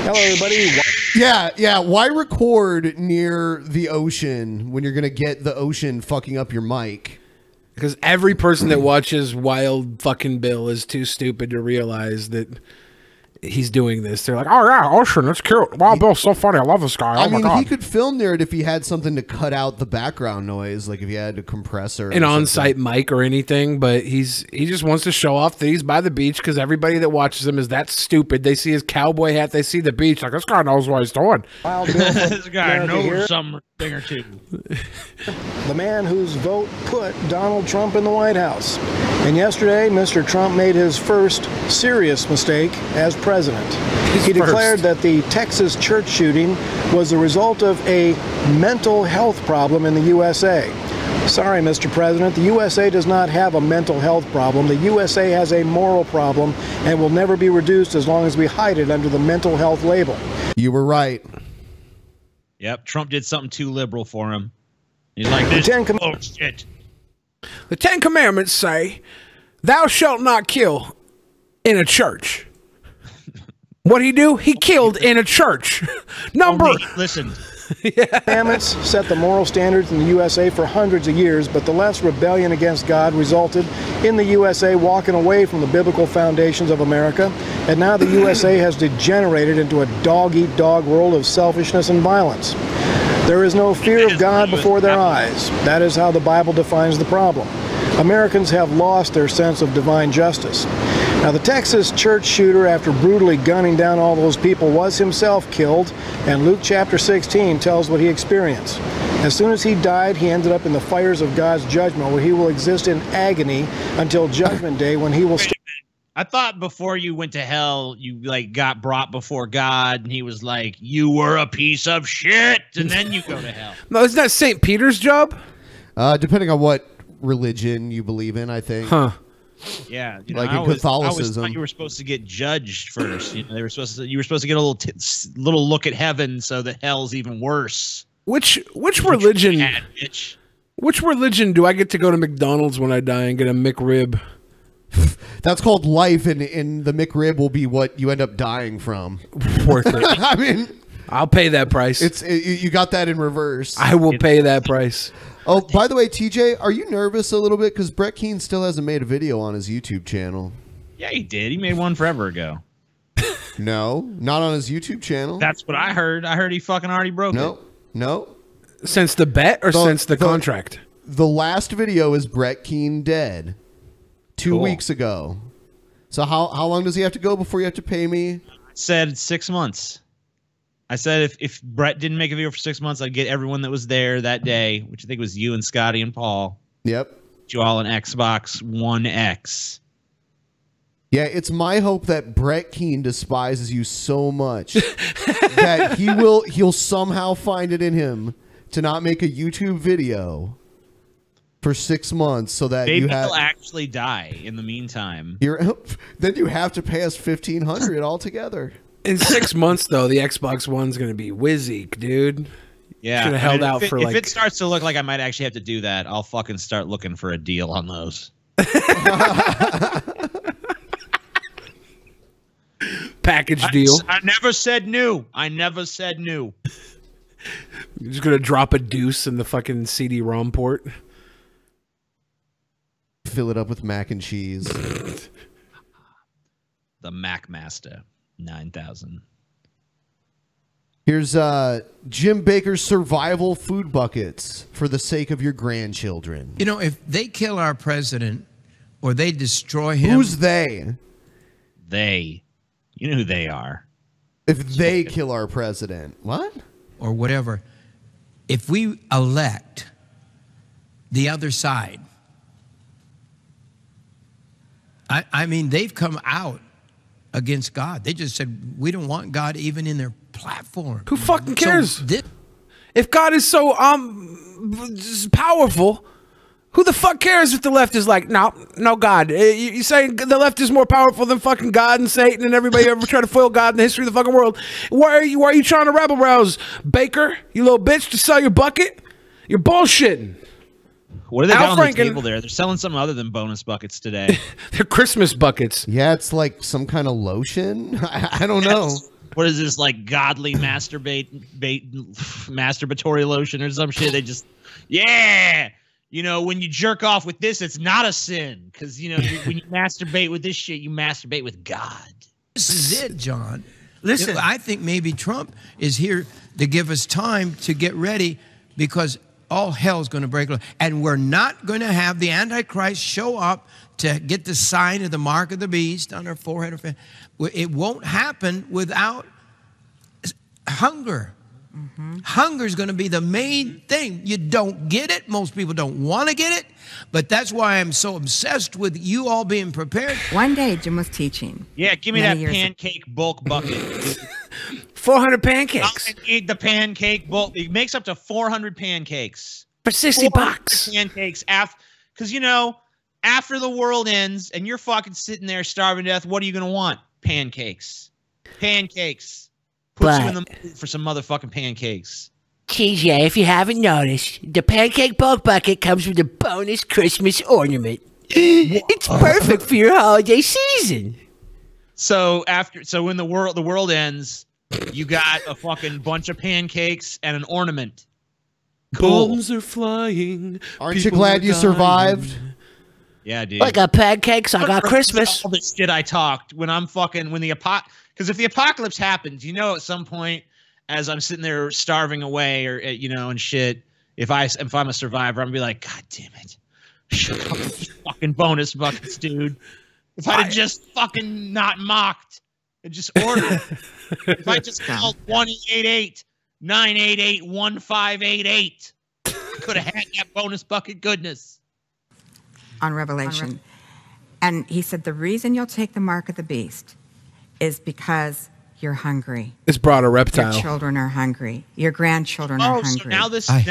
Hello, everybody. Yeah. Why record near the ocean when you're going to get the ocean fucking up your mic? Because every person that watches Wild fucking Bill is too stupid to realize that he's doing this. They're like, oh yeah, ocean, that's cute. Wild Bill's so funny. I love this guy. I mean, he could film there if he had something to cut out the background noise, like if he had a compressor, an on-site mic or anything. But he just wants to show off that he's by the beach because everybody that watches him is that stupid. They see his cowboy hat, they see the beach, like this guy knows what he's doing. Wild Bill, this guy knows something or two. The man whose vote put Donald Trump in the White House. And yesterday, Mr. Trump made his first serious mistake as president. president. He declared that the Texas church shooting was the result of a mental health problem in the USA. Sorry, Mr. President, the USA does not have a mental health problem. The USA has a moral problem and will never be reduced as long as we hide it under the mental health label. You were right. Yep, Trump did something too liberal for him. He's like, this shit. The Ten Commandments say, "Thou shalt not kill," in a church. What'd he do? He killed in a church. Listen. Commandments set the moral standards in the USA for hundreds of years, but the left's rebellion against God resulted in the USA walking away from the biblical foundations of America, and now the USA has degenerated into a dog-eat-dog world of selfishness and violence. There is no fear of God before their eyes. That is how the Bible defines the problem. Americans have lost their sense of divine justice. Now, the Texas church shooter, after brutally gunning down all those people, was himself killed, and Luke chapter 16 tells what he experienced. As soon as he died, he ended up in the fires of God's judgment, where he will exist in agony until Judgment Day, when he will... I thought before you went to hell, you like got brought before God, and he was like, "You were a piece of shit," and then you go to hell. No, isn't that St. Peter's job? Depending on what religion you believe in, I think. Huh. Yeah, like in Catholicism. I always thought you were supposed to get judged first. You know, you were supposed to get a little look at heaven, so that hell's even worse. Which religion? Which religion do I get to go to McDonald's when I die and get a McRib? That's called life, and the McRib will be what you end up dying from. Worth it. I mean, I'll pay that price. You got that in reverse. I will pay that price. Oh, by the way, TJ, are you nervous a little bit? Because Brett Keane still hasn't made a video on his YouTube channel. Yeah, he did. He made one forever ago. No, not on his YouTube channel. That's what I heard. I heard he fucking already broke it. No. Since the bet or since the contract? The last video is Brett Keane dead 2 weeks ago. So how long does he have to go before you have to pay me? I said 6 months. I said if Brett didn't make a video for 6 months, I'd get everyone that was there that day, which I think was you and Scotty and Paul. Yep. You all an Xbox One X. Yeah, it's my hope that Brett Keane despises you so much that he'll somehow find it in him to not make a YouTube video for 6 months, so that maybe he'll actually die in the meantime. Then you have to pay us $1,500 altogether. In 6 months, though, the Xbox One's going to be whizzy, dude. Yeah, should have held out for if it starts to look like I might actually have to do that, I'll fucking start looking for a deal on those. Package deal. I never said new. I never said new. You're just gonna drop a deuce in the fucking CD-ROM port. Fill it up with mac and cheese. The Mac Master 9000. Here's Jim Baker's survival food buckets for the sake of your grandchildren. You know, if they kill our president or they destroy him. Who's they? They. You know who they are. If they kill our president. What? Or whatever. If we elect the other side, I mean, they've come out against God. They just said, we don't want God even in their platform. Who fucking cares? If God is so powerful, who the fuck cares if the left is like, no God? You saying the left is more powerful than fucking God and Satan and everybody ever tried to foil God in the history of the fucking world? Why are you trying to rabble rouse, Baker, you little bitch, to sell your bucket? You're bullshitting. What do they got on the table there? They're selling something other than bonus buckets today. They're Christmas buckets. Yeah, it's like some kind of lotion. I don't know. What is this, like godly masturbatory lotion or some shit? They just, yeah. You know, when you jerk off with this, it's not a sin. Because, you know, when you masturbate with this shit, you masturbate with God. This is it, John. Listen, I think maybe Trump is here to give us time to get ready because all hell's going to break loose. And we're not going to have the Antichrist show up to get the sign of the mark of the beast on our forehead. It won't happen without hunger. Hunger is going to be the main thing. You don't get it. Most people don't want to get it. But that's why I'm so obsessed with you all being prepared. One day, Jim was teaching. Yeah, give me that pancake bulk bucket. 400 pancakes. I need the pancake bulk. It makes up to 400 pancakes. For $60. Pancakes. Because, you know, after the world ends and you're fucking sitting there starving to death, what are you going to want? Pancakes. Pancakes. Puts you in the mood for some motherfucking pancakes. TJ, if you haven't noticed, the pancake bulk bucket comes with a bonus Christmas ornament. It's perfect for your holiday season. So when the world ends, you got a fucking bunch of pancakes and an ornament. Cool. Bombs are flying. Aren't you glad you survived? Yeah, dude. I got pancakes. I got Christmas. All the shit I talked when because if the apocalypse happens, you know, at some point, as I'm sitting there starving away, or you know, and shit, if I'm a survivor, I'm gonna be like, God damn it, shut up with these fucking bonus buckets, dude. If I'd have just fucking not mocked and just ordered, if I just called 1-888-988-1588, I could have had that bonus bucket goodness. On Revelation. And he said, the reason you'll take the mark of the beast is because you're hungry. It's brought a reptile. Your children are hungry. Your grandchildren are hungry. So now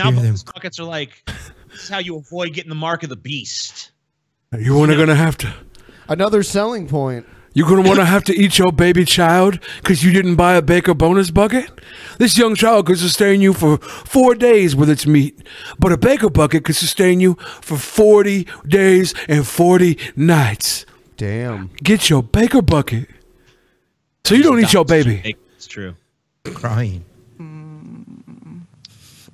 bonus buckets are like, this is how you avoid getting the mark of the beast. You want to have to. Another selling point. You're going to want to have to eat your baby child because you didn't buy a Baker bonus bucket? This young child could sustain you for 4 days with its meat, but a Baker bucket could sustain you for 40 days and 40 nights. Damn. Get your Baker bucket. So you don't eat your baby. It's true. Crying.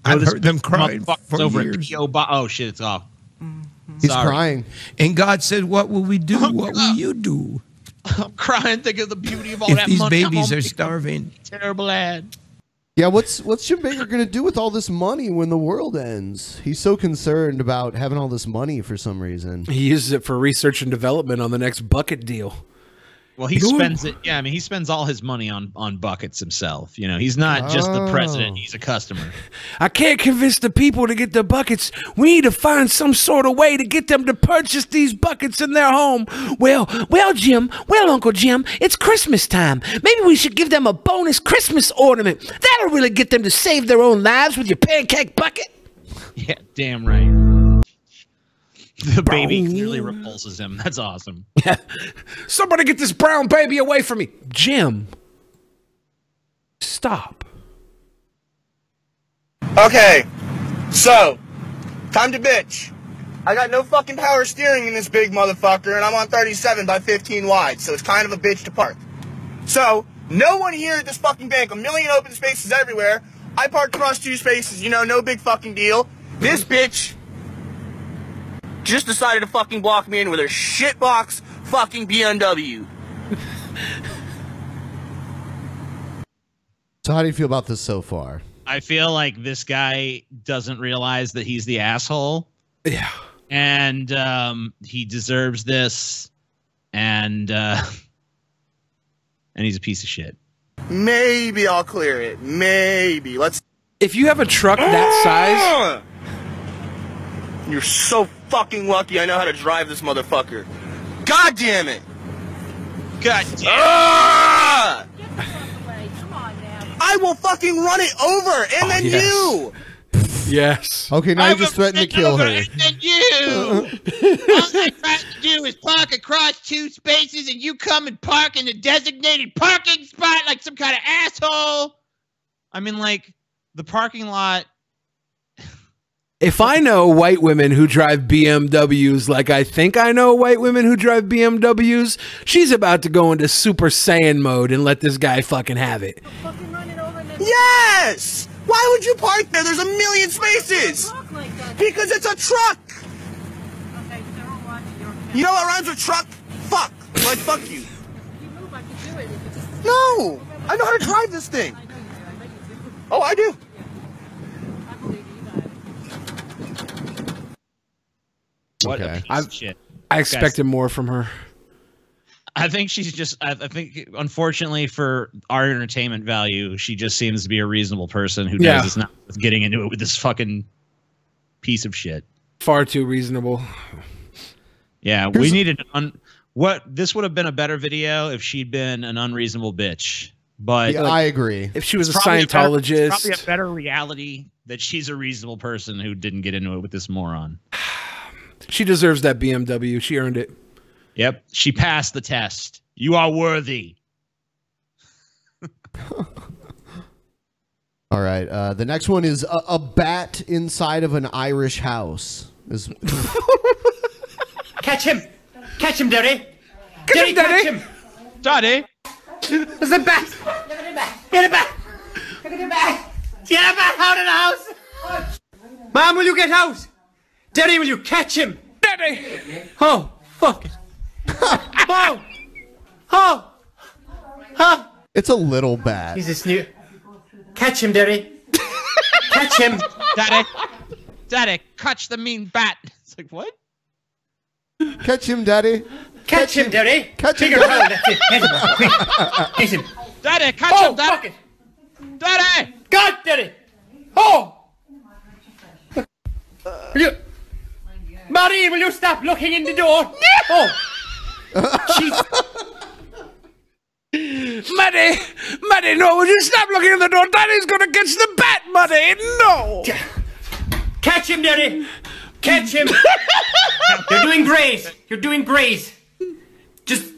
I've heard them crying for years. Oh, shit, it's off. He's crying. And God said, what will we do? What will you do? I'm crying, think of the beauty of all if that these money. Babies are starving. Terrible ad. Yeah, what's Jim Baker going to do with all this money when the world ends? He's so concerned about having all this money for some reason. He uses it for research and development on the next bucket deal. Well, he spends it. Yeah, I mean, he spends all his money on buckets himself. You know, he's not just the president; he's a customer. I can't convince the people to get the buckets. We need to find some sort of way to get them to purchase these buckets in their home. Well, Jim. Well, Uncle Jim, it's Christmas time. Maybe we should give them a bonus Christmas ornament. That'll really get them to save their own lives with your pancake bucket. Yeah, damn right. The baby clearly repulses him. That's awesome. Yeah. Somebody get this brown baby away from me. Jim. Stop. Okay. So, time to bitch. I got no fucking power steering in this big motherfucker, and I'm on 37 by 15 wide, so it's kind of a bitch to park. So, no one here at this fucking bank, a million open spaces everywhere. I parked across 2 spaces, you know, no big fucking deal. This bitch just decided to fucking block me in with her shitbox fucking BMW. So how do you feel about this so far? I feel like this guy doesn't realize that he's the asshole. Yeah. And he deserves this. And he's a piece of shit. Maybe I'll clear it. Maybe. Let's. If you have a truck that size. You're so fucking lucky I know how to drive this motherfucker. God damn it. God damn it. I will fucking run it over, and then you. Yes. Okay, now you just threatened to kill her. And then you. All I tried to do is park across 2 spaces, and you come and park in the designated parking spot like some kind of asshole. I mean, like, the parking lot. If I know white women who drive BMWs like I think I know white women who drive BMWs, she's about to go into Super Saiyan mode and let this guy fucking have it. Yes! Why would you park there? There's a million spaces! Because it's a truck! You know what rhymes with truck? Fuck. Like, fuck you. No! I know how to drive this thing. Oh, I do. What a piece of shit. I expected more from her. I think she's just. I think, unfortunately for our entertainment value, she just seems to be a reasonable person who knows it's not getting into it with this fucking piece of shit. Far too reasonable. Yeah, we needed what this would have been a better video if she'd been an unreasonable bitch. But yeah, I agree. If she was a Scientologist, it's probably a better reality that she's a reasonable person who didn't get into it with this moron. She deserves that BMW. She earned it. Yep, she passed the test. You are worthy. All right. The next one is a bat inside of an Irish house. Catch him! Catch him, Daddy! Catch him, Daddy! Catch him! Daddy! There's a bat! Get it back! Get it back! Get it back out of the house! Mom, will you get out? Daddy, will you catch him? Daddy! Oh, fuck it. Oh! Oh! Oh! It's a little bat. He's a snoo. Catch him, Daddy. Catch him. Daddy. Daddy, catch the mean bat. It's like, what? Catch him, Daddy. Catch him, Daddy. Catch him, Bigger Daddy. hole, that's it. Catch him, quick. Catch him. Daddy, catch him, Daddy. Fuck it. Daddy! God, Daddy. Oh! Will you... Marie, will you stop looking in the door? Oh! Maddie, no, will you stop looking at the door? Daddy's gonna catch the bat, Maddie, no! Catch him, Daddy! Catch him! You're doing great! You're doing great! Just...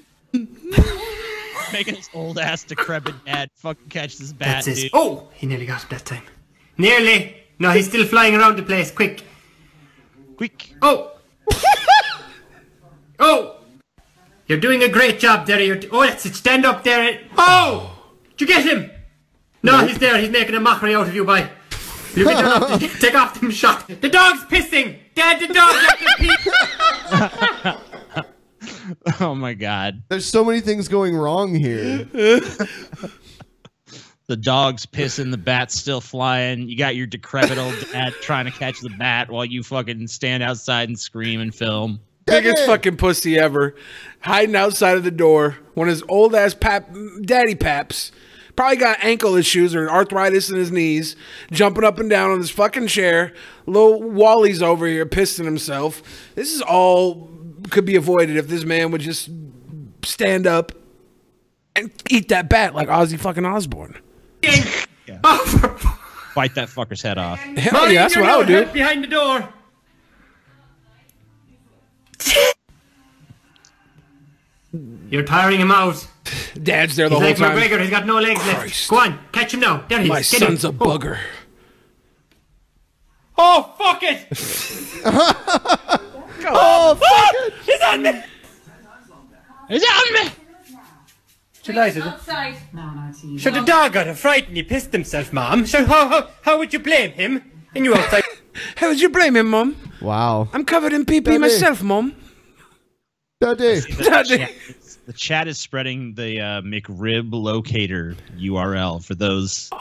Making his old-ass decrepit dad fucking catch this bat, That's it. dude. Oh! He nearly got it that time. Nearly! No, he's still flying around the place. Quick! Quick! Oh! Oh! You're doing a great job, Derry. Oh, that's it. Stand up there. Oh! Did you get him? No, he's there. He's making a mockery out of you, boy. You get off, take off them shots. The dog's pissing. Dad, the dog has to pee. Oh my god. There's so many things going wrong here. The dog's pissing, the bat's still flying. You got your decrepit old dad trying to catch the bat while you fucking stand outside and scream and film. Biggest fucking pussy ever. Hiding outside of the door. One of his old ass daddy paps. Probably got ankle issues or arthritis in his knees. Jumping up and down on this fucking chair. Little Wally's over here pissing himself. This is all could be avoided if this man would just stand up and eat that bat like Ozzy fucking Osbourne. Yeah. Bite that fucker's head off. Hell yeah, that's what I would do. Behind the door. You're tiring him out. Dad's there the He's whole like time. McGregor, he's got no legs left. Go on, catch him now. There he is. My Get son's him. a bugger. Oh, fuck it! Oh, fuck it! He's on me! He's on me! Delighted. Sure, the dog got a fright and he pissed himself, Mom. Sure, how would you blame him? And you outside. How would you blame him, Mom? Wow. I'm covered in pee-pee Daddy. myself, Mom. Daddy. The chat is spreading the McRib locator URL for those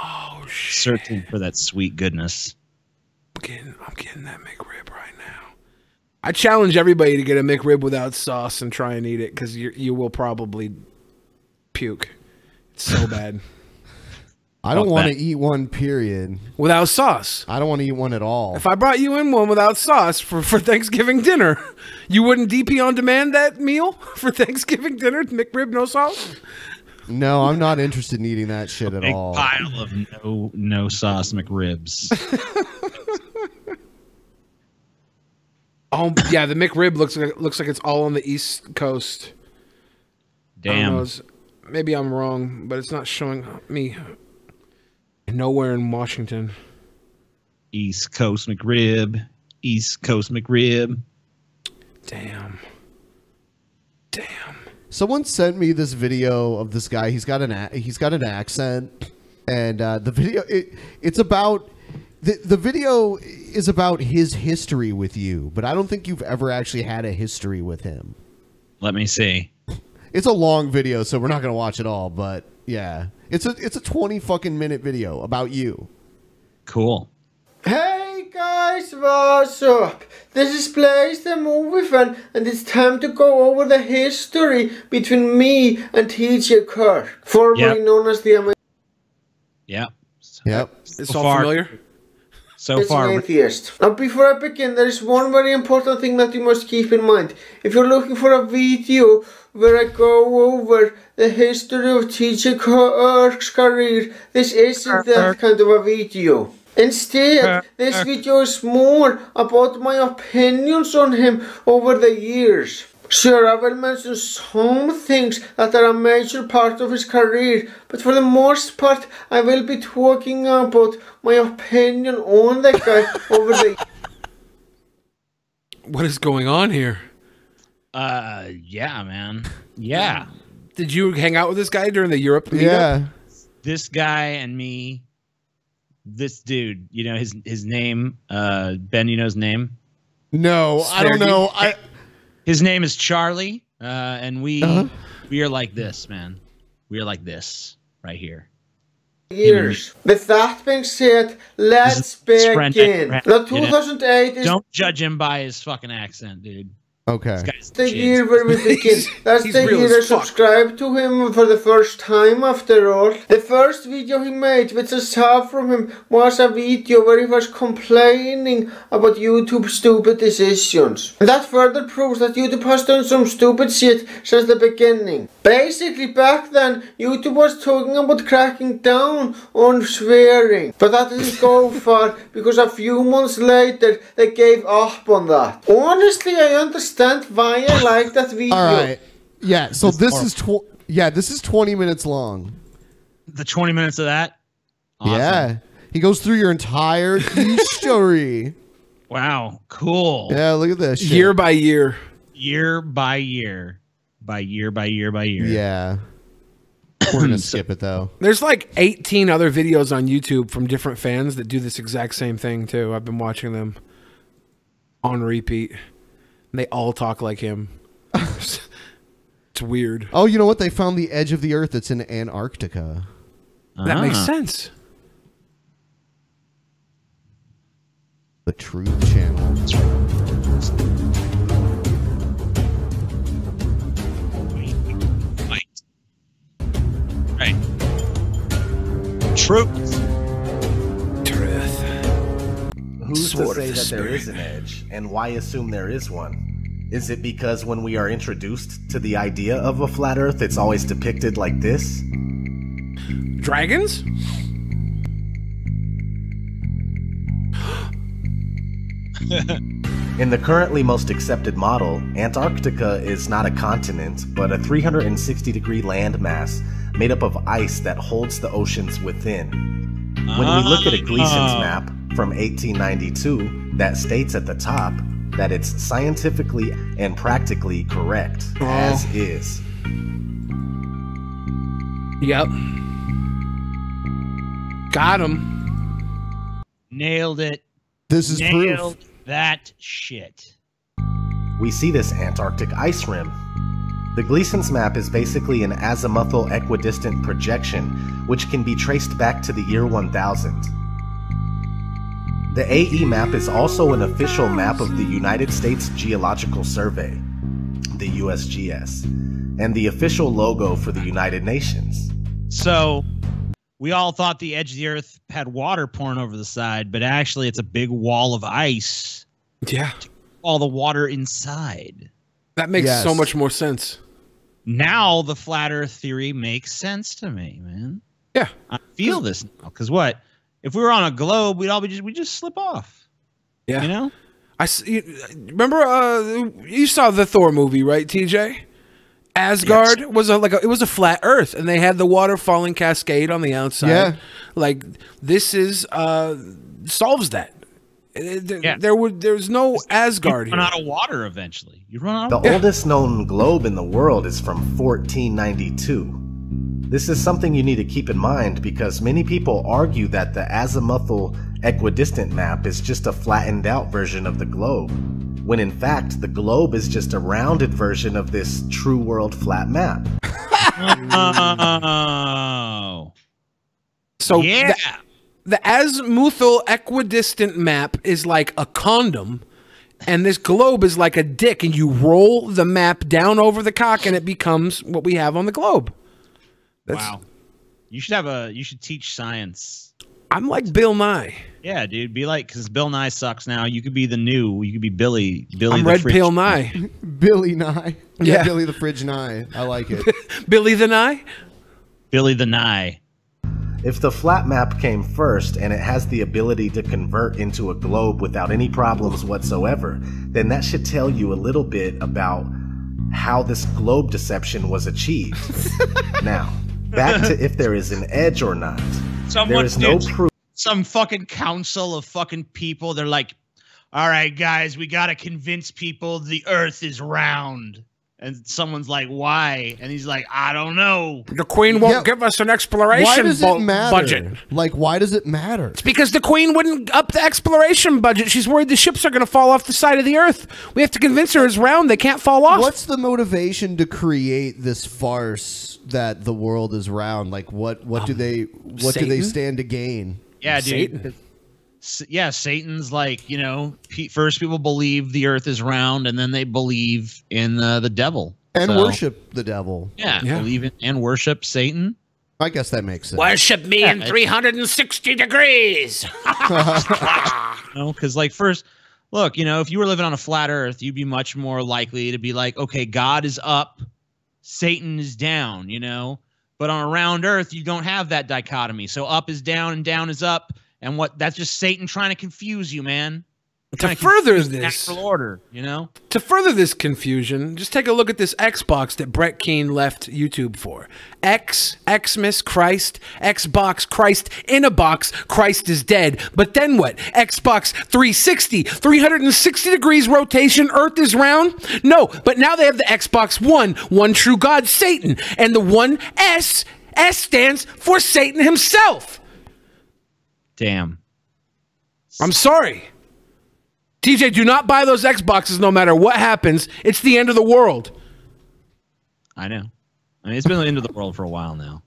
searching for that sweet goodness. I'm getting that McRib right now. I challenge everybody to get a McRib without sauce and try and eat it because you will probably puke. It's so bad. I don't want to eat one, period. Without sauce. I don't want to eat one at all. If I brought you in one without sauce for Thanksgiving dinner, you wouldn't DP on demand that meal for Thanksgiving dinner? McRib, no sauce? No, I'm not interested in eating that shit at all. Pile of no sauce McRibs. Oh yeah, the McRib looks like it's all on the East Coast. Damn. Maybe I'm wrong, but it's not showing me nowhere in Washington. East Coast McRib. East Coast McRib. Damn. Someone sent me this video of this guy. He's got an accent, and the video it's about the video is about his history with you, but I don't think you've ever actually had a history with him. Let me see. It's a long video, so we're not gonna watch it all. But yeah, it's a 20 fucking minute video about you. Cool. Hey guys. guys, what's up? This is Blaze the Movie Fan, and it's time to go over the history between me and TJ Kirk, formerly known as the Yep. It's all familiar? So far. An atheist. Now, before I begin, there is one very important thing that you must keep in mind. If you're looking for a video where I go over the history of TJ Kirk's career, this isn't that kind of a video. Instead, this video is more about my opinions on him over the years. Sure, I will mention some things that are a major part of his career, but for the most part, I will be talking about my opinion on the guy over the... What is going on here? Yeah, man. Yeah. Did you hang out with this guy during the Europe meetup? Yeah. This guy and me, this dude, you know his name, Ben, you know his name? No, I don't know. His name is Charlie, and we are like this, man. We are like this right here. Years. With that being said, let's begin. Now, 2008 is... Don't judge him by his fucking accent, dude. Okay. The year where we begin. That's the year I subscribed to him for the first time, after all. The first video he made, which I saw from him, was a video where he was complaining about YouTube's stupid decisions. And that further proves that YouTube has done some stupid shit since the beginning. Basically, back then, YouTube was talking about cracking down on swearing. But that didn't go far, because a few months later, they gave up on that. Honestly, I understand why I like that video. All right. Yeah, so this is 20 minutes long. The 20 minutes of that? Awesome. Yeah. He goes through your entire story. Wow, cool. Yeah, look at this shit. Year by year. Year by year. By year by year by year. Yeah. We're going to skip it, though. There's like 18 other videos on YouTube from different fans that do this exact same thing, too. I've been watching them on repeat. They all talk like him. It's weird. Oh, you know what? They found the edge of the Earth. It's in Antarctica. That makes sense. The Truth Channel. Right. Truth. Who's to say that there is an edge, and why assume there is one? Is it because when we are introduced to the idea of a flat Earth, it's always depicted like this? Dragons? In the currently most accepted model, Antarctica is not a continent, but a 360-degree landmass made up of ice that holds the oceans within. When we look at a Gleason's map from 1892 that states at the top that it's scientifically and practically correct, as is. Yep. Got him. Nailed it. This is Nailed proof. That shit. We see this Antarctic ice rim. The Gleason's map is basically an azimuthal equidistant projection, which can be traced back to the year 1000. The AE map is also an official map of the United States Geological Survey, the USGS, and the official logo for the United Nations. So, we all thought the edge of the Earth had water pouring over the side, but actually it's a big wall of ice. Yeah. All the water inside. That makes so much more sense. Now the flat Earth theory makes sense to me, man. Yeah. I feel this now. Because what? If we were on a globe, we'd just slip off. Yeah. You know? Remember you saw the Thor movie, right, TJ? Asgard was it was a flat Earth, and they had the water falling cascade on the outside. Yeah. Like this is solves that. There's no Asgard You run here. out of water eventually. You run out The of water. oldest known globe in the world is from 1492. This is something you need to keep in mind because many people argue that the azimuthal equidistant map is just a flattened out version of the globe, when in fact the globe is just a rounded version of this true world flat map. Oh. So yeah. the azimuthal equidistant map is like a condom, and this globe is like a dick, and you roll the map down over the cock, and it becomes what we have on the globe. Wow. You should teach science. I'm like Bill Nye. Yeah, dude. Be like, because Bill Nye sucks now. You could be the new. You could be Billy. I'm Red Pill Nye. Billy Nye. Yeah. Billy the Fridge Nye. I like it. Billy the Nye? Billy the Nye. If the flat map came first and it has the ability to convert into a globe without any problems whatsoever, then that should tell you a little bit about how this globe deception was achieved. Now, back to if there is an edge or not. There is no proof. Some fucking council of fucking people. They're like, all right, guys, we got to convince people the earth is round. And someone's like, why? And he's like, I don't know. The Queen won't give us an exploration why does it matter? budget. Like, why does it matter? It's because the Queen wouldn't up the exploration budget. She's worried the ships are going to fall off the side of the Earth. We have to convince her it's round. They can't fall off. What's the motivation to create this farce that the world is round? Like, what do they stand to gain? Yeah, dude. Yeah, Satan's like, you know, first people believe the earth is round, and then they believe in the devil. And worship the devil. Yeah, believe in and worship Satan. I guess that makes sense. Worship me in 360 degrees. No, because like first, look, you know, if you were living on a flat earth, you'd be much more likely to be like, okay, God is up, Satan is down, you know? But on a round earth, you don't have that dichotomy. So up is down and down is up. And that's just Satan trying to confuse you, man. To further this natural order, you know? To further this confusion, just take a look at this Xbox that Brett Keane left YouTube for. Xmas, Christ, Xbox, Christ in a box, Christ is dead. But then what? Xbox 360, 360 degrees rotation, Earth is round? No, but now they have the Xbox One true God, Satan. And the one S stands for Satan himself. Damn. I'm sorry. TJ, do not buy those Xboxes no matter what happens. It's the end of the world. I know. I mean, it's been the end of the world for a while now.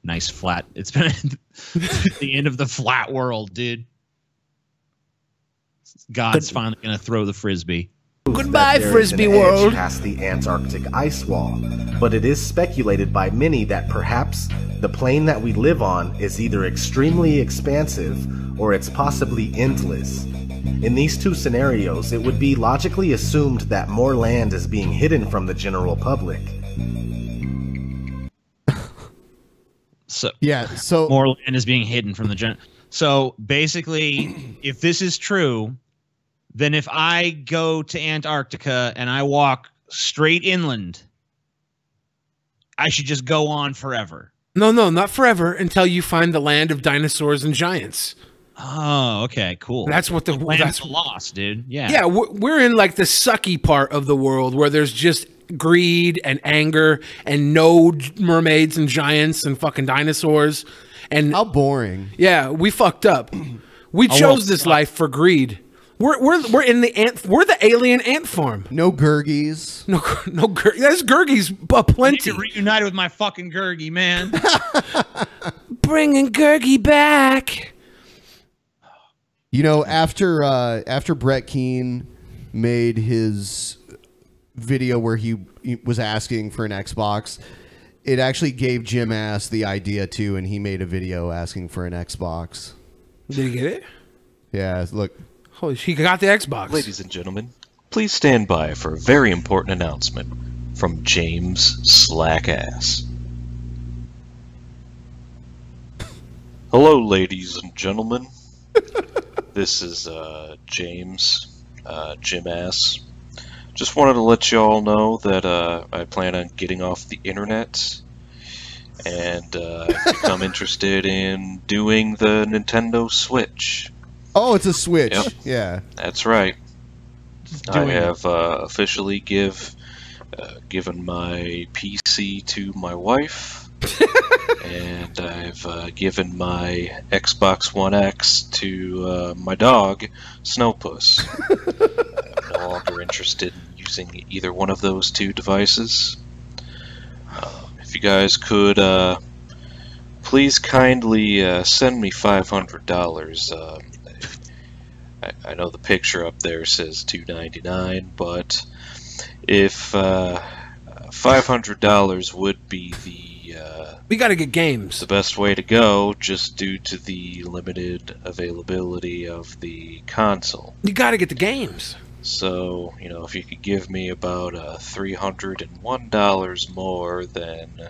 Nice flat. It's been the end of the flat world, dude. God's finally going to throw the Frisbee. Goodbye, Frisbee world. Past the Antarctic ice wall, but it is speculated by many that perhaps the plane that we live on is either extremely expansive or it's possibly endless. In these two scenarios, it would be logically assumed that more land is being hidden from the general public. So more land is being hidden from the general. So basically, if this is true, then if I go to Antarctica and I walk straight inland, I should just go on forever. No, not forever until you find the land of dinosaurs and giants. Oh, okay, cool. That's what that's lost, dude. Yeah. Yeah, we're in like the sucky part of the world where there's just greed and anger and no mermaids and giants and fucking dinosaurs. And how boring. Yeah, we fucked up. We chose this life for greed. We're in the we're the alien ant farm. No Gurgies. No Gurgies. There's Gurgies plenty. I need to reunite with my fucking Gurgie, man. Bringing Gurgie back. You know, after Brett Keane made his video where he was asking for an Xbox, it actually gave Jim Ass the idea too, and he made a video asking for an Xbox. Did he get it? Yeah, look. Holy shit, he got the Xbox. Ladies and gentlemen, please stand by for a very important announcement from James Slackass. Hello, ladies and gentlemen. This is James, Jim Ass. Just wanted to let y'all know that I plan on getting off the internet and I've become interested in doing the Nintendo Switch. Oh, it's a Switch. Yep. Yeah. That's right. I have officially given my PC to my wife. And I've given my Xbox One X to my dog, Snowpuss. I'm no longer interested in using either one of those two devices. If you guys could please kindly send me $500. I know the picture up there says $2.99, but if $500 would be we got to get games. The best way to go, just due to the limited availability of the console. You got to get the games. So, you know, if you could give me about $301 more than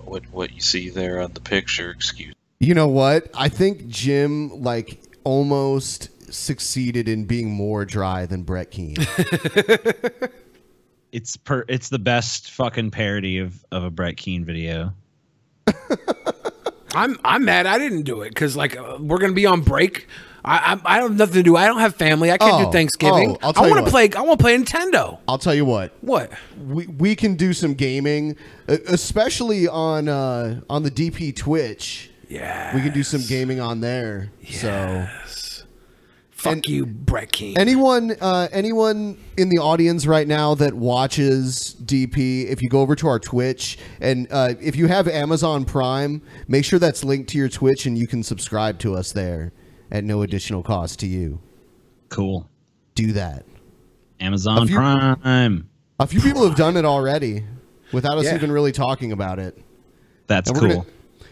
what you see there on the picture, excuse. You know what? I think Jim like almost succeeded in being more dry than Brett Keane. It's the best fucking parody of a Brett Keane video. I'm mad I didn't do it because like we're gonna be on break. I don't have nothing to do. I don't have family. I can't do Thanksgiving. I want to play. I want to play Nintendo. I'll tell you what. What? We can do some gaming, especially on the DP Twitch. Yeah. We can do some gaming on there. Yes. So. Fuck you, Brett Keane. Anyone in the audience right now that watches DP, if you go over to our Twitch, and if you have Amazon Prime, make sure that's linked to your Twitch and you can subscribe to us there at no additional cost to you. Cool. Do that. Amazon Prime. A few people have done it already without us even really talking about it. That's cool.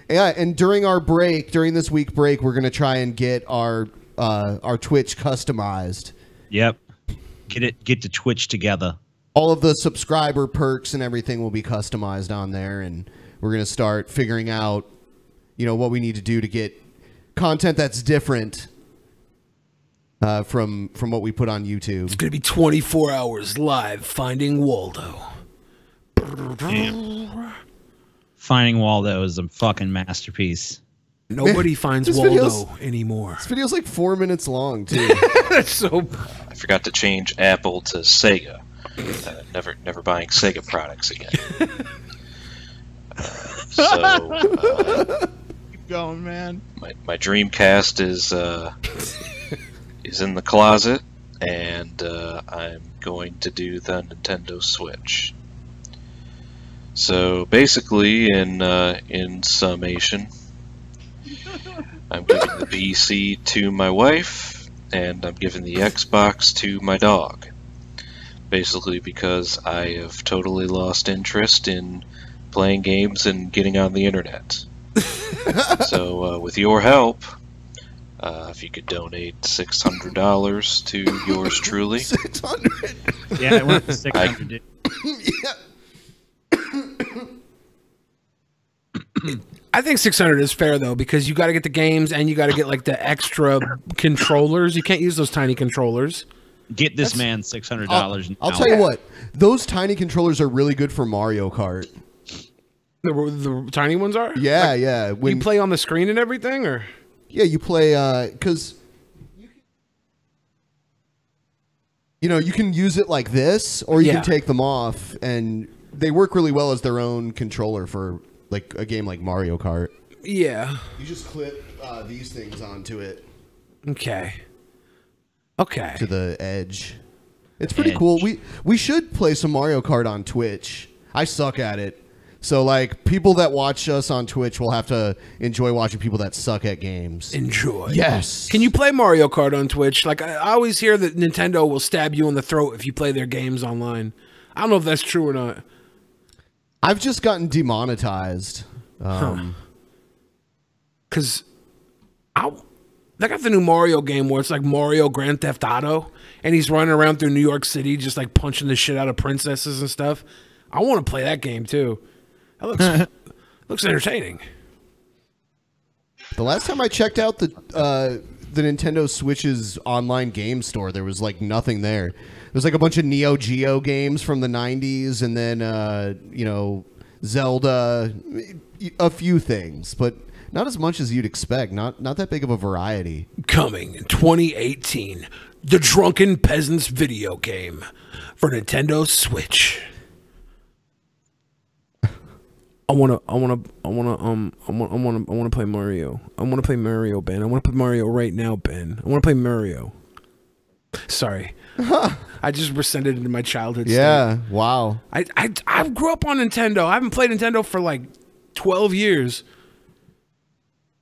And during our break, during this week break, we're going to try and get our Twitch customized. Yep. Get the Twitch together. All of the subscriber perks and everything will be customized on there, and we're going to start figuring out, you know, what we need to do to get content that's different from what we put on YouTube. It's going to be 24 hours live Finding Waldo. Damn. Finding Waldo is a fucking masterpiece. Nobody finds Waldo anymore. This video's like 4 minutes long, too. That's so... I forgot to change Apple to Sega. Never buying Sega products again. Keep going, man. My Dreamcast is in the closet, and I'm going to do the Nintendo Switch. So basically, in summation, I'm giving the PC to my wife, and I'm giving the Xbox to my dog. Basically because I have totally lost interest in playing games and getting on the internet. So with your help, if you could donate $600 to yours truly. 600. Yeah, it went to 600. I think 600 is fair though, because you got to get the games and you got to get like the extra controllers. You can't use those tiny controllers. Get this man $600. I'll tell you what, those tiny controllers are really good for Mario Kart. The tiny ones are? Yeah, like, yeah. When you play on the screen and everything, or yeah, you play because you know you can use it like this, or you can take them off, and they work really well as their own controller for like a game like Mario Kart. Yeah. You just clip these things onto it. Okay. Okay. To the edge. It's pretty cool. We should play some Mario Kart on Twitch. I suck at it. So like people that watch us on Twitch will have to enjoy watching people that suck at games. Enjoy. Yes. Can you play Mario Kart on Twitch? Like I always hear that Nintendo will stab you in the throat if you play their games online. I don't know if that's true or not. I've just gotten demonetized. Because they got the new Mario game where it's like Mario Grand Theft Auto, and he's running around through New York City just like punching the shit out of princesses and stuff. I want to play that game too. That looks entertaining. The last time I checked out the Nintendo Switch's online game store, there was like nothing there. There's like a bunch of Neo Geo games from the 90s, and then you know, Zelda, a few things, but not as much as you'd expect. Not that big of a variety. Coming in 2018, the Drunken Peasants video game for Nintendo Switch. I wanna play Mario. I wanna play Mario, Ben. I wanna play Mario right now, Ben. I wanna play Mario. Sorry. I just rescinded into my childhood Yeah, state. Wow. I grew up on Nintendo. I haven't played Nintendo for like 12 years.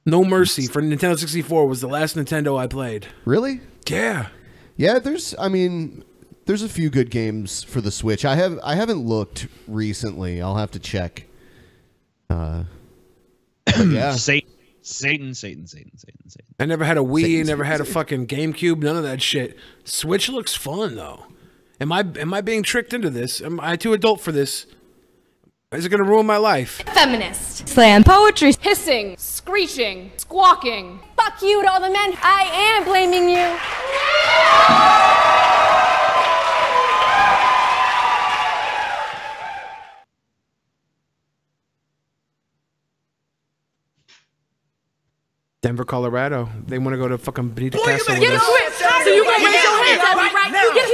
No Mercy for Nintendo 64 was the last Nintendo I played. Really? Yeah. Yeah, there's a few good games for the Switch. I haven't looked recently. I'll have to check. Yeah. Satan. I never had a Wii, never had a fucking GameCube, none of that shit. Switch looks fun though. Am I being tricked into this? Am I too adult for this? Is it gonna ruin my life? Feminist. Slam poetry. Hissing. Screeching. Squawking. Fuck you to all the men. I am blaming you. Denver, Colorado. They want to go to fucking Benito Castle with us. So you gonna raise your hands, right? Now. Get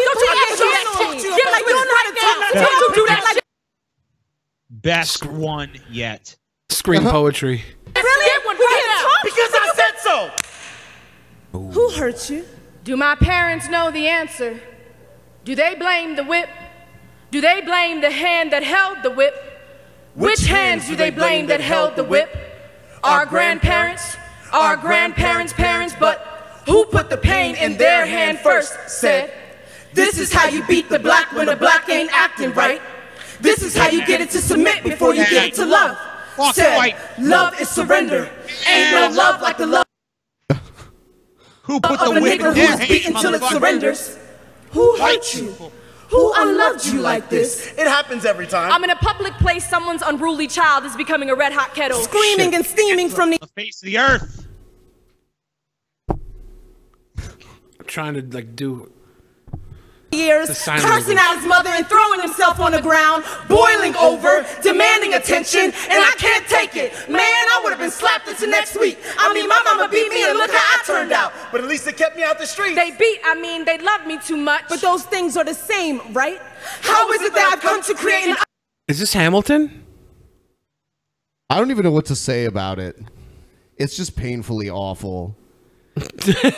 like you don't know how to talk. Don't do that like Best one yet. Scream poetry. really? Because I said so. Who hurt you? Do my parents know the answer? Do they blame the whip? Do they blame the hand that held the whip? Which hands do they blame that held the whip? Our grandparents? Our grandparents' parents? But who put the pain in their hand first? Said, this is how you beat the black when the black ain't acting right. This is how you get it to submit before you get it to love. Said, love is surrender. Ain't no love like the love who put of the a whip nigga in their who's beaten till it surrenders. Who hurt you? Who unloved you like this? It happens every time. I'm in a public place, someone's unruly child is becoming a red hot kettle. Screaming and steaming from the face of the earth. I'm trying to like do years, cursing out his mother and throwing himself on the ground, boiling over, demanding attention, and I can't take it. Man, I would have been slapped into next week. I mean, my mama beat me and look how I turned out. But at least they kept me out the streets. They love me too much. But those things are the same, right? How is it that I've come to create an... Is this Hamilton? I don't even know what to say about it. It's just painfully awful.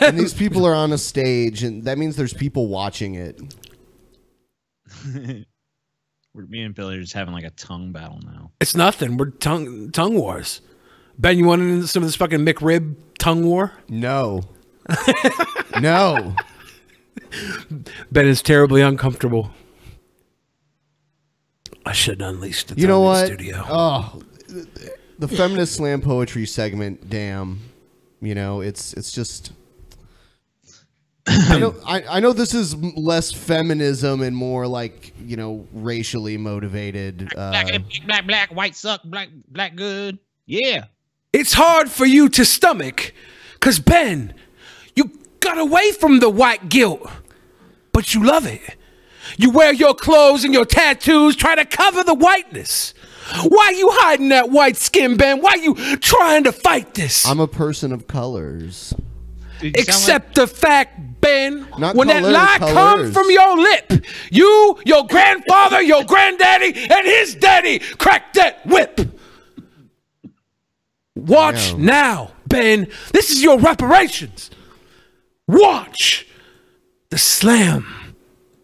And these people are on a stage, and that means there's people watching it. Me and Billy are just having like a tongue battle now. It's nothing. We're tongue wars. Ben, you want into some of this fucking McRib tongue war? No. No. Ben is terribly uncomfortable. I should have unleashed the tongue in the studio. Oh, the feminist slam poetry segment. Damn. You know, it's just. I know this is less feminism and more like, you know, racially motivated. Black, white suck, black good. Yeah. It's hard for you to stomach, cause Ben, you got away from the white guilt, but you love it. You wear your clothes and your tattoos, try to cover the whiteness. Why you hiding that white skin, Ben? Why you trying to fight this? I'm a person of colors. Except the fact, Ben, Not when that colors, lie colors. comes from your lip, you, your grandfather, your granddaddy, and his daddy cracked that whip. Watch now, Ben. This is your reparations. Watch the slam.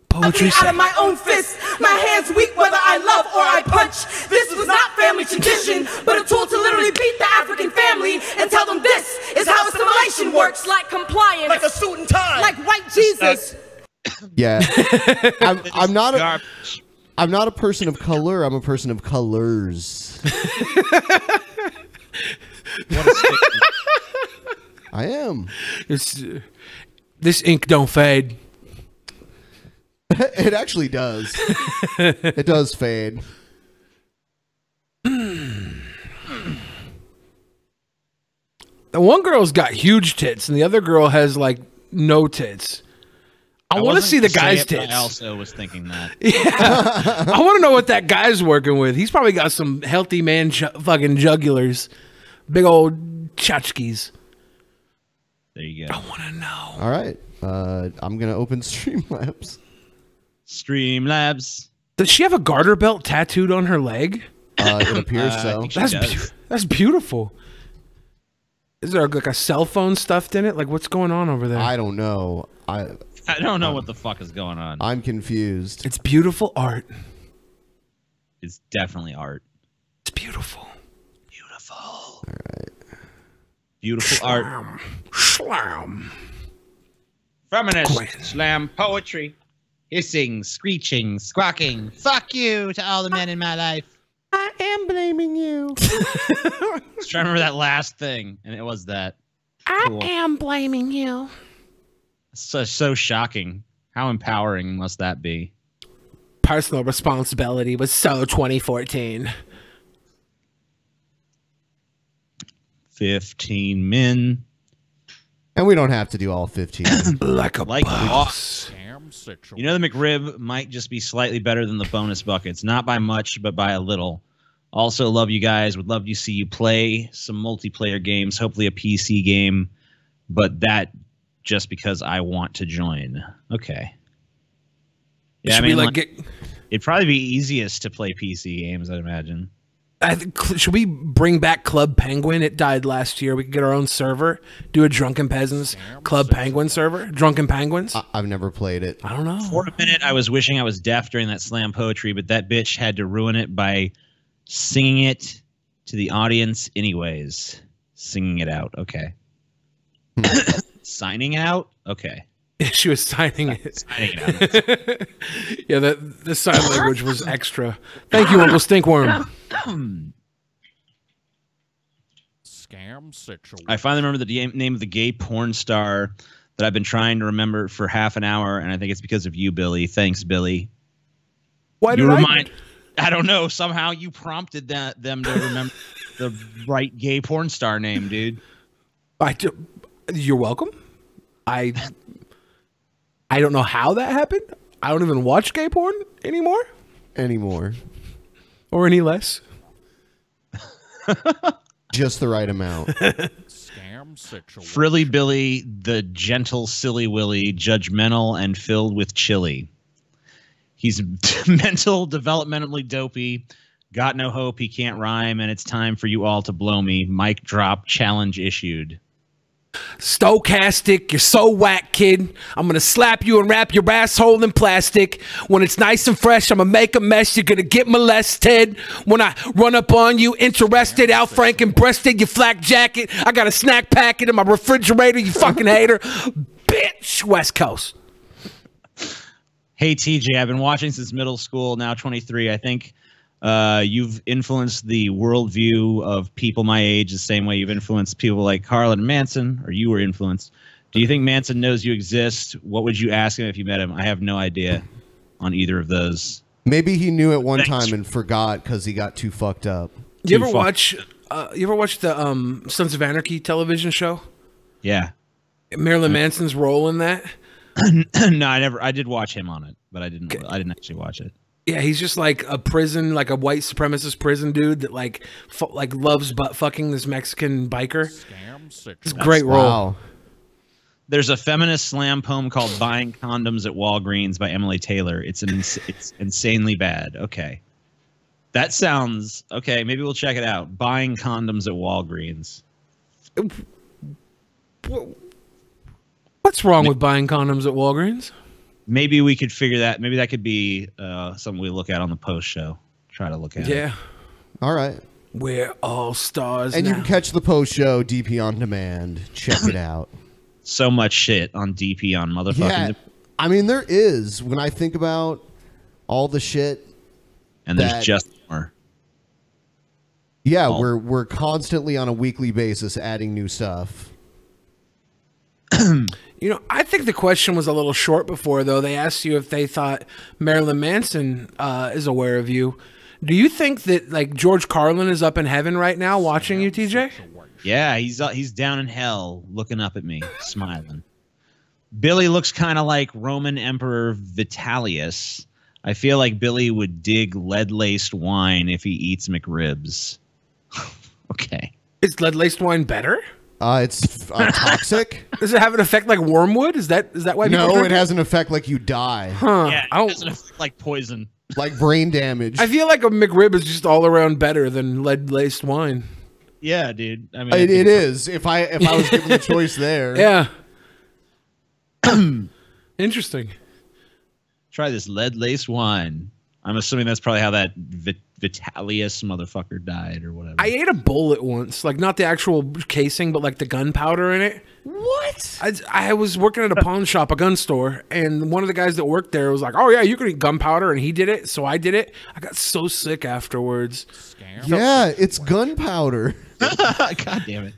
Poetry out of my own fist, my hands weak whether I love or I punch. This was not family tradition, but a tool to literally beat the African family and tell them this is how assimilation works. Like compliance, like a suit and tie, like white Jesus. Yeah, I'm not a person of color. I'm a person of colors. I am. This ink don't fade. It actually does. It does fade. The one girl's got huge tits, and the other girl has like no tits. I want to see the guy's tits. I also was thinking that. Yeah, I want to know what that guy's working with. He's probably got some healthy man fucking jugulars, big old tchotchkes. There you go. I want to know. All right, I'm gonna open Streamlabs. Streamlabs. Does she have a garter belt tattooed on her leg? It appears so. That's beautiful. Is there like a cell phone stuffed in it? Like what's going on over there? I don't know. I don't know what the fuck is going on. I'm confused. It's beautiful art. It's definitely art. It's beautiful. Beautiful. All right. Beautiful art. Slam. Feminist slam poetry. Hissing, screeching, squawking. Fuck you to all the men in my life. I am blaming you. Just trying to remember that last thing, and it was that. I am blaming you. So shocking. How empowering must that be? Personal responsibility was so 2014. 15 men. And we don't have to do all 15. like a boss. You know, the McRib might just be slightly better than the bonus buckets. Not by much, but by a little. Also, love you guys. Would love to see you play some multiplayer games. Hopefully a PC game. But that just because I want to join. Okay. Yeah, I mean, it'd probably be easiest to play PC games, I'd imagine. I think, should we bring back Club Penguin? It died last year. We could get our own server. Do a Drunken Peasants Club Penguin server. Drunken Penguins. I've never played it. I don't know. For a minute, I was wishing I was deaf during that slam poetry, but that bitch had to ruin it by singing it to the audience anyways. Singing it out. Okay. Signing out? Okay. She was signing it. Signing it out. Yeah, the sign language was extra. Thank you, Uncle Stinkworm. Scam situation. I finally remember the name of the gay porn star that I've been trying to remember for half an hour, and I think it's because of you, Billy. Thanks, Billy. Why did I don't know. Somehow you prompted them to remember the right gay porn star name, dude. You're welcome. I don't know how that happened. I don't even watch gay porn anymore. Or any less. Just the right amount. Scam situation. Frilly Billy, the gentle silly Willy, judgmental and filled with chili. He's mental, developmentally dopey, got no hope, he can't rhyme, and it's time for you all to blow me. Mic drop, challenge issued. Stochastic, you're so whack, kid. I'm gonna slap you and wrap your asshole in plastic. When it's nice and fresh, I'm gonna make a mess. You're gonna get molested. When I run up on you, interested, out Franken breasted, you flak jacket. I got a snack packet in my refrigerator, you fucking hater. Bitch, West Coast. Hey, TJ, I've been watching since middle school, now 23. I think you've influenced the worldview of people my age the same way you've influenced people like Carlin Manson, or you were influenced. Do you think Manson knows you exist? What would you ask him if you met him? I have no idea on either of those. Maybe he knew at one time and forgot because he got too fucked up. You ever watch the Sons of Anarchy television show? Yeah. Marilyn Manson's role in that? No, I did watch him on it, but I didn't actually watch it. Yeah, he's just like a prison, like a white supremacist prison dude that like loves butt fucking this Mexican biker. It's a great role. Wow. There's a feminist slam poem called "Buying Condoms at Walgreens" by Emily Taylor. It's insanely bad. Okay, that sounds okay. Maybe we'll check it out. Buying condoms at Walgreens. What's wrong with buying condoms at Walgreens? Maybe we could figure that. Maybe that could be something we look at on the post show. Try to look at it. Yeah. All right. We're all stars and now. You can catch the post show DP on demand. Check it out. So much shit on DP on motherfucking. Yeah, I mean, there is. When I think about all the shit. And there's just more. Yeah, we're constantly on a weekly basis adding new stuff. You know, I think the question was a little short before, though. They asked you if they thought Marilyn Manson is aware of you. Do you think that, like, George Carlin is up in heaven right now watching you, TJ? Yeah, he's down in hell looking up at me, smiling. Billy looks kind of like Roman Emperor Vitellius. I feel like Billy would dig lead-laced wine if he eats McRibs. Okay. Is lead-laced wine better? It's toxic. Does it have an effect like wormwood? Is that why? No, it has an effect like you die. Huh? Yeah, it has an effect like poison, like brain damage. I feel like a McRib is just all around better than lead-laced wine. Yeah, dude. I mean, it is. If I was given the choice there, yeah. Interesting. Try this lead-laced wine. I'm assuming that's probably how that Vitalis motherfucker died or whatever. I ate a bullet once, like not the actual casing, but like the gunpowder in it. What? I was working at a pawn shop, a gun store, and one of the guys that worked there was like, "Oh yeah, you can eat gunpowder," and he did it, so I did it. I got so sick afterwards. Yeah, it's gunpowder. God damn it.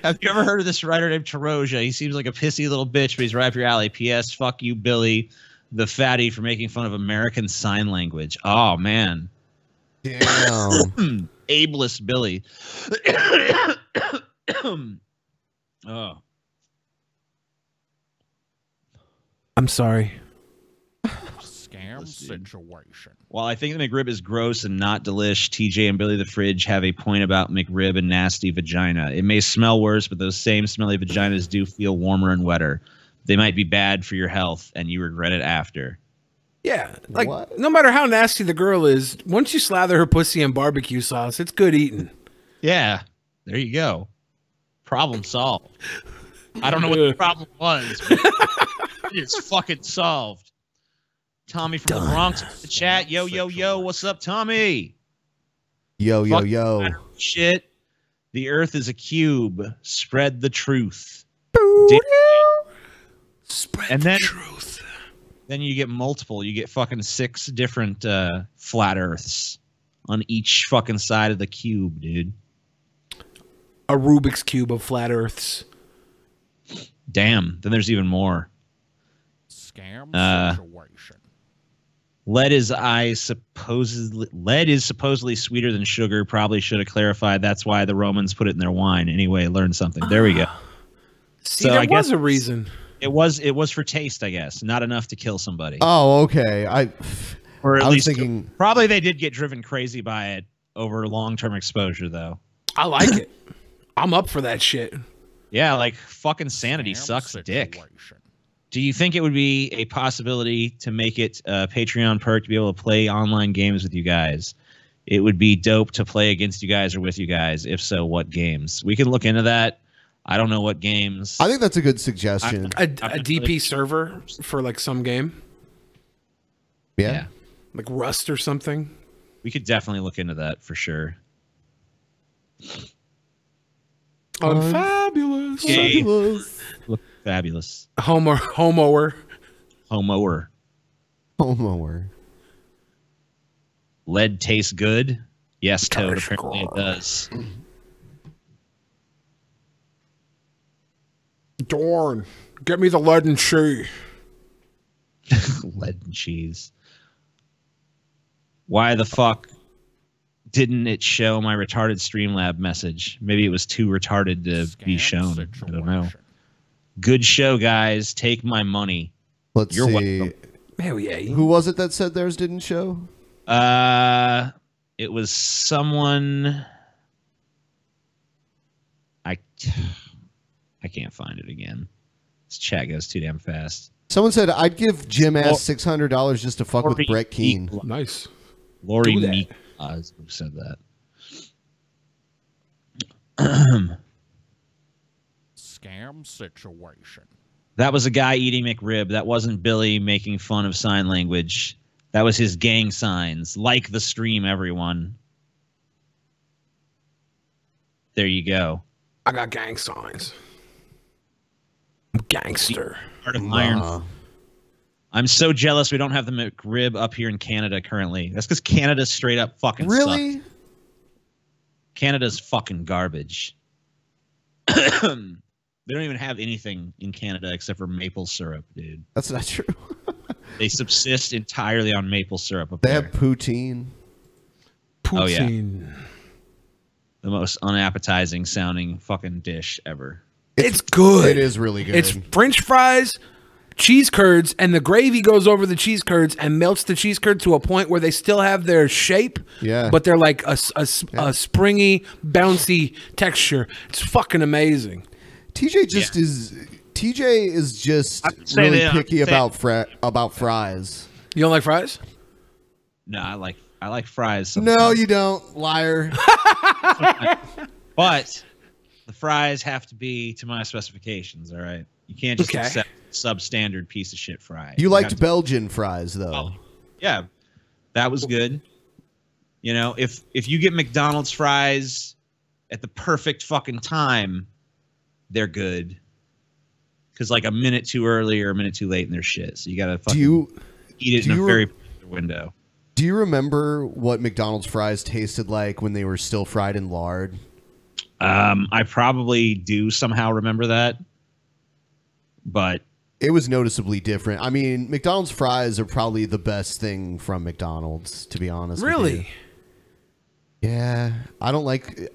Have you ever heard of this writer named Taroja? He seems like a pissy little bitch, but he's right up your alley. P.S. Fuck you, Billy, the fatty, for making fun of American Sign Language. Oh, man. Damn. Ableist Billy. Oh. I'm sorry. Scam situation. While I think the McRib is gross and not delish, TJ and Billy the Fridge have a point about McRib and nasty vagina. It may smell worse, but those same smelly vaginas do feel warmer and wetter. They might be bad for your health, and you regret it after. Yeah, like no matter how nasty the girl is, once you slather her pussy in barbecue sauce, it's good eating. Yeah, there you go. Problem solved. I don't know what the problem was, but it's fucking solved. Tommy from the Bronx in the chat. Yo, yo, yo. What's up, Tommy? Yo, Fuck yo, yo. Shit. The earth is a cube. Spread the truth. Spread the truth. Then you get multiple. You get fucking 6 different flat earths on each fucking side of the cube, dude. A Rubik's Cube of flat earths. Damn. Then there's even more. Scam situation. Lead is supposedly sweeter than sugar. Probably should have clarified. That's why the Romans put it in their wine. Anyway, learn something. There we go. See, there was a reason. It was for taste, I guess. Not enough to kill somebody. Oh, okay. Or at I least was thinking probably they did get driven crazy by it over long-term exposure, though. I like it. I'm up for that shit. Yeah, like fucking sanity sucks dick. Do you think it would be a possibility to make it a Patreon perk to be able to play online games with you guys? It would be dope to play against you guys or with you guys. If so, what games? We can look into that. I don't know what games. I think that's a good suggestion. A DP server for like some game. Yeah. Like Rust or something. We could definitely look into that for sure. Fabulous. Fabulous. Look fabulous. Homoer. Lead tastes good. Yes, Toad. Apparently it does. Dorn, get me the lead and cheese. Lead and cheese. Why the fuck didn't it show my retarded Streamlab message? Maybe it was too retarded to be shown. I don't know. Good show, guys. Take my money. Let's You're see. welcome. Hell yeah. Who was it that said theirs didn't show? It was someone. I can't find it again. This chat goes too damn fast. Someone said, I'd give Jim ass $600 just to fuck with Brett Keane. Nice. Lori Meek who said that. Scam situation. That was a guy eating McRib. That wasn't Billy making fun of sign language. That was his gang signs. Like the stream, everyone. There you go. I got gang signs. I'm gangster. Heart of iron. I'm so jealous we don't have the McRib up here in Canada currently. That's because Canada straight up fucking sucks. Canada's fucking garbage. They don't even have anything in Canada except for maple syrup, dude. That's not true. They subsist entirely on maple syrup up They there. have poutine. Oh, yeah. The most unappetizing sounding fucking dish ever. It's good. It is really good. It's French fries, cheese curds, and the gravy goes over the cheese curds and melts the cheese curd to a point where they still have their shape. Yeah. But they're like a springy, bouncy texture. It's fucking amazing. TJ just is just really picky about fries. You don't like fries? No, I like fries. No, you don't, liar. But the fries have to be to my specifications. All right, you can't just accept substandard piece of shit fry. You liked Belgian fries though. Yeah, that was good. You know, if you get McDonald's fries at the perfect fucking time, they're good. Because like a minute too early or a minute too late, and they're shit. So you gotta fucking eat it in a very particular window. Do you remember what McDonald's fries tasted like when they were still fried in lard? I probably do somehow remember that, but it was noticeably different. I mean, McDonald's fries are probably the best thing from McDonald's, to be honest. Really? Yeah, I don't like.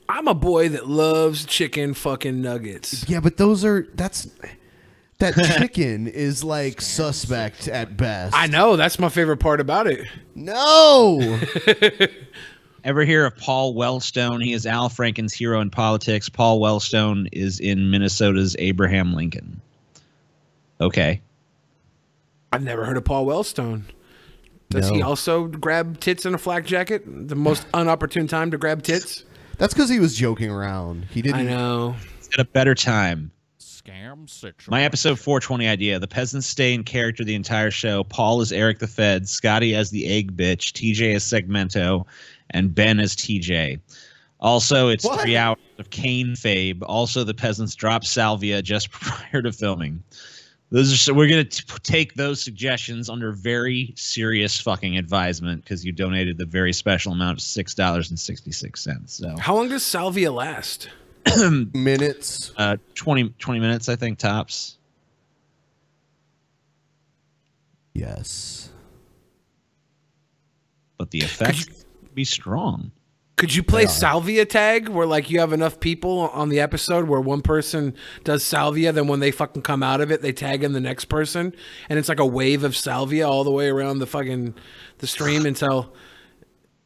I'm a boy that loves chicken fucking nuggets. Yeah, but that chicken is like suspect at best. I know, that's my favorite part about it. No. Ever hear of Paul Wellstone? He is Al Franken's hero in politics. Paul Wellstone is in Minnesota's Abraham Lincoln. Okay. I've never heard of Paul Wellstone. Does he also grab tits in a flak jacket? The most unopportune time to grab tits? That's because he was joking around. He didn't. I know. At a better time. Scam situation. My episode 420 idea. The peasants stay in character the entire show. Paul is Eric the Fed, Scotty as the egg bitch, TJ as Segmento, and Ben as TJ. Also, it's 3 hours of Kane Fabe. Also, the peasants drop salvia just prior to filming. We're going to take those suggestions under very serious fucking advisement because you donated the very special amount of $6.66. So how long does salvia last? Minutes. 20 minutes, I think, tops. Yes. But the effect would be strong. Could you play salvia tag where like you have enough people on the episode where one person does salvia, then when they fucking come out of it, they tag in the next person, and it's like a wave of salvia all the way around the fucking the stream until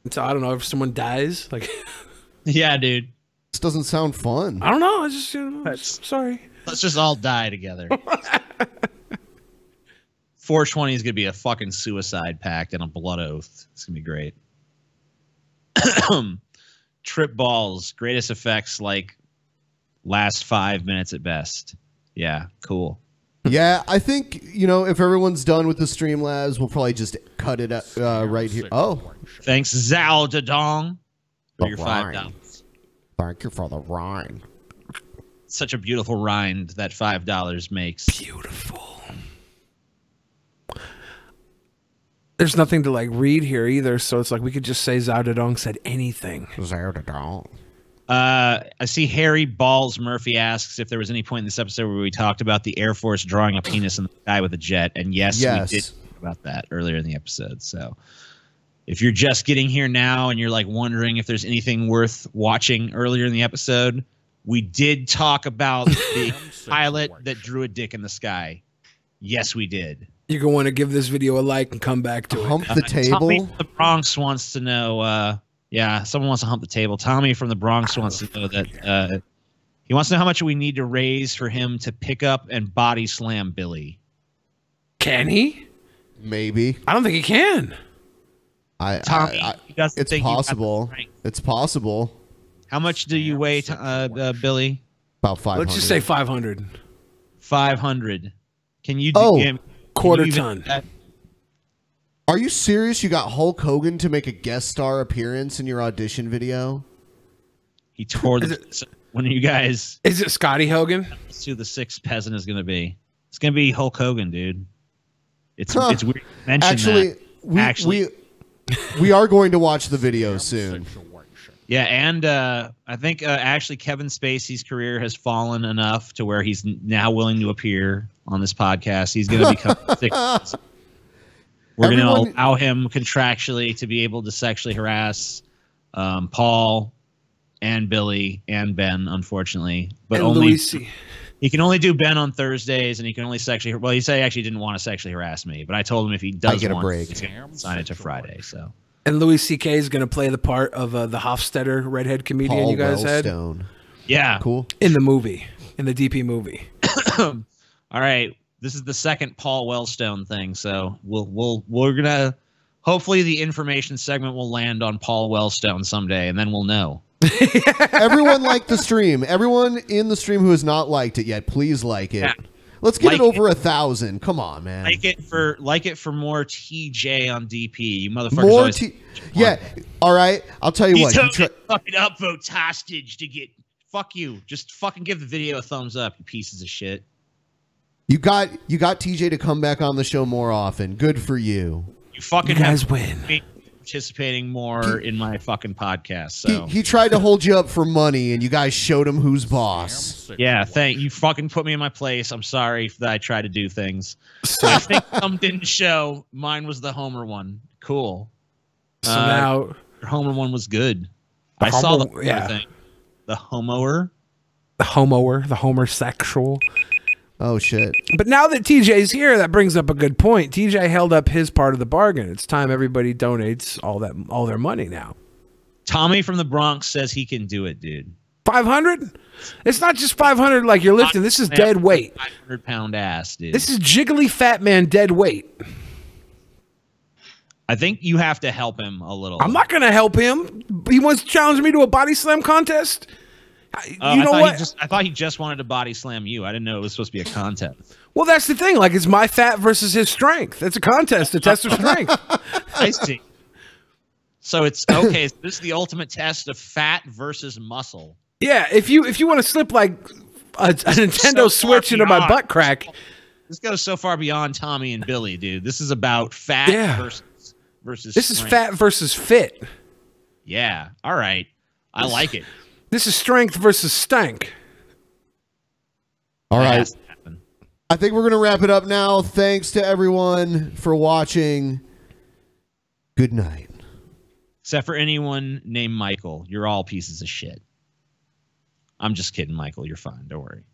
I don't know if someone dies. Like, yeah, dude, this doesn't sound fun. I don't know. I just sorry. Let's just all die together. 420 is gonna be a fucking suicide pact and a blood oath. It's gonna be great. Trip balls, greatest effects like last 5 minutes at best. Yeah, cool. Yeah, I think, you know, if everyone's done with the Streamlabs, we'll probably just cut it right here. Oh. Thanks, Zhao Dadong, for your $5. Thank you for the rind. Such a beautiful rind that $5 makes. Beautiful. There's nothing to like read here either, so it's like we could just say Zhao Dadong said anything. Zhao Dadong. I see Harry Balls Murphy asks if there was any point in this episode where we talked about the Air Force drawing a penis in the sky with a jet, and yes, we did talk about that earlier in the episode. So if you're just getting here now and you're like wondering if there's anything worth watching earlier in the episode, we did talk about the pilot that drew a dick in the sky. Yes, we did. You're going to want to give this video a like and come back to it. Hump the table. Tommy from the Bronx wants to know. Yeah, someone wants to hump the table. Tommy from the Bronx wants to know that he wants to know how much we need to raise for him to pick up and body slam Billy. Can he? Maybe. I don't think he can. Tommy, it's possible. It's possible. How much do you weigh, Billy? About 500. Let's just say 500. 500. Can you do quarter ton? Are you serious? You got Hulk Hogan to make a guest star appearance in your audition video? He tore the... When are you guys... Is it Scotty Hogan? Let's see who the sixth peasant is going to be. It's going to be Hulk Hogan, dude. It's weird to mention that. We are going to watch the video soon. Yeah, and I think actually Kevin Spacey's career has fallen enough to where he's now willing to appear on this podcast. He's going to become sixth. We're going to allow him contractually to be able to sexually harass Paul and Billy and Ben, unfortunately. But and only Luisi. He can only do Ben on Thursdays, and he can only sexually... Well, he said he actually didn't want to sexually harass me, but I told him if he does get a want break. he's going to sign it to Friday. So. And Louis C.K. is going to play the part of the Hofstetter redhead comedian Paul you guys Wellstone. had. Yeah. Cool. In the movie. In the DP movie. All right. This is the second Paul Wellstone thing, so we're gonna hopefully the information segment will land on Paul Wellstone someday, and then we'll know. Everyone liked the stream. Everyone in the stream who has not liked it yet, please like it. Yeah. Let's get it over 1,000. Come on, man. Like it for more TJ on DP. You motherfuckers. Yeah. All right. I'll tell you what. Fucking upvotes hostage to get. Fuck you. Just fucking give the video a thumbs up, you pieces of shit. You got TJ to come back on the show more often. Good for you. You fucking guys win. Participating more in my fucking podcast. So he tried to hold you up for money, and you guys showed him who's boss. Yeah, thank you. Fucking put me in my place. I'm sorry that I tried to do things. I think some didn't show. Mine was the Homer one. Cool. So now your Homer one was good. I saw the Homer thing. The homoer. The homoer. The homosexual. Oh, shit. But now that TJ's here, that brings up a good point. TJ held up his part of the bargain. It's time everybody donates all their money now. Tommy from the Bronx says he can do it, dude. 500? It's not just 500 like you're lifting. This is dead weight. 500-pound ass, dude. This is jiggly fat man dead weight. I think you have to help him a little. I'm not going to help him. He wants to challenge me to a body slam contest. You know what? I thought he just wanted to body slam you. I didn't know it was supposed to be a contest. Well, that's the thing. Like, it's my fat versus his strength. It's a contest to test their strength. I see. So it's okay. So this is the ultimate test of fat versus muscle. Yeah. If you want to slip like a Nintendo Switch into my butt crack, this goes so far beyond Tommy and Billy, dude. This is about fat versus. This is fat versus fit. Yeah. All right. I like it. This is strength versus stank. All right. I think we're going to wrap it up now. Thanks to everyone for watching. Good night. Except for anyone named Michael. You're all pieces of shit. I'm just kidding, Michael. You're fine. Don't worry.